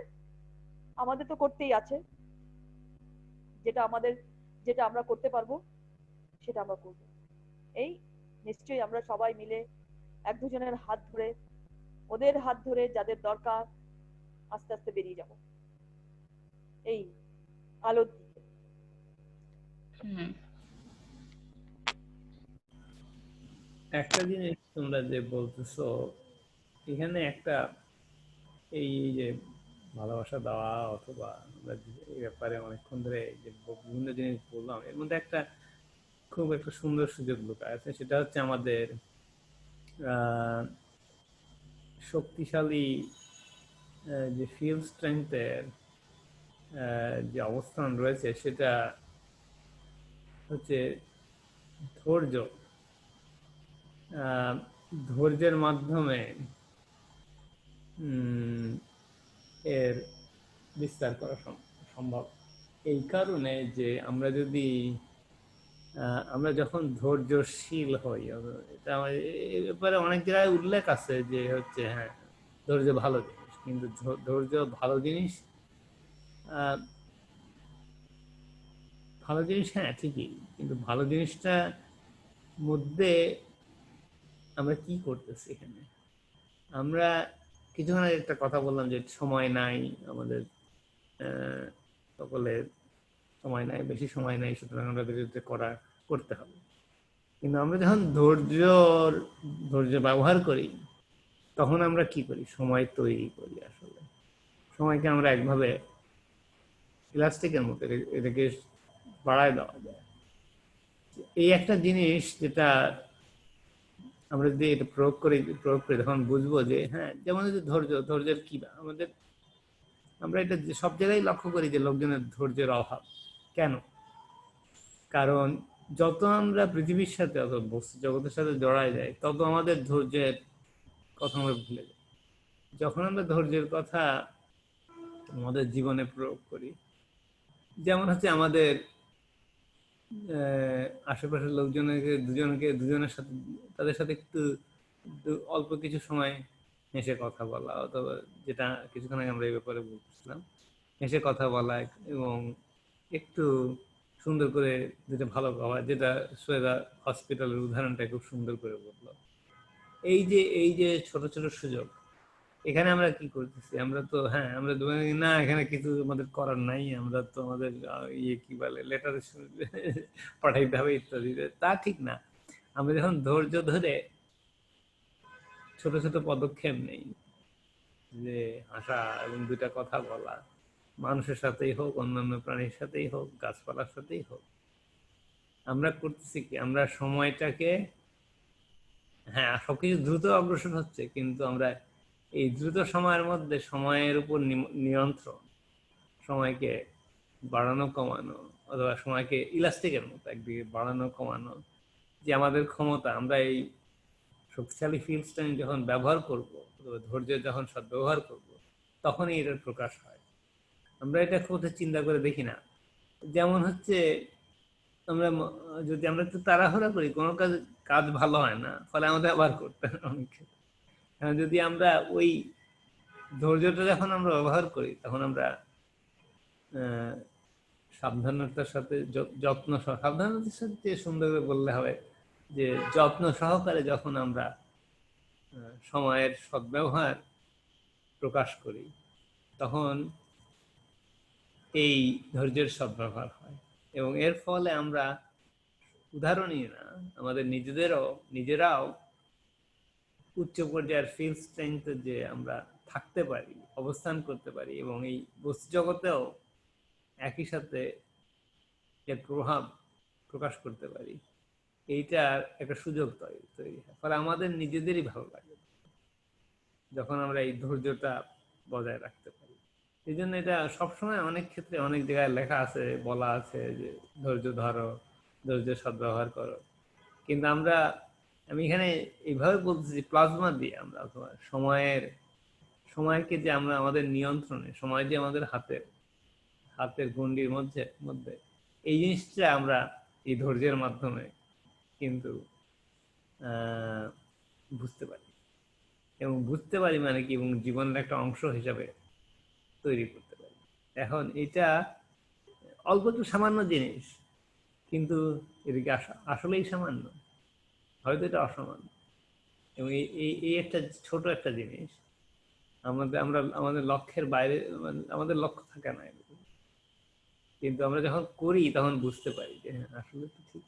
আমাদের তো করতেই আছে, যেটা আমরা করতে পারবো সেটা আমরা করবো। এই নিশ্চয়ই আমরা সবাই মিলে এক দুজনের হাত ধরে, ওদের হাত ধরে যাদের দরকার, আস্তে আস্তে বেরিয়ে যাব এই আলোর দিকে। হুম, একটা জিনিস তোমরা যে বলতেছো, এখানে একটা এই যে ভালোবাসা দেওয়া, অথবা আমরা এই ব্যাপারে অনেকক্ষণ ধরে যে বিভিন্ন জিনিস বললাম, এর মধ্যে একটা খুব একটা সুন্দর সুযোগ লুকায় আছে। সেটা হচ্ছে আমাদের আহ শক্তিশালী যে ফিল্ড স্ট্রেংথের যে অবস্থান রয়েছে, সেটা হচ্ছে ধৈর্য। ধৈর্যের মাধ্যমে এর বিস্তার করা সম্ভব। এই কারণে যে আমরা যখন ধৈর্যশীল হই, এটা এই ব্যাপারে অনেক জায়গায় উল্লেখ আছে যে হচ্ছে হ্যাঁ, ধৈর্য ভালো জিনিস, কিন্তু ধৈর্য ভালো জিনিস, আহ, ভালো জিনিস, হ্যাঁ ঠিকই, কিন্তু ভালো জিনিসটা মধ্যে আমরা কি করতেছি এখানে। আমরা কিছুক্ষণ আগে একটা কথা বললাম যে সময় নাই আমাদের সকলের, সময় নাই, বেশি সময় নাই, সুতরাং আমরা ধীরে করতে হবে। কিন্তু আমরা যখন ধৈর্য ব্যবহার করি, তখন আমরা কি করি? সময় তৈরি করি। আসলে সময়কে আমরা একভাবে ইলাস্টিকের মতো এটাকে বাড়ায় দেওয়া যায়। এই একটা জিনিস যেটা আমরা যদি এটা প্রয়োগ করি তখন বুঝবো যে হ্যাঁ, যেমন ধৈর্যের কি আমরা এটা সব জায়গায় লক্ষ্য করি যে লোকজনের ধৈর্যের অভাব। কেন? কারণ যত আমরা পৃথিবীর সাথে অথবা বস্তু জগতের সাথে জড়ায় যাই, তত আমাদের ধৈর্যের কথা আমরা ভুলে যাই। যখন আমরা ধৈর্যের কথা আমাদের জীবনে প্রয়োগ করি, যেমন হচ্ছে আমাদের আশেপাশের দুজনের সাথে তাদের সাথে একটু অল্প কিছু সময় হেসে কথা বলা, অথবা যেটা কিছুক্ষণ আগে আমরা এই ব্যাপারে বলতেছিলাম, হেসে কথা বলা এবং একটু সুন্দর করে যেটা ভালো খাওয়া, যেটা সোয়েদা হসপিটালের উদাহরণটা খুব সুন্দর করে বললো। এই যে ছোট ছোট সুযোগ, এখানে আমরা কি করতেছি? আমরা তো আমরা না, এখানে কিছু আমাদের করার নাই, আমরা তো আমাদের কি বলে লেটার পাঠাইতে হবে ইত্যাদি। তা ঠিক না। আমরা যখন ধৈর্য ধরে ছোট ছোট পদক্ষেপ নেই, যে হাসা এবং দুইটা কথা বলা, মানুষের সাথেই হোক, অন্যান্য প্রাণীর সাথেই হোক, গাছপালার সাথেই হোক, আমরা করতেছি কি? আমরা সময়টাকে সবকিছু দ্রুত অগ্রসর হচ্ছে, কিন্তু আমরা এই দ্রুত সময়ের মধ্যে সময়ের উপর নিয়ন্ত্রণ, সময়কে বাড়ানো কমানো, অথবা সময়কে ইলাস্টিকের মতো একদিকে বাড়ানো কমানো, যে আমাদের ক্ষমতা, আমরা এই শক্তিশালী ফিল্ডসটা যখন ব্যবহার করব, ধৈর্যের যখন সদ্ব্যবহার করব, তখনই এটার প্রকাশ হয়। আমরা এটা খুব চিন্তা করে দেখি না। যেমন হচ্ছে যদি আমরা একটু তাড়াহুড়া করি, কোনো কাজ ভালো হয় না, ফলে আমাদের আবার করতে হয় অনেক ক্ষেত্রে। যদি আমরা ওই ধৈর্যটা যখন আমরা ব্যবহার করি, তখন আমরা সাবধানতার সাথে সাবধানতার সাথে সুন্দর করে বললে হবে যে যত্ন সহকারে যখন আমরা সময়ের সদ্ব্যবহার প্রকাশ করি, তখন এই ধৈর্যের সদ্ব্যবহার হয়। এবং এর ফলে আমরা উদাহরণই না, আমাদের নিজেরাও উচ্চ পর্যায়ের ফিল্ড স্ট্রেংথ যে আমরা থাকতে পারি, অবস্থান করতে পারি, এবং এই বস্তু জগতেও একই সাথে এর প্রভাব প্রকাশ করতে পারি, এইটার একটা সুযোগ তৈরি হয়। ফলে আমাদের নিজেদেরই ভালো লাগে যখন আমরা এই ধৈর্যটা বজায় রাখতে পারি। এই জন্য এটা সবসময় অনেক ক্ষেত্রে অনেক জায়গায় লেখা আছে, বলা আছে যে ধৈর্য ধরো, ধৈর্যের সদ্ব্যবহার করো। কিন্তু আমি এখানে এইভাবে বলতেছি প্লাজমা দিয়ে আমরা, অথবা সময়কে যে আমরা আমাদের নিয়ন্ত্রণে, সময় যে আমাদের হাতের গণ্ডির মধ্যে এই জিনিসটা আমরা এই ধৈর্যের মাধ্যমে কিন্তু বুঝতে পারি। এবং বুঝতে পারি মানে কি, এবং জীবনের একটা অংশ হিসাবে তৈরি করতে পারি। এখন এটা অল্প একটু সামান্য জিনিস, কিন্তু এদিকে আসলেই সামান্য, হয়তো এটা অসামান্য। এবং এই একটা ছোট একটা জিনিস আমাদের লক্ষ্যের বাইরে, আমাদের লক্ষ্য থাকে না, কিন্তু আমরা যখন করি তখন বুঝতে পারি যে আসলে তো ঠিক।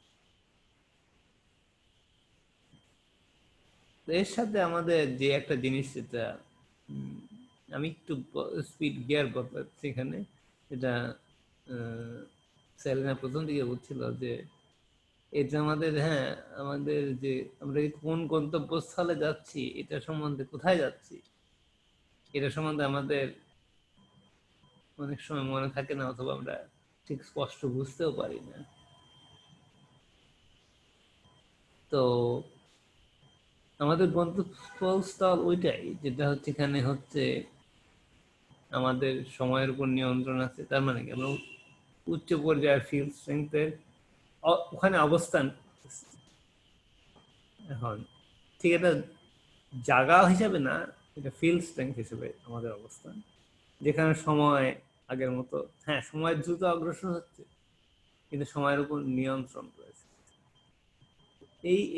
এর সাথে আমাদের যে একটা জিনিস, যেটা আমি একটু স্পিড গিয়ার বদলাচ্ছি এখানে, এটা সেলিনা প্রথম দিকে বলছিল যে এটা আমাদের যে আমরা কোন গন্তব্যস্থলে যাচ্ছি, এটা সম্বন্ধে, কোথায় যাচ্ছি, এটা সম্বন্ধে আমাদের অনেক সময় মনে থাকে না, অথবা আমরা ঠিক স্পষ্ট বুঝতেও পারি না। তো আমাদের গন্তব্যস্থল ওইটাই, যেটা হচ্ছে এখানে আমাদের সময়ের উপর নিয়ন্ত্রণ আছে। তার মানে কি, আমরা উচ্চ পর্যায়ের ফিল্ড স্ট্রেংথের ওখানে অবস্থান করতেছি। এখন ঠিক এটা জায়গা হিসাবে না, এটা ফিল্ড স্ট্রেংথ হিসেবে আমাদের অবস্থান, যেখানে সময় আগের মতো, সময় দ্রুত অগ্রসর হচ্ছে, কিন্তু সময়ের উপর নিয়ন্ত্রণ রয়েছে।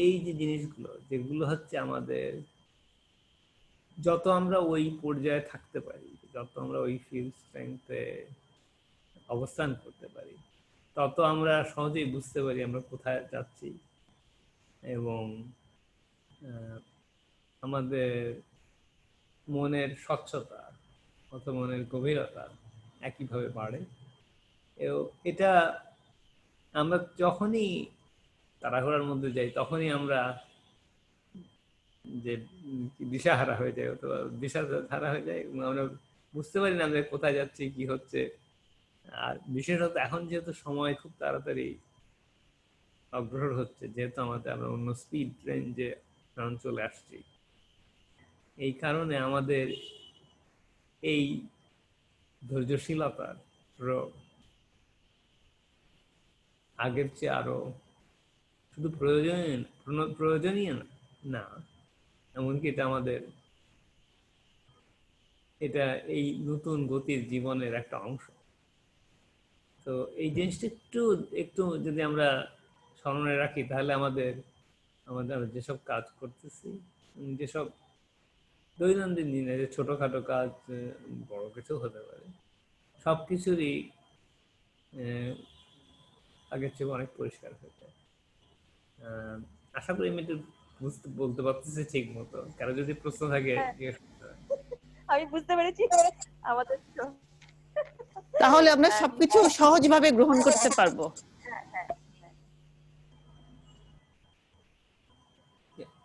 এই যে জিনিসগুলো, যেগুলো হচ্ছে আমাদের, যত আমরা ওই পর্যায়ে থাকতে পারি, যত আমরা ওই ফিল্ড স্ট্রেংথে অবস্থান করতে পারি, তত আমরা সহজেই বুঝতে পারি আমরা কোথায় যাচ্ছি, এবং আমাদের মনের স্বচ্ছতা অথবা মনের গভীরতা একইভাবে বাড়ে। এটা আমরা যখনই তাড়াহুড়ার মধ্যে যাই তখনই আমরা যে দিশাহারা হয়ে যায় অথবা দিশাহারা হয়ে যায়, এবং আমরা বুঝতে পারি না আমরা কোথায় যাচ্ছি, কি হচ্ছে। আর বিশেষত এখন যেহেতু সময় খুব তাড়াতাড়ি অগ্রসর হচ্ছে, যেহেতু আমরা অন্য স্পিড রেঞ্জে চলে আসছি, এই কারণে আমাদের এই ধৈর্যশীলতার প্রয়োগ আগের চেয়ে আরো শুধু প্রয়োজনীয় না, এমনকি এটা এই নতুন গতির জীবনের একটা অংশ। তো এই জিনিসটা একটু যদি আমরা স্মরণে রাখি, তাহলে আমাদের যেসব কাজ করতেছি, যেসব দৈনন্দিন দিনে যে ছোটখাটো কাজ, বড় কিছু হতে পারে, সবকিছুরই আগের চেয়ে অনেক পরিষ্কার হয়ে যায়। আশা করি আমি একটু বলতে পারতেছি ঠিক মতো। কারো যদি প্রশ্ন থাকে আমি বুঝতে পেরেছি আমাদের তাহলে আমরা সবকিছু সহজভাবে গ্রহণ করতে পারবো।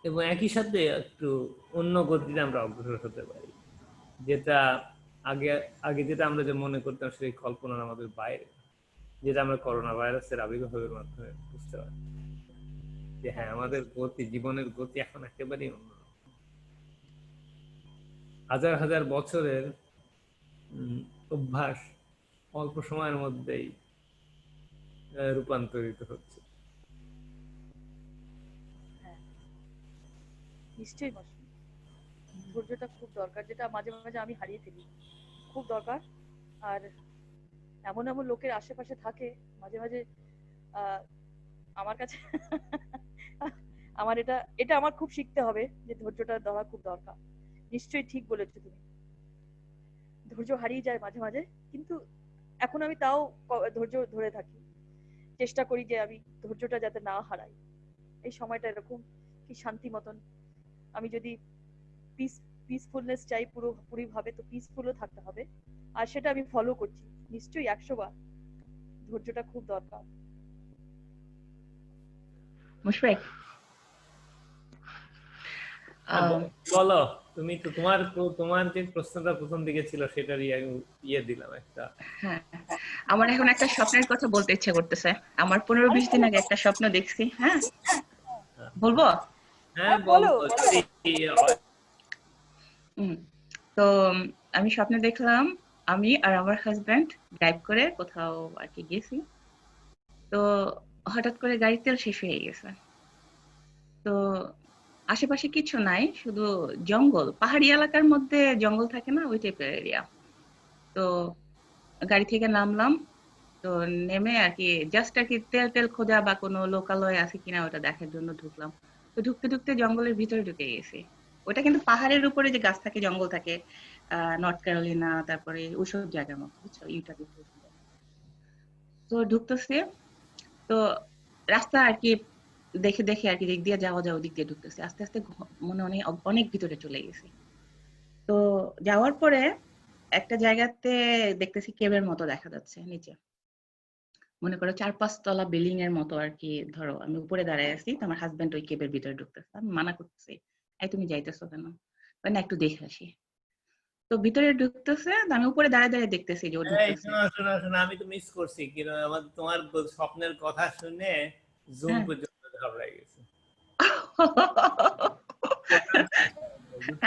এবং একই সাথে একটু অন্য গতিতে আমরা অগ্রসর হতে পারি, যেটা আগে যেটা আমরা যে মনে করতাম সেই কল্পনার আমাদের বাইরে, যেটা আমরা করোনা ভাইরাসের আবির্ভাবের মাধ্যমে বুঝতে পারি যে হ্যাঁ, আমাদের জীবনের গতি এখন একেবারেই অন্য। হাজার হাজার বছরের অভ্যাস অল্প সময়ের মধ্যেই রূপান্তরিত হচ্ছে। নিশ্চয়ই মাসি, ধৈর্যটা খুব দরকার, যেটা মাঝে মাঝে আমি হারিয়ে ফেলি, খুব দরকার। আর এমন এমন লোকের আশেপাশে থাকে মাঝে মাঝে আমার কাছে আমার এটা আমার খুব শিখতে হবে যে ধৈর্যটা দেওয়া খুব দরকার। নিশ্চয়ই ঠিক বলেছো তুমি, ধৈর্য হারিয়ে যায় মাঝে মাঝে, কিন্তু এখন আমি তাও ধৈর্য ধরে থাকি, চেষ্টা করি যে আমি ধৈর্যটা যাতে না হারাই। এই সময়টা এরকম কি শান্তি মতন, আমি যদি পিসফুলনেস চাই পুরোপুরি ভাবে, তো পিসফুলও থাকতে হবে, আর সেটা আমি ফলো করছি নিশ্চয়ই 100 বার। ধৈর্যটা খুব দরকার। মুশফিক, বলো তুমি তো, তোমার যে প্রশ্নটা প্রথম দিকে ছিল সেটারই দিলাম একটা। হ্যাঁ, আমার এখন একটা স্বপ্নের কথা বলতে ইচ্ছে করতেছে। আমার 15-20 দিন আগে একটা স্বপ্ন দেখছি। হ্যাঁ, বলবো? হ্যাঁ বলো। তো আমি স্বপ্নে দেখলাম আমি আর আমার হাজবেন্ড ড্রাইভ করে কোথাও আর কি গেছি। তো হঠাৎ করে গাড়ির তেল শেষ হয়ে গেছে। তো আশেপাশে কিছু নাই, শুধু জঙ্গল, পাহাড়ি এলাকার মধ্যে জঙ্গল থাকে না, ওই টাইপের এরিয়া। তো গাড়ি থেকে নামলাম, তো নেমে আর কি জাস্ট আর কি তেল খোঁজা বা কোনো লোকালয় আছে কিনা ওটা দেখার জন্য ঢুকলাম। তো ঢুকতে ঢুকতে জঙ্গলের ভিতরে ঢুকে গেছি। ওটা কিন্তু পাহাড়ের উপরে যে গাছ থাকে, জঙ্গল থাকে, নর্থ ক্যারোলিনা, তারপরে ওইসব জায়গার মতো, বুঝছো, ইউটা। তো ঢুকতেছে, তো রাস্তা আর কি দেখে দেখে আর কি দিক দিয়ে যাওয়া যায়, ওদিক দিয়ে ঢুকতেছে, আস্তে আস্তে মনে অনেক ভিতরে চলে গেছে। তো যাওয়ার পরে একটা জায়গাতে দেখতেছি কেবের মতো দেখা যাচ্ছে নিচে, মনে করো 4-5 তলা বিল্ডিং এর মতো আর কি। ধরো আমি উপরে দাঁড়ায় আছি, তো আমার হাজবেন্ড ওই কেবের ভিতরে ঢুকতেছে, আমি মানা করতেছি, এই তুমি যাইতেছো কেন, না একটু দেখে আসি। তো ভিতরে ঢুকতেছে, আমি উপরে দাঁড়ায় দাঁড়ায় দেখতেছি যে ও ঢুকতেছে। শোনা, আমি তো মিস করছি, আমার তোমার স্বপ্নের কথা শুনে জুম পর্যন্ত ঘাবড়াই গেছে।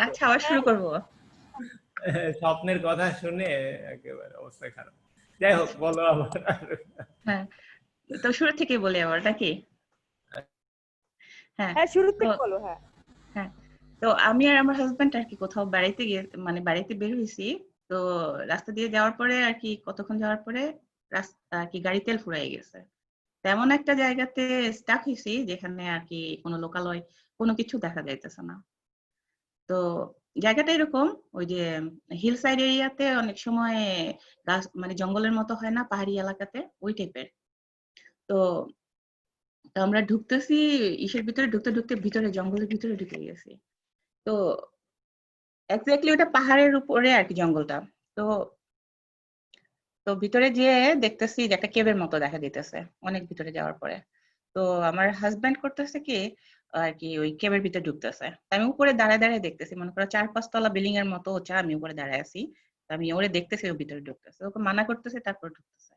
আচ্ছা, আবার শুরু করবো? স্বপ্নের কথা শুনে একেবারে অবস্থা খারাপ। যাই হোক, বলো আবার। হ্যাঁ, তো শুরু থেকে বলি আবার নাকি? হ্যাঁ, শুরু থেকে বলো। হ্যাঁ, তো আমি আর আমার হাজবেন্ড আর কি কোথাও বেড়াইতে মানে বাড়িতে বের হয়েছি। তো রাস্তা দিয়ে যাওয়ার পরে আর কি কতক্ষণ যাওয়ার পরে রাস্তা আর কি গাড়ি তেল ফুরাই গেছে। তেমন একটা জায়গাতে স্টাক হয়েছি যেখানে আর কি কোনো লোকালয়, কোনো কিছু দেখা যাইতেছে না। তো জায়গাটা এরকম, ওই যে হিল সাইড এরিয়াতে অনেক সময় গাছ মানে জঙ্গলের মতো হয় না, পাহাড়ি এলাকাতে, ওই টাইপের। তো তো আমরা ঢুকতেছি, ইসের ভিতরে ঢুকতে ঢুকতে ভিতরে জঙ্গলের ভিতরে ঢুকে গেছি। তো এক্স্যাক্টলি ওটা পাহাড়ের উপরে আর কি জঙ্গলটা। তো তো ভিতরে যেয়ে দেখতেছি যে একটা কেভের মতো দেখা দিতেছে অনেক ভিতরে যাওয়ার পরে। তো আমার হাজবেন্ড করতেছে কি আর কি ওই কেভের ভিতরে ঢুকতেছে। আমি উপরে দাঁড়ায় দাঁড়ায় দেখতেছি, মনে করো 4-5 তলা বিল্ডিং এর মতো হচ্ছে, আমি উপরে দাঁড়ায় আছি। তো আমি ওরে দেখতেছি ও ভিতরে ঢুকতেছে, ওকে মানা করতেছে, তারপর ঢুকতেছে।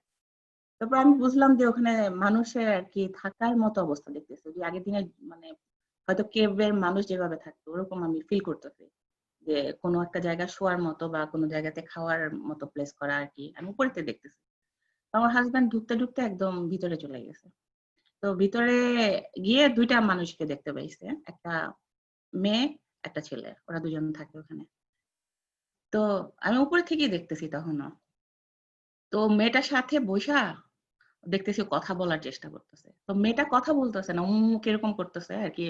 তারপর আমি বুঝলাম যে ওখানে মানুষের আর কি থাকার মতো অবস্থা দেখতেছি, যে আগের দিনে মানে হয়তো কেভের মানুষ যেভাবে থাকতো ওরকম আমি ফিল করতেছি, যে কোনো একটা জায়গা শোয়ার মতো বা কোনো জায়গাতে খাওয়ার মতো প্লেস করা আর কি আমি উপরেতে দেখতেছি। আমার হাজবেন্ড ঢুকতে ঢুকতে একদম ভিতরে চলে গেছে। তো ভিতরে গিয়ে 2টা মানুষকে দেখতে পাইছে, একটা মেয়ে একটা ছেলে, ওরা দুজন থাকে ওখানে। তো আমি উপরে থেকেই দেখতেছি তখনও। তো মেয়েটার সাথে বসা দেখতেছি ও কথা বলার চেষ্টা করতেছে। তো মেয়েটা কথা বলতেছে না, কিরকম করতেছে আর কি,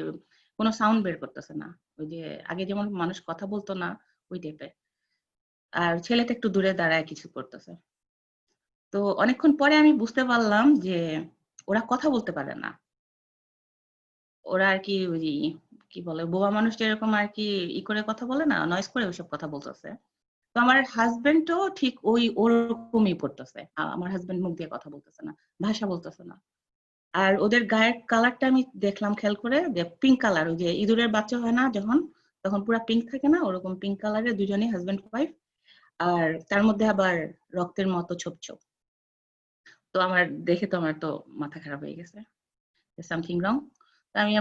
কোনো সাউন্ড বের করতেছে না। ওই যে আগে যেমন মানুষ কথা বলতো না ওই টাইপের। আর ছেলেটা একটু দূরে দাঁড়ায় কিছু করতেছে। তো অনেকক্ষণ পরে আমি বুঝতে পারলাম যে ওরা কথা বলতে পারে না। ওরা আর কি ওই কি বলে, বোবা মানুষ যেরকম আর কি করে কথা বলে না, নয়েজ করে ওইসব কথা বলতেছে। তো আমার হাজবেন্ডও ঠিক ওরকমই পড়তেছে। আমার হাজবেন্ড মুখ দিয়ে কথা বলতেছে না, ভাষা বলতেছে না। আর ওদের গায়ের কালারটা আমি দেখলাম খেয়াল করে, যে পিঙ্ক কালার, ওই যে ইঁদুরের বাচ্চা হয় না যখন, তখন পুরো পিঙ্ক থাকে না, ওরকম পিঙ্ক কালারের দুজনেই হাজবেন্ড ওয়াইফ। আর তার মধ্যে আবার রক্তের মতো ছোপ ছোপ। তো আমার দেখে তো আমার তো মাথা খারাপ হয়ে গেছে, সামথিং রং। আমি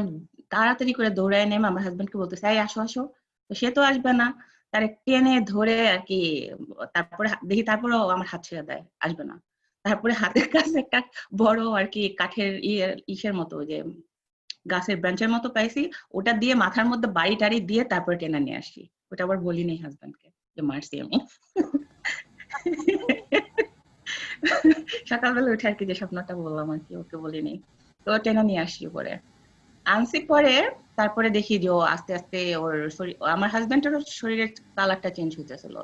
তাড়াতাড়ি করে দৌড়ায় নেমে আমার হাজবেন্ডকে বলতেছি, এই আসো আসো। তো সে তো আসবে না, তারে টেনে ধরে আর কি, তারপরে দেখি, তারপরেও আমার হাত ছেড়ে দেয়, আসবে না। তারপরে হাতের কাছে একটা বড় আর কি কাঠের ইসের মতো, যে গাছের ব্রাঞ্চের মতো পাইছি, ওটা দিয়ে মাথার মধ্যে বাড়ি টাড়ি দিয়ে তারপরে টেনে নিয়ে আসি। ওটা আবার বলি নেই হাজবেন্ডকে যে মারছি আমি। সকালবেলা উঠে আর কি যে স্বপ্নটা বললাম আর কি, ওকে বলিনি। তো টেনে নিয়ে আসি পরে, আনসি পরে। তারপরে দেখি যে ও আস্তে আস্তে ওর শরীর, আমার হাজবেন্ডেরও শরীরের কালারটা চেঞ্জ হইতেছিল।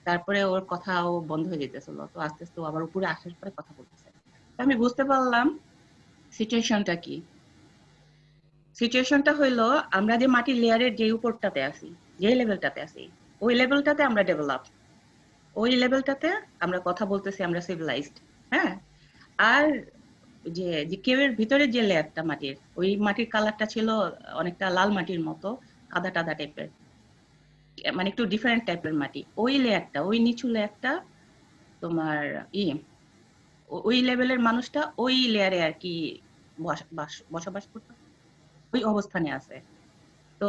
তারপরে ওর কথাও বন্ধ হয়ে যেতেছিল। তো আস্তে আস্তে ও আবার উপরে আসার পরে কথা বলতেছে। তো আমি বুঝতে পারলাম সিচুয়েশনটা কি। সিচুয়েশনটা হইলো, আমরা যে মাটির লেয়ারের যে উপরটাতে আছি, যে লেভেলটাতে আছি, ওই লেভেলটাতে আমরা ডেভেলপ, ওই লেভেলটাতে আমরা কথা বলতেছি, আমরা সিভিলাইজড। হ্যাঁ। আর যে যে কেভের ভিতরে যে লেয়ারটা মাটির, ওই মাটির কালারটা ছিল অনেকটা লাল মাটির মতো, কাদা টাদা টাইপের, মানে একটু ডিফারেন্ট টাইপের মাটি। ওই লেয়ারটা, ওই নিচু লেয়ারটা তোমার ওই লেভেলের মানুষটা ওই লেয়ারে আর কি বসবাস করতে, ওই অবস্থানে আছে। তো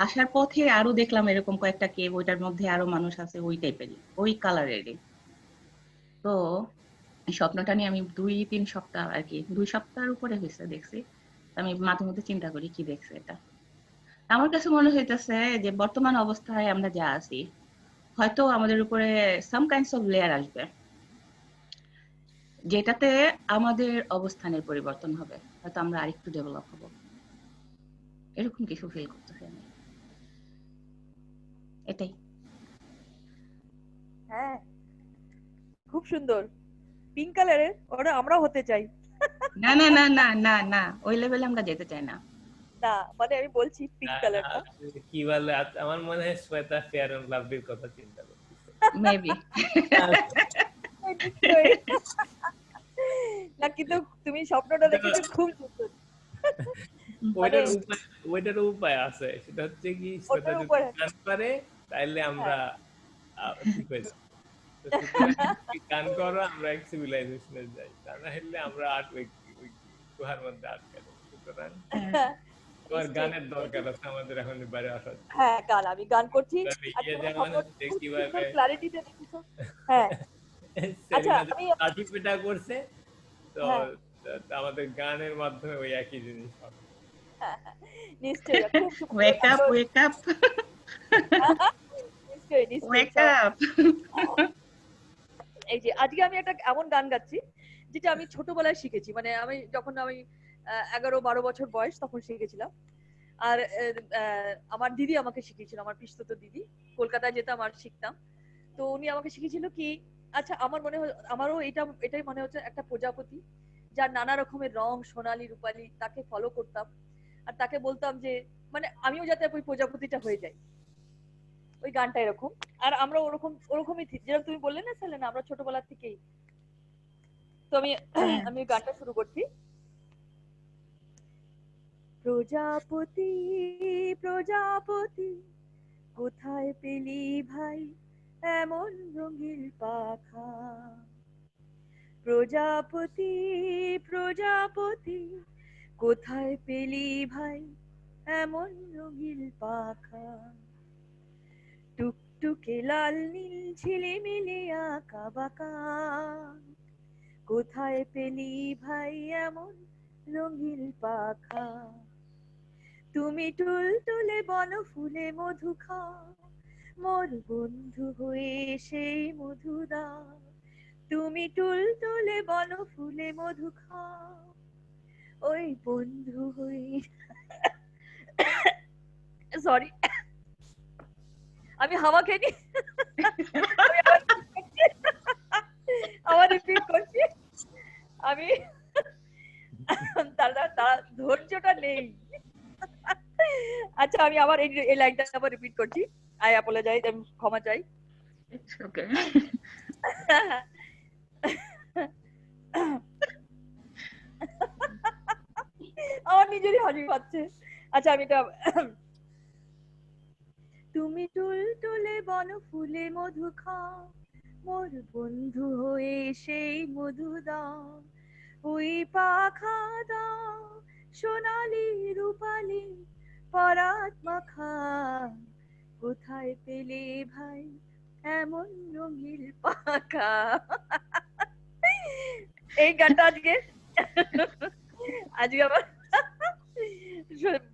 আসার পথে আরো দেখলাম এরকম কয়েকটা কেভ, ওইটার মধ্যে আরো মানুষ আছে ওই টাইপেরই, ওই কালারেরই। তো এই স্বপ্নটা নিয়ে আমি 2-3 সপ্তাহ আর কি, 2 সপ্তাহের উপরে হয়েছে দেখছি। আমি মাঝে মধ্যে চিন্তা করি কি দেখছে এটা। আমার কাছে মনে হইতেছে যে বর্তমান অবস্থায় আমরা যা আছি, হয়তো আমাদের উপরে সাম কাইন্ডস অফ লেয়ার আসবে, যেটাতে আমাদের অবস্থানের পরিবর্তন হবে, হয়তো আমরা আরেকটু ডেভেলপ হব, এরকম কিছু ফিল করতেছি আমি। এটাই। হ্যাঁ, খুব সুন্দর। পিঙ্ক কালারের ওটা আমরাও হতে চাই। না না না না না না, ওই লেভেলে আমরা যেতে চাই না। না মানে আমি বলছি পিঙ্ক কালারটা। কি বলে, আমার মনে হয় শ্বেতা ফেয়ার এন্ড লাভলির কথা চিন্তা করতেছে। মেবি। নিশ্চয়ই। না কিন্তু তুমি স্বপ্নটা দেখেছো খুব সুন্দর। মানে ওইটার উপায় আছে, সেটা হচ্ছে কি, শ্বেতা ওটার যদি উপরে গান পারে তাইলে আমরা হ্যাঁ ঠিক হয়ে যাবো। তো সুতরাং তুমি গান করো, আমরা এক সিভিলাইজেশনে যাই, তা না হলে আমরা ওই গুহার মধ্যে আটকে যাবো। সুতরাং তোমার নিশ্চয়ই। গানের দরকার আছে আমাদের এখন বাইরে আসার জন্য। হ্যাঁ গান আমি গান করছি। তাহলে আর ইয়ে তোমার যেমন স্বপ্নটা হচ্ছে খুব কিভাবে সুন্দর ক্লারিটিতে দেখেছো। হ্যাঁ আচ্ছা সেলিনা আমি লাঠি পেটা করছে, তো হ্যাঁ আমাদের গানের মাধ্যমে ওই একই জিনিস হবে। হ্যাঁ হ্যাঁ, নিশ্চয়ই খুব সুন্দর ওয়েক আপ, সুন্দর। ওয়েক আপ, নিশ্চয়ই নিশ্চয়ই ওয়েক আপ। এই যে আজকে আমি একটা এমন গান গাচ্ছি যেটা আমি ছোটবেলায় শিখেছি, মানে আমি যখন আমি 11-12 বছর বয়স তখন শিখেছিলাম। আর আমার দিদি আমাকে শিখিয়েছিল, আমার পিসতুতো দিদি, কলকাতায় যেতাম আর শিখতাম। তো উনি আমাকে শিখিয়েছিল কি, আচ্ছা আমার মনে হয় আমারও এটাই মনে হচ্ছে একটা প্রজাপতি যার নানা রকমের রং, সোনালী রূপালী, তাকে ফলো করতাম আর তাকে বলতাম যে মানে আমিও যাতে ওই প্রজাপতিটা হয়ে যাই। ওই গানটা এরকম। আর আমরা ওরকমই যেরকম তুমি বললে না সেলেনা, আমরা ছোটবেলা থেকেই। তো আমি আমি ওই গানটা শুরু করছি। প্রজাপতি প্রজাপতি কোথায় পেলি ভাই এমন রঙিন পাখা, প্রজাপতি প্রজাপতি কোথায় পেলি ভাই এমন রঙিন পাখা, টুকটুকে লাল নীল ঝিলিমিলি আঁকা বাঁকা, কোথায় পেলি ভাই এমন রঙিন পাখা, তুমি টুলটুলে বনফুলে মধু খাও, মোর বন্ধু হয়ে সেই মধু দাও, তুমি টুলটুলে বনফুলে মধু খাও, ওই বন্ধু হয়ে সরি আমি হাওয়া খেয়ে নি। আবার রিপিট করছি আমি, তারা ধৈর্যটা নেই। আচ্ছা আমি আবার এই লাইনটা আবার রিপিট করছি। আই অ্যাপোলোজাইজ, আমি ক্ষমা চাই। ওকে। আমার নিজেরই হাসি পাচ্ছে। আচ্ছা আমি এটা, তুমি টুলটুলে বনফুলে মধু খাও, মোর বন্ধু হয়ে সেই মধু দাও, ওই পাখা দাও সোনালি রূপালি পরাত মাখা, কোথায় পেলে ভাই এমন রঙিন পাখা। এই গানটা আজকে আজকে আবার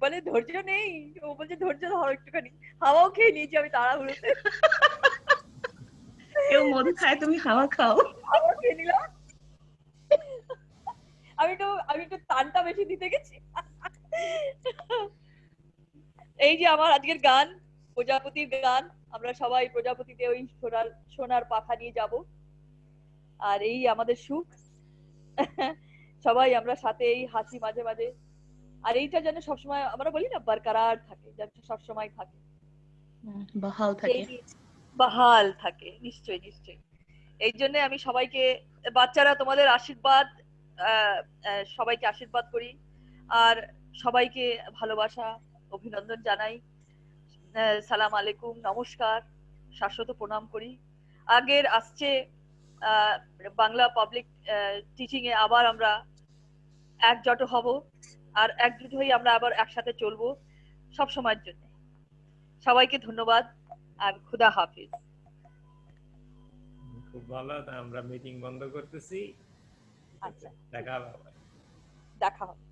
বলে ধৈর্য নেই, ও বলছে ধৈর্য ধরো একটুখানি, হাওয়াও খেয়ে নিয়েছি আমি তাড়াহুড়োতে। কেউ মধু খায়, তুমি হাওয়া খাও। হাওয়া খেয়ে নিলাম। আমি একটু টানটা বেশি দিতে গেছি। এই যে আমার আজকের গান, প্রজাপতির গান, আমরা সবাই প্রজাপতিতে ওই সোনার পাখা নিয়ে যাব, আর এই আমাদের সুখ। সবাই আমরা সাথে এই হাসি মাঝে মাঝে, আর এইটা যেন সবসময় আমরা বলি না বরকরার থাকে, যেন সবসময় থাকে, বহাল থাকে। বহাল থাকে। নিশ্চয়ই নিশ্চয়ই। এই জন্য আমি সবাইকে, বাচ্চারা তোমাদের আশীর্বাদ, সবাইকে আশীর্বাদ করি আর সবাইকে ভালোবাসা অভিনন্দন জানাই। সালাম আলাইকুম, নমস্কার, শাশ্বত প্রণাম করি। আগের আসছে বাংলা পাবলিক টিচিং এ আবার আমরা একজোট হব, আর একজোট হয়ে আমরা আবার একসাথে চলবো সব সময়ের জন্য। সবাইকে ধন্যবাদ আর খুদা হাফিজ। খুব ভালো, আমরা মিটিং বন্ধ করতেছি। আচ্ছা দেখা হবে। দেখা হবে।